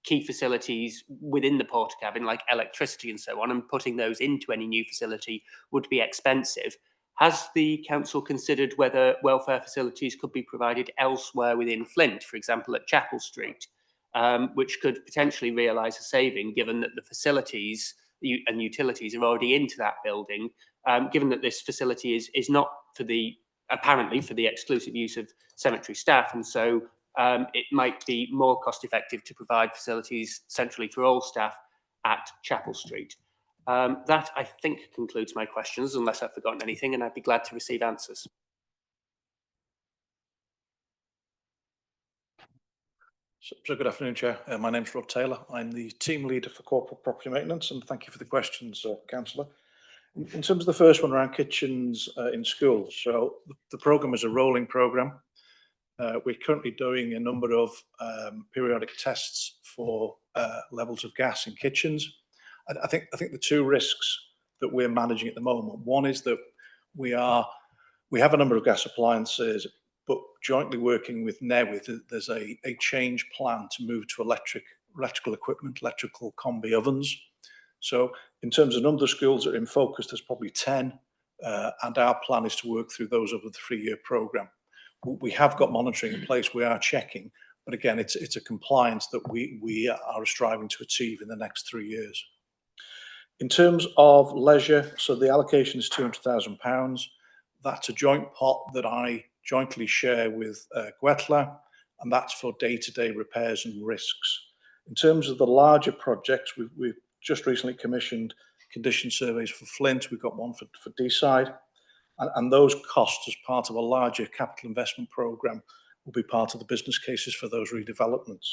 key facilities within the porter cabin, like electricity and so on, and putting those into any new facility would be expensive, has the council considered whether welfare facilities could be provided elsewhere within Flint, for example, at Chapel Street, which could potentially realise a saving, given that the facilities and utilities are already into that building, given that this facility is not apparently for the exclusive use of cemetery staff, and so it might be more cost effective to provide facilities centrally for all staff at Chapel Street. That, I think, concludes my questions, unless I've forgotten anything, and I'd be glad to receive answers. So good afternoon, Chair. My name's Rob Taylor. I'm the team leader for corporate property maintenance, and thank you for the questions, Councillor. In terms of the first one around kitchens in schools, so the programme is a rolling programme. We're currently doing a number of periodic tests for levels of gas in kitchens. I think the two risks that we're managing at the moment, one is that we have a number of gas appliances, but jointly working with NEWID, there's a change plan to move to electrical equipment, electrical combi ovens. So in terms of number of schools that are in focus, there's probably 10, and our plan is to work through those over the 3-year programme. We have got monitoring in place, we are checking, but again, it's a compliance that we are striving to achieve in the next 3 years. In terms of leisure, so the allocation is £200,000. That's a joint pot that I jointly share with Gwetla, and that's for day-to-day repairs and risks. In terms of the larger projects, we've just recently commissioned condition surveys for Flint. We've got one for Deeside, and those costs as part of a larger capital investment programme will be part of the business cases for those redevelopments.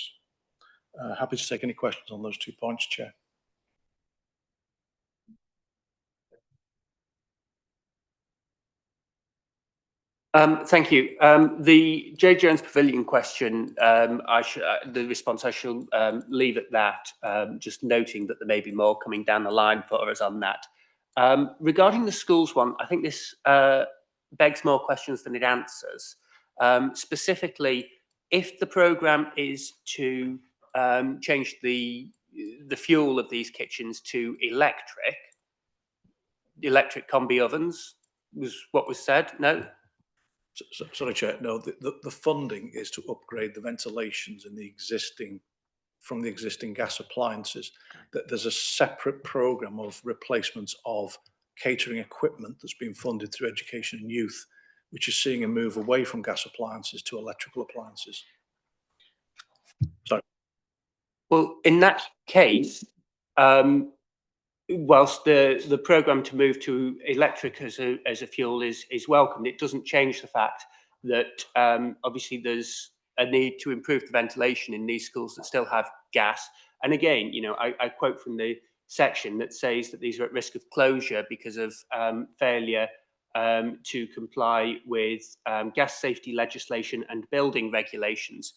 Happy to take any questions on those 2 points, Chair. Thank you. The J. Jones Pavilion question, the response I shall leave at that, just noting that there may be more coming down the line for us on that. Regarding the schools one, I think this begs more questions than it answers. Specifically, if the programme is to change the fuel of these kitchens to electric combi ovens, was what was said, no? Sorry, Chair. No, the funding is to upgrade the ventilations in from the existing gas appliances. There's a separate programme of replacements of catering equipment that's been funded through Education and Youth, which is seeing a move away from gas appliances to electrical appliances. Sorry. Well, in that case, whilst the programme to move to electric as a fuel is welcomed, it doesn't change the fact that obviously there's a need to improve the ventilation in these schools that still have gas. And again, you know, I quote from the section that says that these are at risk of closure because of failure to comply with gas safety legislation and building regulations.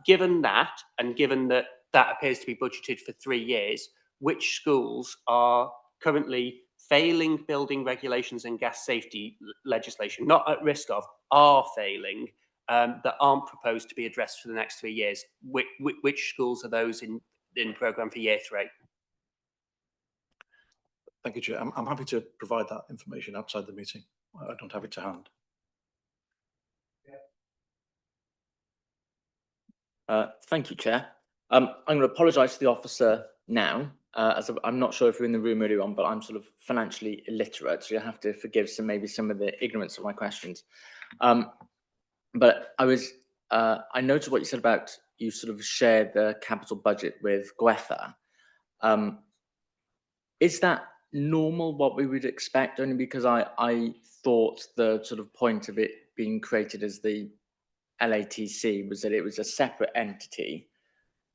Given that, and given that that appears to be budgeted for 3 years, which schools are currently failing building regulations and gas safety legislation, not at risk of, are failing, that aren't proposed to be addressed for the next 3 years? Which schools are those in programme for year 3? Thank you, Chair. I'm happy to provide that information outside the meeting. I don't have it to hand. Thank you, Chair. I'm going to apologise to the officer now, as I'm not sure if you're in the room earlier on, but I'm sort of financially illiterate, so you have to forgive maybe some of the ignorance of my questions. But I noted what you said about you sort of shared the capital budget with Gwetha. Is that normal, what we would expect? Only because I thought the sort of point of it being created as the LATC was that it was a separate entity,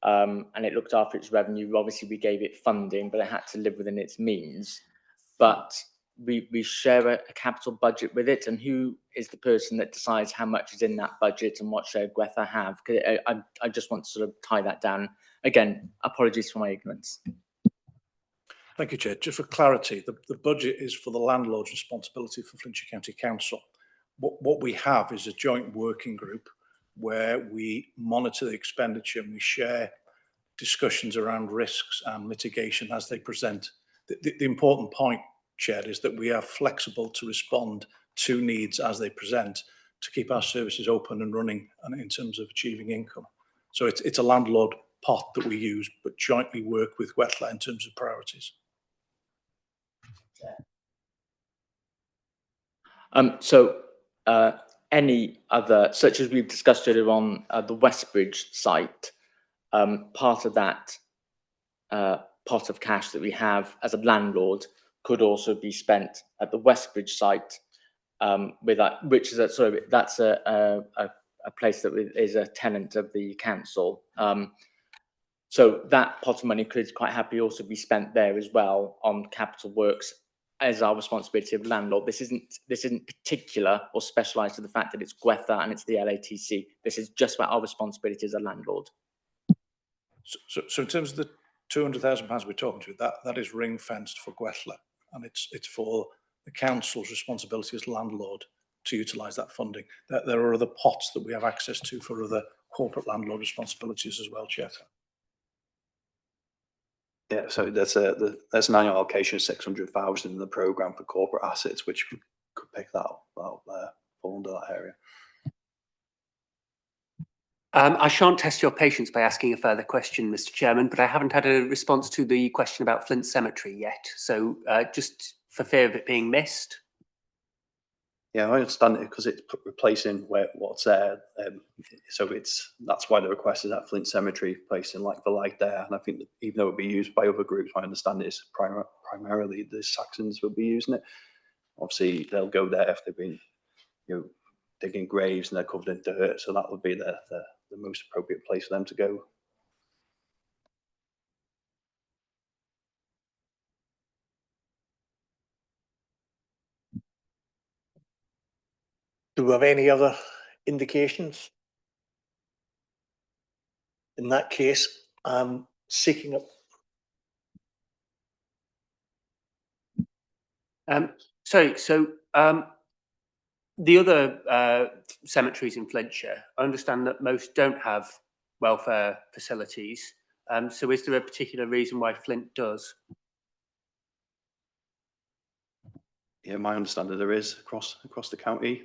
and it looked after its revenue. Obviously, we gave it funding, but it had to live within its means. But we share a capital budget with it, and who is the person that decides how much is in that budget and what share Gwetha have? I just want to sort of tie that down. Again, apologies for my ignorance. Thank you, Chair. Just for clarity, the budget is for the landlord's responsibility for Flintshire County Council. What we have is a joint working group where we monitor the expenditure and we share discussions around risks and mitigation as they present. The important point, Chair, is that we are flexible to respond to needs as they present to keep our services open and running and in terms of achieving income. So it's a landlord pot that we use, but jointly work with Gwetla in terms of priorities. Any other, such as we've discussed earlier on the Westbridge site, part of that pot of cash that we have as a landlord could also be spent at the Westbridge site, with that, which is that's a place that is a tenant of the council. So that pot of money could quite happily also be spent there as well on capital works as our responsibility of landlord. This isn't particular or specialised to the fact that it's Gwetha and it's the LATC. This is just about our responsibility as a landlord. So in terms of the £200,000 we're talking to, that is ring fenced for Gwetha, and it's for the council's responsibility as landlord to utilise that funding. There are other pots that we have access to for other corporate landlord responsibilities as well, Chair. Yeah, so there's an annual allocation of 600,000 in the programme for corporate assets, which could pick that up fall under that area. I shan't test your patience by asking a further question, Mr. Chairman, but I haven't had a response to the question about Flint Cemetery yet. So just for fear of it being missed. Yeah, I understand it because it's replacing what's there. So that's why the request is that Flint Cemetery placing like the light there. And I think that even though it would be used by other groups, I understand it's primarily the Saxons will be using it. Obviously, they'll go there if they've been, digging graves and they're covered in dirt. So that would be the most appropriate place for them to go. Do we have any other indications? In that case, I'm seeking a The other cemeteries in Flintshire, I understand that most don't have welfare facilities. So is there a particular reason why Flint does? Yeah, my understanding there is across the county.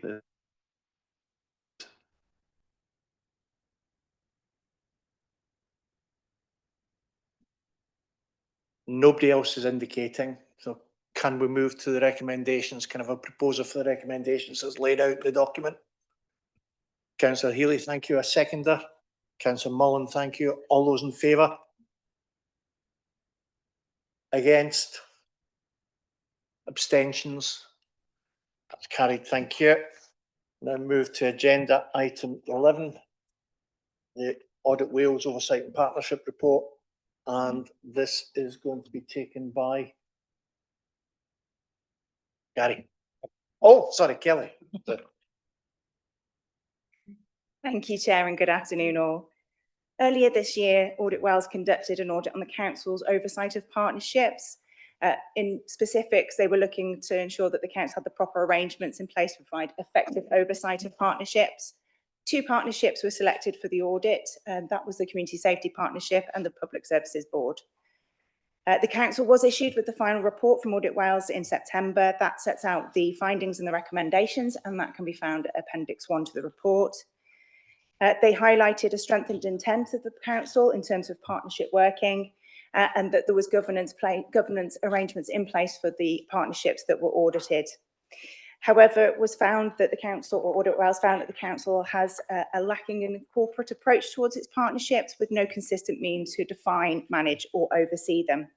Nobody else is indicating. So can we move to the recommendations? Kind of a proposal for the recommendations as laid out in the document? Councillor Healy, thank you. A seconder. Councillor Mullen, thank you. All those in favour? Against? Abstentions? That's carried. Thank you. Now move to agenda item 11, the Audit Wales Oversight and Partnership Report. And this is going to be taken by Gary. Oh, sorry, Kelly. Thank you, Chair, and good afternoon all. Earlier this year, Audit Wales conducted an audit on the Council's oversight of partnerships. In specifics, they were looking to ensure that the Council had the proper arrangements in place to provide effective oversight of partnerships. 2 partnerships were selected for the audit, and that was the Community Safety Partnership and the Public Services Board. The Council was issued with the final report from Audit Wales in September. That sets out the findings and the recommendations, and that can be found at Appendix 1 to the report. They highlighted a strengthened intent of the Council in terms of partnership working, and that there was governance arrangements in place for the partnerships that were audited. However, it was found that the Council, or Audit Wales found that the Council has a lacking in corporate approach towards its partnerships, with no consistent means to define, manage or oversee them.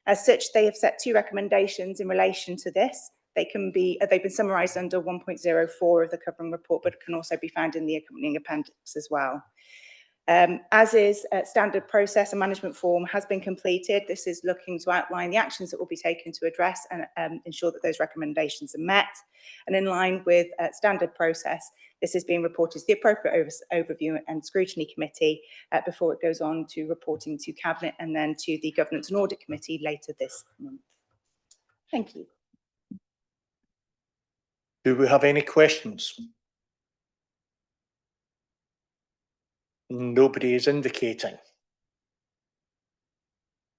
As such, they have set 2 recommendations in relation to this. They've been summarised under 1.04 of the covering report, but can also be found in the accompanying appendix as well. As is, standard process and management form has been completed. This is looking to outline the actions that will be taken to address and ensure that those recommendations are met. And in line with standard process, this is being reported to the appropriate overview and scrutiny committee before it goes on to reporting to Cabinet and then to the Governance and Audit Committee later this month. Thank you. Do we have any questions? Nobody is indicating.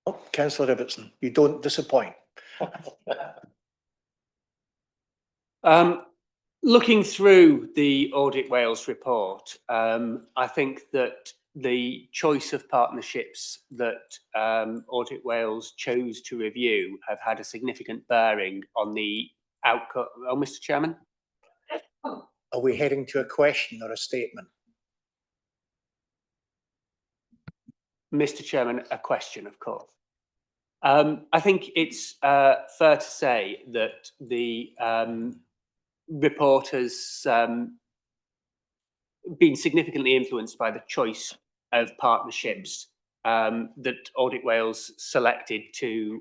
Oh, Councillor Ibbotson, you don't disappoint. Looking through the Audit Wales report, I think that the choice of partnerships that Audit Wales chose to review have had a significant bearing on the outcome. Oh, Mr. Chairman. Are we heading to a question or a statement? Mr. Chairman, a question, of course. I think it's fair to say that the report has been significantly influenced by the choice of partnerships that Audit Wales selected to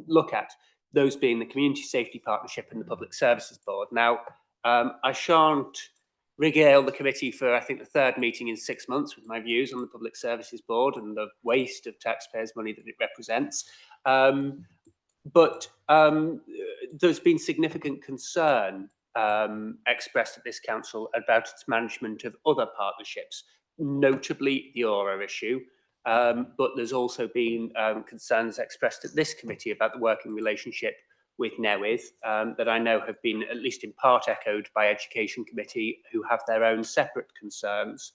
look at. those being the Community Safety Partnership and the Public Services Board. Now, I shan't regale the committee for, I think, the third meeting in 6 months with my views on the Public Services Board and the waste of taxpayers' money that it represents. But there's been significant concern expressed at this council about its management of other partnerships, notably the Aura issue. But there's also been concerns expressed at this committee about the working relationship with Newydd that I know have been at least in part echoed by Education Committee, who have their own separate concerns.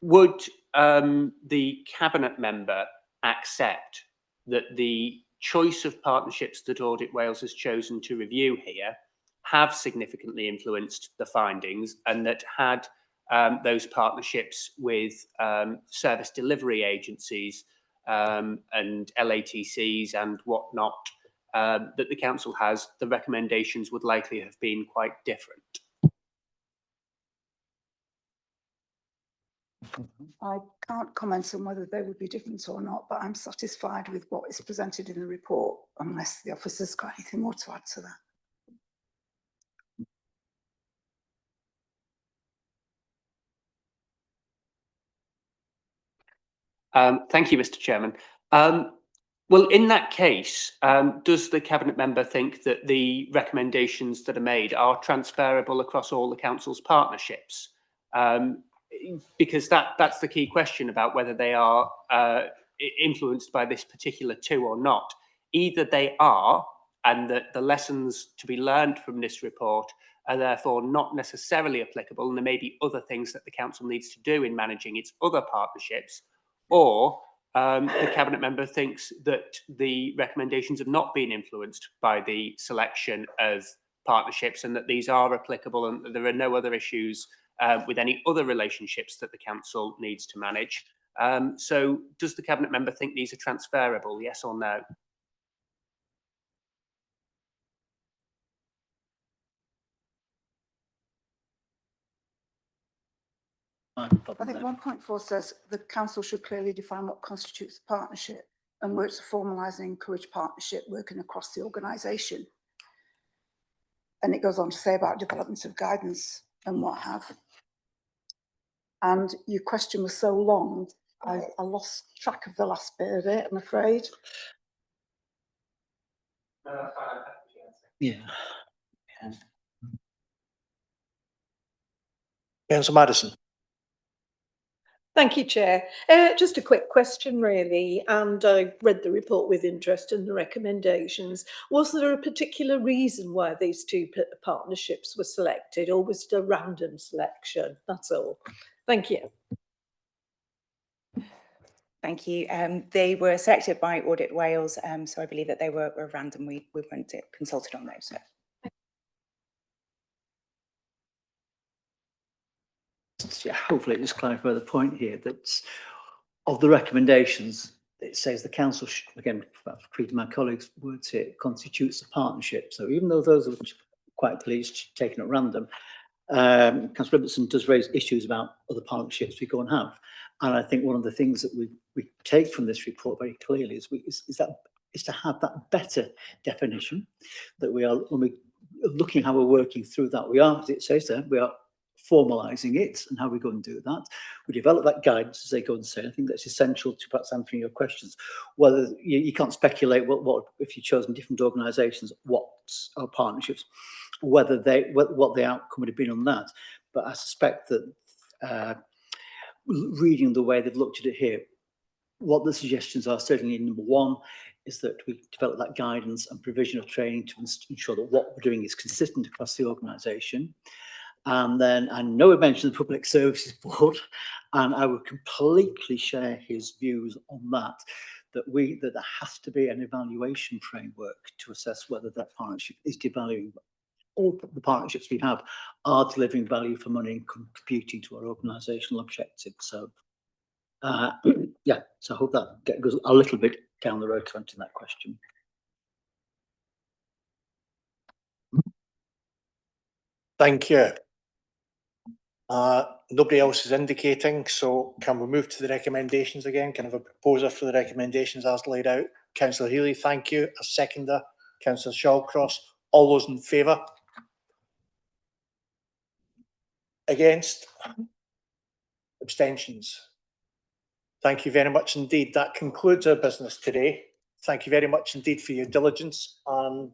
Would the Cabinet member accept that the choice of partnerships that Audit Wales has chosen to review here have significantly influenced the findings, and that had those partnerships with service delivery agencies and LATCs and whatnot that the council has, the recommendations would likely have been quite different? I can't comment on whether they would be different or not, but I'm satisfied with what is presented in the report, unless the officer's got anything more to add to that. Thank you, Mr. Chairman. Well, in that case, does the Cabinet member think that the recommendations that are made are transferable across all the council's partnerships? Because that's the key question about whether they are influenced by this particular two or not. Either they are, and that the lessons to be learned from this report are therefore not necessarily applicable, and there may be other things that the council needs to do in managing its other partnerships, or the Cabinet member thinks that the recommendations have not been influenced by the selection of partnerships and that these are applicable and that there are no other issues with any other relationships that the council needs to manage. So does the Cabinet member think these are transferable, yes or no? I think 1.4 says the council should clearly define what constitutes a partnership and work to formalise and encourage partnership working across the organisation. And it goes on to say about development of guidance and what have. And your question was so long, I lost track of the last bit of it, I'm afraid. Yeah. Councillor Madison. Thank you, Chair. Just a quick question, really, and I read the report with interest and the recommendations. Was there a particular reason why these two partnerships were selected, or was it a random selection? That's all. Thank you. Thank you. They were selected by Audit Wales, so I believe that they were random. We weren't consulted on those. So. Yeah, hopefully it just clarify the point here that of the recommendations, it says the council should, again, repeating my colleagues' words here, constitutes a partnership. So even though those are quite pleased taken at random, Councillor Robertson does raise issues about other partnerships we go and have. And I think one of the things that we take from this report very clearly is to have that better definition, that we are, when we are looking how we're working through that, we are, as it says there, we are formalising it and how we go and do that. We develop that guidance, as they go and say. I think that's essential to perhaps answering your questions. Whether you can't speculate what if you've chosen different organisations, what are partnerships, what the outcome would have been on that. But I suspect that reading the way they've looked at it here, what the suggestions are, certainly number one, is that we develop that guidance and provision of training to ensure that what we're doing is consistent across the organisation. And then I know we mentioned the Public Services Board, and I would completely share his views on that, that there has to be an evaluation framework to assess whether that partnership is devaluing. All the partnerships we have are delivering value for money and contributing to our organisational objectives. So, yeah, so I hope that goes a little bit down the road to answering that question. Thank you. Nobody else is indicating, so can we move to the recommendations again? Can I have a proposer for the recommendations as laid out? Councillor Healy, thank you. A seconder, Councillor Shawcross. All those in favour? Against? Abstentions? Thank you very much indeed. That concludes our business today. Thank you very much indeed for your diligence, and